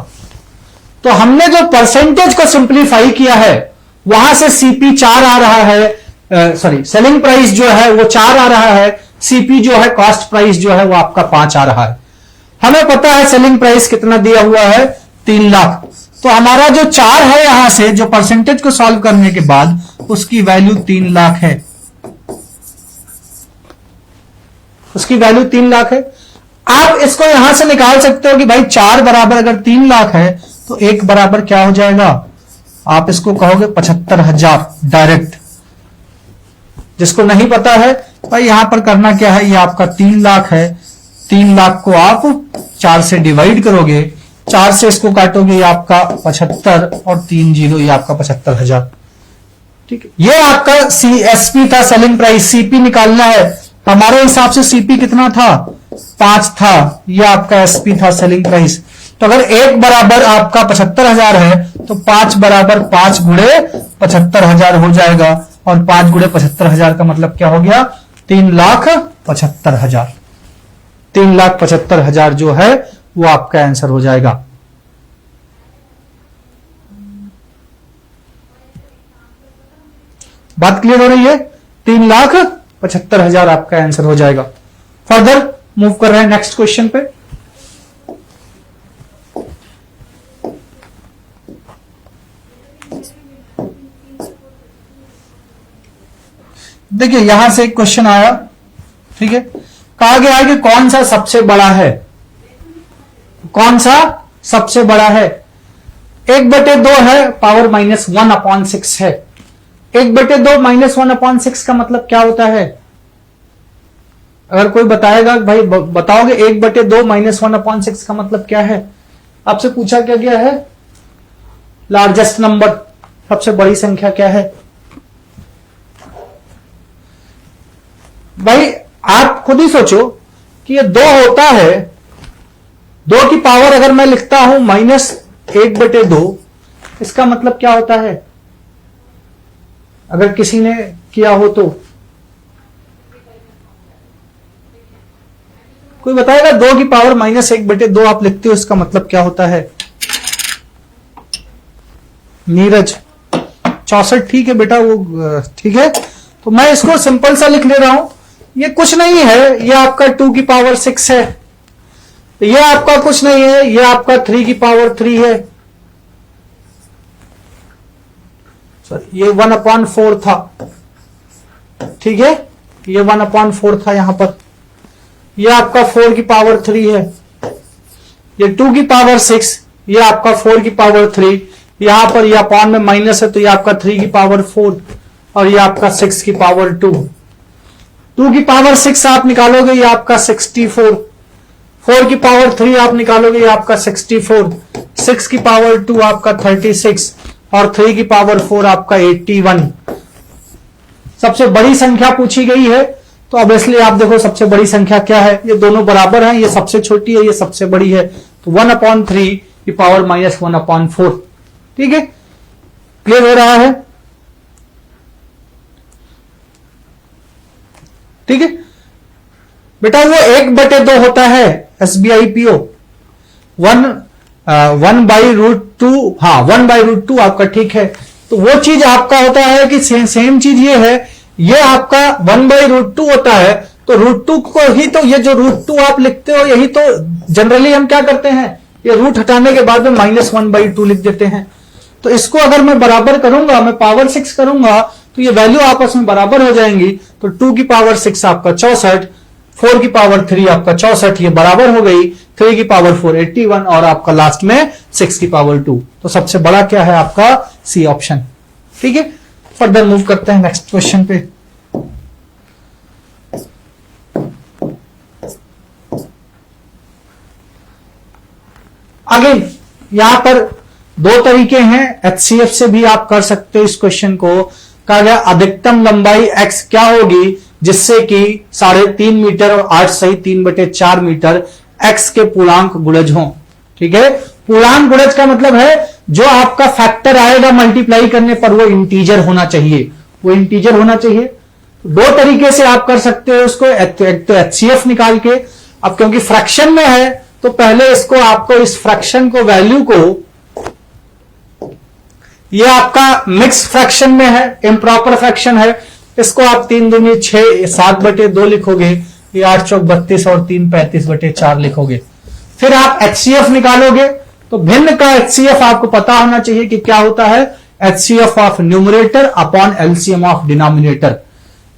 तो हमने जो परसेंटेज को सिंप्लीफाई किया है वहां से सीपी 4 आ रहा है, सॉरी सेलिंग प्राइस जो है वो 4 आ रहा है, सीपी जो है कॉस्ट प्राइस जो है वो आपका 5 आ रहा है। हमें पता है सेलिंग प्राइस कितना दिया हुआ है, 3 लाख। तो हमारा जो 4 है यहां से जो परसेंटेज को सॉल्व करने के बाद उसकी वैल्यू 3 लाख है, उसकी वैल्यू 3 लाख है। आप इसको यहां से निकाल सकते हो कि भाई 4 बराबर अगर 3 लाख है तो 1 बराबर क्या हो जाएगा, आप इसको कहोगे 75,000 डायरेक्ट। जिसको नहीं पता है भाई यहां पर करना क्या है, ये आपका 3 लाख है, 3 लाख को आप 4 से डिवाइड करोगे, 4 से इसको काटोगे, ये आपका 75 और 3 जीरो, ये आपका 75,000। ठीक है, ये आपका सीएसपी था, सेलिंग प्राइस। सीपी निकालना है, हमारे हिसाब से सीपी कितना था, 5 था, यह आपका एसपी था, सेलिंग प्राइस। तो अगर 1 बराबर आपका 75,000 है तो 5 बराबर 5 गुणे 75,000 हो जाएगा, और 5 गुणे 75,000 का मतलब क्या हो गया, 3,75,000। 3,75,000 जो है वो आपका आंसर हो जाएगा। बात क्लियर हो रही है, 3,75,000 आपका आंसर हो जाएगा। फर्दर मूव कर रहे हैं नेक्स्ट क्वेश्चन पे। देखिए यहां से एक क्वेश्चन आया, ठीक है, कहा गया है कि कौन सा सबसे बड़ा है, कौन सा सबसे बड़ा है। 1/2 है, पावर -1/6 है। 1/2 -1/6 का मतलब क्या होता है, अगर कोई बताएगा भाई बताओगे 1/2 -1/6 का मतलब क्या है। आपसे पूछा क्या गया है, लार्जेस्ट नंबर, सबसे बड़ी संख्या क्या है। भाई आप खुद ही सोचो कि ये 2 होता है, 2 की पावर अगर मैं लिखता हूं -1/2, इसका मतलब क्या होता है, अगर किसी ने किया हो तो कोई बताएगा। 2 की पावर -1/2 आप लिखते हो, इसका मतलब क्या होता है। नीरज 64, ठीक है बेटा, वो ठीक है। तो मैं इसको सिंपल सा लिख ले रहा हूं ये कुछ नहीं है, ये आपका 2 की पावर 6 है। ये आपका कुछ नहीं है, ये आपका 3 की पावर 3 है। सॉरी, ये 1/4 था, ठीक है, ये 1/4 था यहां पर। ये आपका 4 की पावर 3 है, ये 2 की पावर 6, ये आपका 4 की पावर 3, यहां पर ये अपॉन में माइनस है तो ये आपका 3 की पावर 4 और ये आपका 6 की पावर 2। 2 की पावर 6 आप निकालोगे ये आपका 64, 4 की पावर 3 आप निकालोगे ये आपका 64, 6 की पावर 2 आपका 36 और 3 की पावर 4 आपका 81। सबसे बड़ी संख्या पूछी गई है तो ऑब्वियसली आप देखो सबसे बड़ी संख्या क्या है, ये दोनों बराबर हैं, ये सबसे छोटी है, ये सबसे बड़ी है, तो 1/3 की पावर -1/4। ठीक है, क्लियर हो रहा है? ठीक है बेटा, वो 1/2 होता है SBIPO, 1/√2, हाँ 1/√2 आपका ठीक है। तो वो चीज आपका होता है कि सेम चीज ये है, ये आपका 1/√2 होता है, तो √2 को ही तो ये जो √2 आप लिखते हो यही तो जनरली हम क्या करते हैं, ये रूट हटाने के बाद में -1/2 लिख देते हैं। तो इसको अगर मैं बराबर करूंगा, मैं पावर 6 करूंगा तो ये वैल्यू आपस में बराबर हो जाएंगी। तो 2 की पावर 6 आपका 64, 4 की पावर 3 आपका 64, ये बराबर हो गई, 3 की पावर 4 81 और आपका लास्ट में 6 की पावर 2। तो सबसे बड़ा क्या है आपका सी ऑप्शन। ठीक है, फर्दर मूव करते हैं नेक्स्ट क्वेश्चन पे। आगे यहां पर 2 तरीके हैं, HCF से भी आप कर सकते हो इस क्वेश्चन को। कहा गया अधिकतम लंबाई x क्या होगी जिससे कि 3.5 मीटर और 8 सही 3/4 मीटर x के पूर्णांक गुणज हों। ठीक है, पूर्णांक गुणज का मतलब है जो आपका फैक्टर आएगा मल्टीप्लाई करने पर वो इंटीजर होना चाहिए, वो इंटीजर होना चाहिए। 2 तरीके से आप कर सकते हो उसको, एक तो HCF निकाल के, अब क्योंकि फ्रैक्शन में है तो पहले इसको आपको इस फ्रैक्शन को वैल्यू को, ये आपका मिक्स फ्रैक्शन में है, इम्प्रॉपर फ्रैक्शन है, इसको आप 3 दूनी 6 7/2 लिखोगे, ये 8 चौक 32 और 3 35/4 लिखोगे। फिर आप HCF निकालोगे तो भिन्न का HCF आपको पता होना चाहिए कि क्या होता है, HCF of numerator upon LCM of denominator.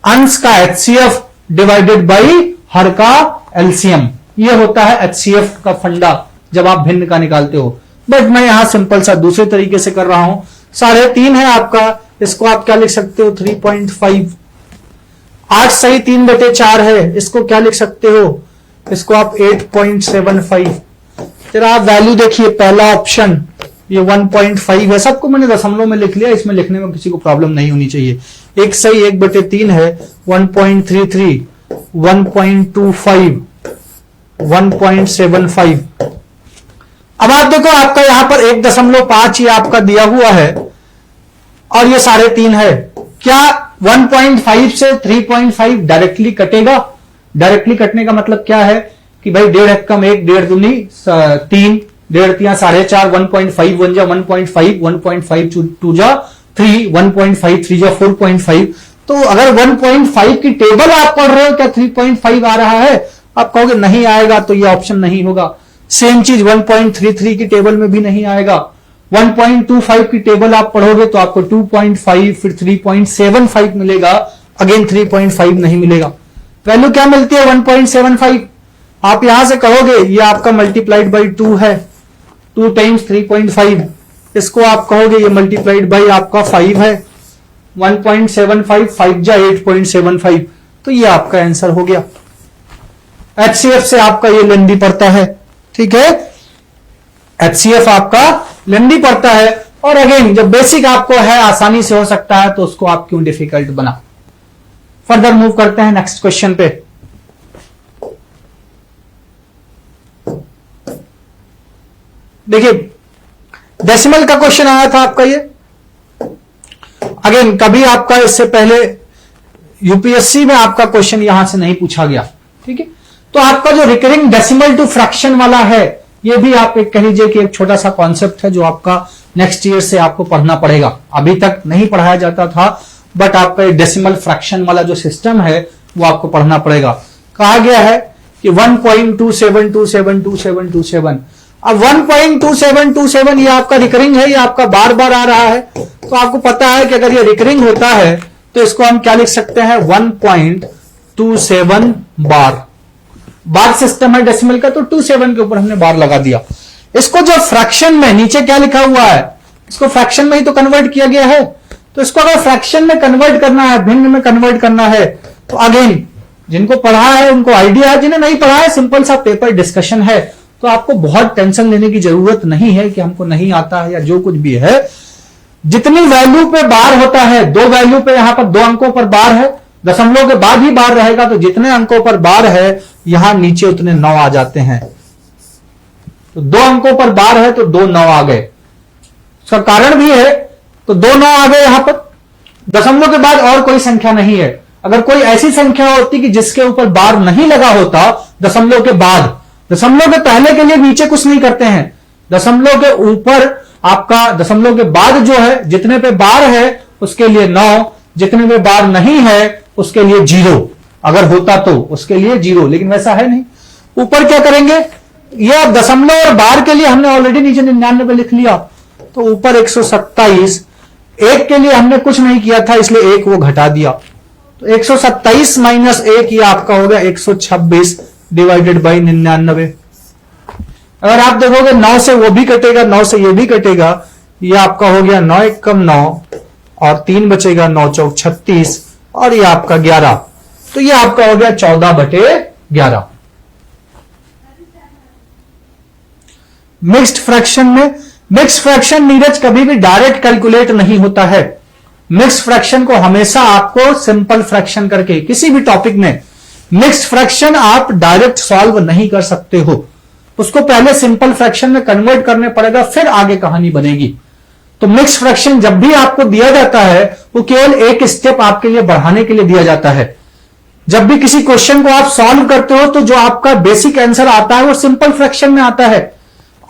अंश का HCF डिवाइडेड बाई हर का LCM, ये होता है HCF का फंडा जब आप भिन्न का निकालते हो। बट मैं यहां सिंपल सा दूसरे तरीके से कर रहा हूं। 3.5 है आपका, इसको आप क्या लिख सकते हो 3.5। 8 सही 3/4 है, इसको क्या लिख सकते हो, इसको आप 8.75। फिर आप वैल्यू देखिए, पहला ऑप्शन ये 1.5 है, सबको मैंने दशमलव में लिख लिया, इसमें लिखने में किसी को प्रॉब्लम नहीं होनी चाहिए। 1 सही 1/3 है, 1.33, 1.25, 1.75। अब आप देखो आपका यहां पर 1.5 ये आपका दिया हुआ है और ये 3.5 है। क्या 1.5 से 3.5 डायरेक्टली कटेगा? डायरेक्टली कटने का मतलब क्या है कि भाई 1.5 कम 1, 1.5 दूनी 3, 1.5 3 4.5, 1.5 1 जा 1.5, 1.5 2 जा 3, 1.5 3 जा 4.5। तो अगर 1.5 की टेबल आप पढ़ रहे हो, क्या 3.5 आ रहा है? आप कहोगे नहीं आएगा, तो ये ऑप्शन नहीं होगा। सेम चीज 1.33 की टेबल में भी नहीं आएगा। 1.25 की टेबल आप पढ़ोगे तो आपको 2.5 फिर 3.75 मिलेगा, अगेन 3.5 नहीं मिलेगा। वैल्यू क्या मिलती है 1.75। आप यहां से कहोगे ये आपका मल्टीप्लाइड बाई 2 है, 2 टाइम्स 3.5, इसको आप कहोगे ये मल्टीप्लाइड बाई आपका 5 है, 1.75 5 जा 8.75, तो ये आपका आंसर हो गया। HCF से आपका ये लेंदी पड़ता है। ठीक है, HCF आपका लेंदी पड़ता है। और अगेन जब बेसिक आपको है आसानी से हो सकता है तो उसको आप क्यों डिफिकल्ट बना। फर्दर मूव करते हैं नेक्स्ट क्वेश्चन पे। देखिए डेसिमल का क्वेश्चन आया था आपका ये। अगेन कभी आपका इससे पहले यूपीएससी में आपका क्वेश्चन यहां से नहीं पूछा गया। ठीक है, तो आपका जो रिकरिंग डेसिमल टू फ्रैक्शन वाला है, ये भी आप एक कह लीजिए कि एक छोटा सा कॉन्सेप्ट है जो आपका नेक्स्ट ईयर से आपको पढ़ना पड़ेगा। अभी तक नहीं पढ़ाया जाता था, बट आपका डेसिमल फ्रैक्शन वाला जो सिस्टम है वो आपको पढ़ना पड़ेगा। कहा गया है कि 1.27272727। अब 1.2727 ये आपका रिकरिंग है, ये आपका बार बार आ रहा है, तो आपको पता है कि अगर ये रिकरिंग होता है तो इसको हम क्या लिख सकते हैं, 1.27 बार। बार सिस्टम है डेसिमल का, तो 27 के ऊपर हमने बार लगा दिया। इसको जो फ्रैक्शन में नीचे क्या लिखा हुआ है, इसको फ्रैक्शन में ही तो कन्वर्ट किया गया है, तो इसको अगर फ्रैक्शन में कन्वर्ट करना है, भिन्न में कन्वर्ट करना है, तो अगेन जिनको पढ़ा है उनको आइडिया है, जिन्हें नहीं पढ़ा है सिंपल सा पेपर डिस्कशन है, तो आपको बहुत टेंशन लेने की जरूरत नहीं है कि हमको नहीं आता है या जो कुछ भी है। जितनी वैल्यू पे बार होता है, 2 वैल्यू पे यहां पर 2 अंकों पर बार है, दशमलव के बाद ही बार रहेगा, तो जितने अंकों पर बार है यहां नीचे उतने 9 आ जाते हैं। तो 2 अंकों पर बार है तो 2 9 आ गए। इसका कारण भी है, तो 2 9 आ गए यहां पर। दशमलव के बाद और कोई संख्या नहीं है। अगर कोई ऐसी संख्या होती कि जिसके ऊपर बार नहीं लगा होता दशमलव के बाद, दशमलव के पहले के लिए नीचे कुछ नहीं करते हैं, दशमलव के ऊपर आपका दशमलव के बाद जो है जितने पे बार है उसके लिए 9, जितने पे बार नहीं है उसके लिए 0, अगर होता तो उसके लिए 0, लेकिन वैसा है नहीं। ऊपर क्या करेंगे, ये दशमलव और बार के लिए हमने ऑलरेडी नीचे 99 लिख लिया, तो ऊपर 127, एक के लिए हमने कुछ नहीं किया था इसलिए एक वो घटा दिया, तो 127 माइनस 1 ये आपका हो गया 126 डिवाइडेड बाई 99। अगर आप देखोगे 9 से वो भी कटेगा, 9 से ये भी कटेगा, ये आपका हो गया 9 1 कम 9 और 3 बचेगा, 9 चौक 36 और ये आपका 11, तो ये आपका हो गया 14/11। मिक्स्ड फ्रैक्शन में, मिक्स्ड फ्रैक्शन नीरज कभी भी डायरेक्ट कैलकुलेट नहीं होता है। मिक्स्ड फ्रैक्शन को हमेशा आपको सिंपल फ्रैक्शन करके, किसी भी टॉपिक में मिक्स्ड फ्रैक्शन आप डायरेक्ट सॉल्व नहीं कर सकते हो, उसको पहले सिंपल फ्रैक्शन में कन्वर्ट करने पड़ेगा, फिर आगे कहानी बनेगी। तो मिक्स्ड फ्रैक्शन जब भी आपको दिया जाता है वो केवल एक स्टेप आपके लिए बढ़ाने के लिए दिया जाता है। जब भी किसी क्वेश्चन को आप सॉल्व करते हो तो जो आपका बेसिक आंसर आता है वो सिंपल फ्रैक्शन में आता है।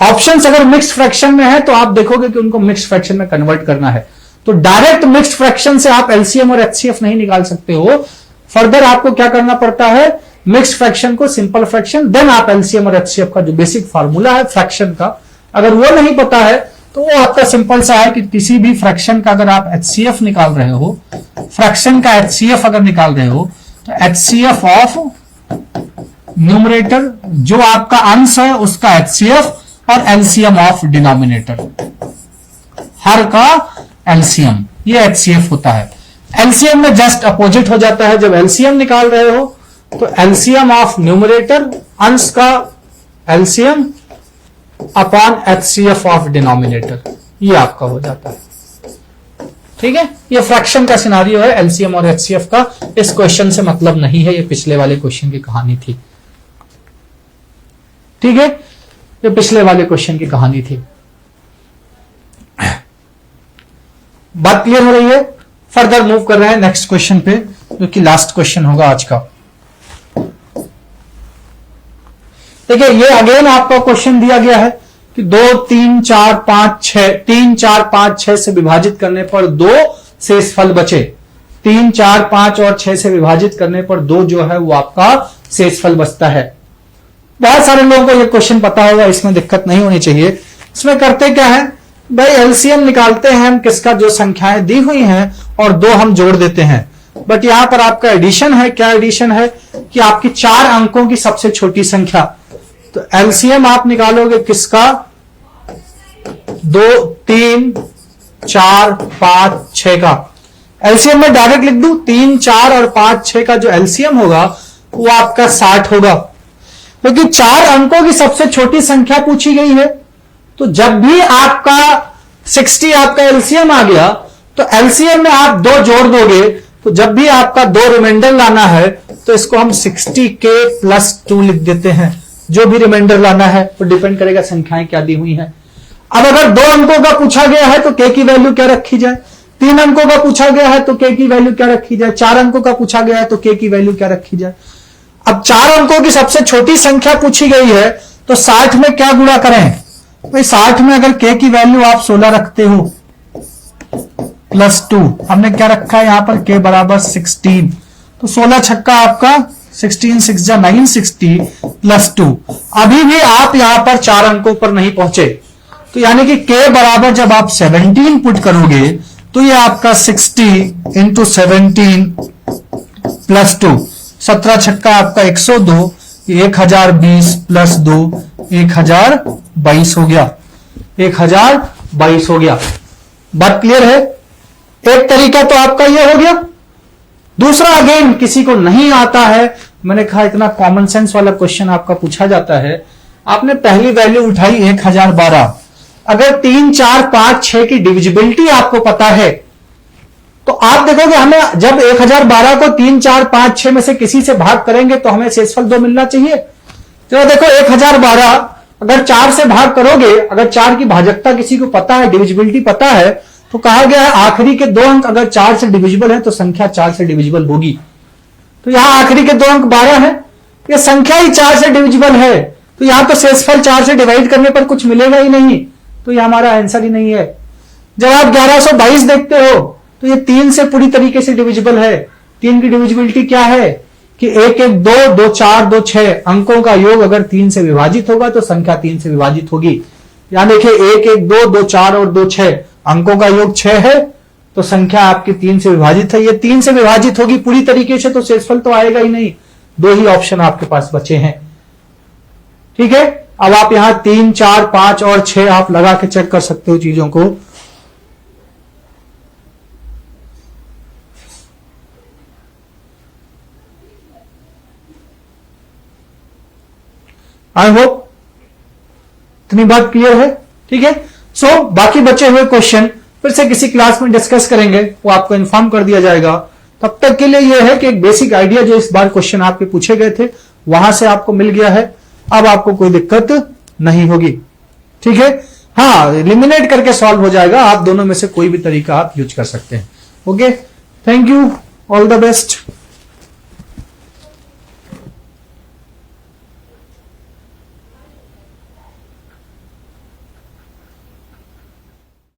ऑप्शंस अगर मिक्स्ड फ्रैक्शन में है तो आप देखोगे कि उनको मिक्स्ड फ्रैक्शन में कन्वर्ट करना है। तो डायरेक्ट मिक्स्ड फ्रैक्शन से आप एलसीएम और एचसीएफ नहीं निकाल सकते हो, फर्दर आपको क्या करना पड़ता है, मिक्स्ड फ्रैक्शन को सिंपल फ्रैक्शन, देन आप एलसीएम और एचसीएफ का जो बेसिक फार्मूला है फ्रैक्शन का, अगर वो नहीं पता है तो वो आपका सिंपल सा है कि किसी भी फ्रैक्शन का अगर आप एचसीएफ निकाल रहे हो, फ्रैक्शन का एचसीएफ अगर निकाल रहे हो तो एचसीएफ ऑफ न्यूमरेटर जो आपका अंश है उसका एचसीएफ और एलसीएम ऑफ डिनोमिनेटर, हर का एलसीएम, ये एचसीएफ होता है। एलसीएम में जस्ट अपोजिट हो जाता है, जब एलसीएम निकाल रहे हो तो एलसीएम ऑफ न्यूमरेटर अंश का LCM upon HCF of denominator, ये आपका हो जाता है। ठीक है, ये फ्रैक्शन का सिनारियो है एलसीएम और एचसीएफ का, इस क्वेश्चन से मतलब नहीं है, ये पिछले वाले क्वेश्चन की कहानी थी। ठीक है, ये पिछले वाले क्वेश्चन की कहानी थी। बात क्लियर हो रही है? फर्दर मूव कर रहे हैं नेक्स्ट क्वेश्चन पे, जो कि लास्ट क्वेश्चन होगा आज का। देखिए, ये अगेन आपका क्वेश्चन दिया गया है कि 2 3 4 5 6 3 4 5 6 से विभाजित करने पर 2 शेषफल बचे। 3 4 5 और 6 से विभाजित करने पर 2 जो है वो आपका शेषफल बचता है। बहुत सारे लोगों को ये क्वेश्चन पता होगा, इसमें दिक्कत नहीं होनी चाहिए। इसमें करते क्या है भाई, एलसीएम निकालते हैं हम किसका, जो संख्याएं दी हुई हैं और 2 हम जोड़ देते हैं। बट यहां पर आपका एडिशन है, क्या एडिशन है कि आपकी 4 अंकों की सबसे छोटी संख्या, तो एलसीएम आप निकालोगे किसका, 2 3 4 5 6 का। एलसीएम में डायरेक्ट लिख दूं, 3 4 और 5 6 का जो एलसीएम होगा वो आपका 60 होगा, क्योंकि 4 अंकों की सबसे छोटी संख्या पूछी गई है। तो जब भी आपका 60 आपका एलसीएम आ गया तो एलसीएम में आप 2 जोड़ दोगे, तो जब भी आपका 2 रिमाइंडर लाना है तो इसको हम 60k + 2 लिख देते हैं। जो भी रिमाइंडर लाना है वो डिपेंड करेगा संख्याएं क्या दी हुई हैं। अब अगर 2 अंकों का पूछा गया है तो k की वैल्यू क्या रखी जाए, 3 अंकों का पूछा गया है तो k की वैल्यू क्या रखी जाए, 4 अंकों का पूछा गया है तो k की वैल्यू क्या रखी जाए। अब 4 अंकों की सबसे छोटी संख्या पूछी गई है तो 60 में क्या गुणा करें भाई, 60 में अगर k की वैल्यू आप 16 रखते हो +2, हमने क्या रखा है यहां पर k बराबर 16, तो 16 छक्का आपका 16 6 जा 9 60 प्लस 2। अभी भी आप यहां पर 4 अंकों पर नहीं पहुंचे, तो यानी कि k बराबर जब आप 17 पुट करोगे तो ये आपका 60 इंटू 17 प्लस 2, 17 छक्का आपका 102, 1020 प्लस 2 1022 हो गया, 1022 हो गया। बात क्लियर है? एक तरीका तो आपका ये हो गया। दूसरा, अगेन किसी को नहीं आता है, मैंने कहा इतना कॉमन सेंस वाला क्वेश्चन आपका पूछा जाता है। आपने पहली वैल्यू उठाई 1012, अगर 3 4 5 6 की डिविजिबिलिटी आपको पता है तो आप देखोगे हमें जब 1012 को 3 4 5 6 में से किसी से भाग करेंगे तो हमें शेषफल 2 मिलना चाहिए। तो देखो 1012 अगर 4 से भाग करोगे, अगर 4 की भाजकता किसी को पता है, डिविजिबिलिटी पता है, तो कहा गया है आखिरी के 2 अंक अगर 4 से डिविजिबल है तो संख्या 4 से डिविजिबल होगी। तो यहां आखिरी के 2 अंक 12 है, यह संख्या ही 4 से डिविजिबल है, तो यहां तो शेषफल 4 से डिवाइड करने पर कुछ मिलेगा ही नहीं, तो यह हमारा आंसर ही नहीं है। जब आप 1122 देखते हो तो ये 3 से पूरी तरीके से डिविजिबल है। 3 की डिविजिबिलिटी क्या है कि 1 1 2 2 4 2 6 अंकों का योग अगर 3 से विभाजित होगा तो संख्या 3 से विभाजित होगी। यहां देखिए 1 1 2 2 4 और 2 6 अंकों का योग 6 है, तो संख्या आपकी 3 से विभाजित है, ये 3 से विभाजित होगी पूरी तरीके से, तो शेषफल तो आएगा ही नहीं। 2 ही ऑप्शन आपके पास बचे हैं। ठीक है, अब आप यहां 3 4 5 और 6 आप लगा के चेक कर सकते हो चीजों को। आई होप इतनी बात क्लियर है। ठीक है, सो बाकी बचे हुए क्वेश्चन फिर से किसी क्लास में डिस्कस करेंगे, वो आपको इन्फॉर्म कर दिया जाएगा। तब तक के लिए यह है कि एक बेसिक आइडिया जो इस बार क्वेश्चन आपके पूछे गए थे वहां से आपको मिल गया है, अब आपको कोई दिक्कत नहीं होगी। ठीक है, हाँ एलिमिनेट करके सॉल्व हो जाएगा, आप दोनों में से कोई भी तरीका आप यूज कर सकते हैं। Okay, thank you, all the best.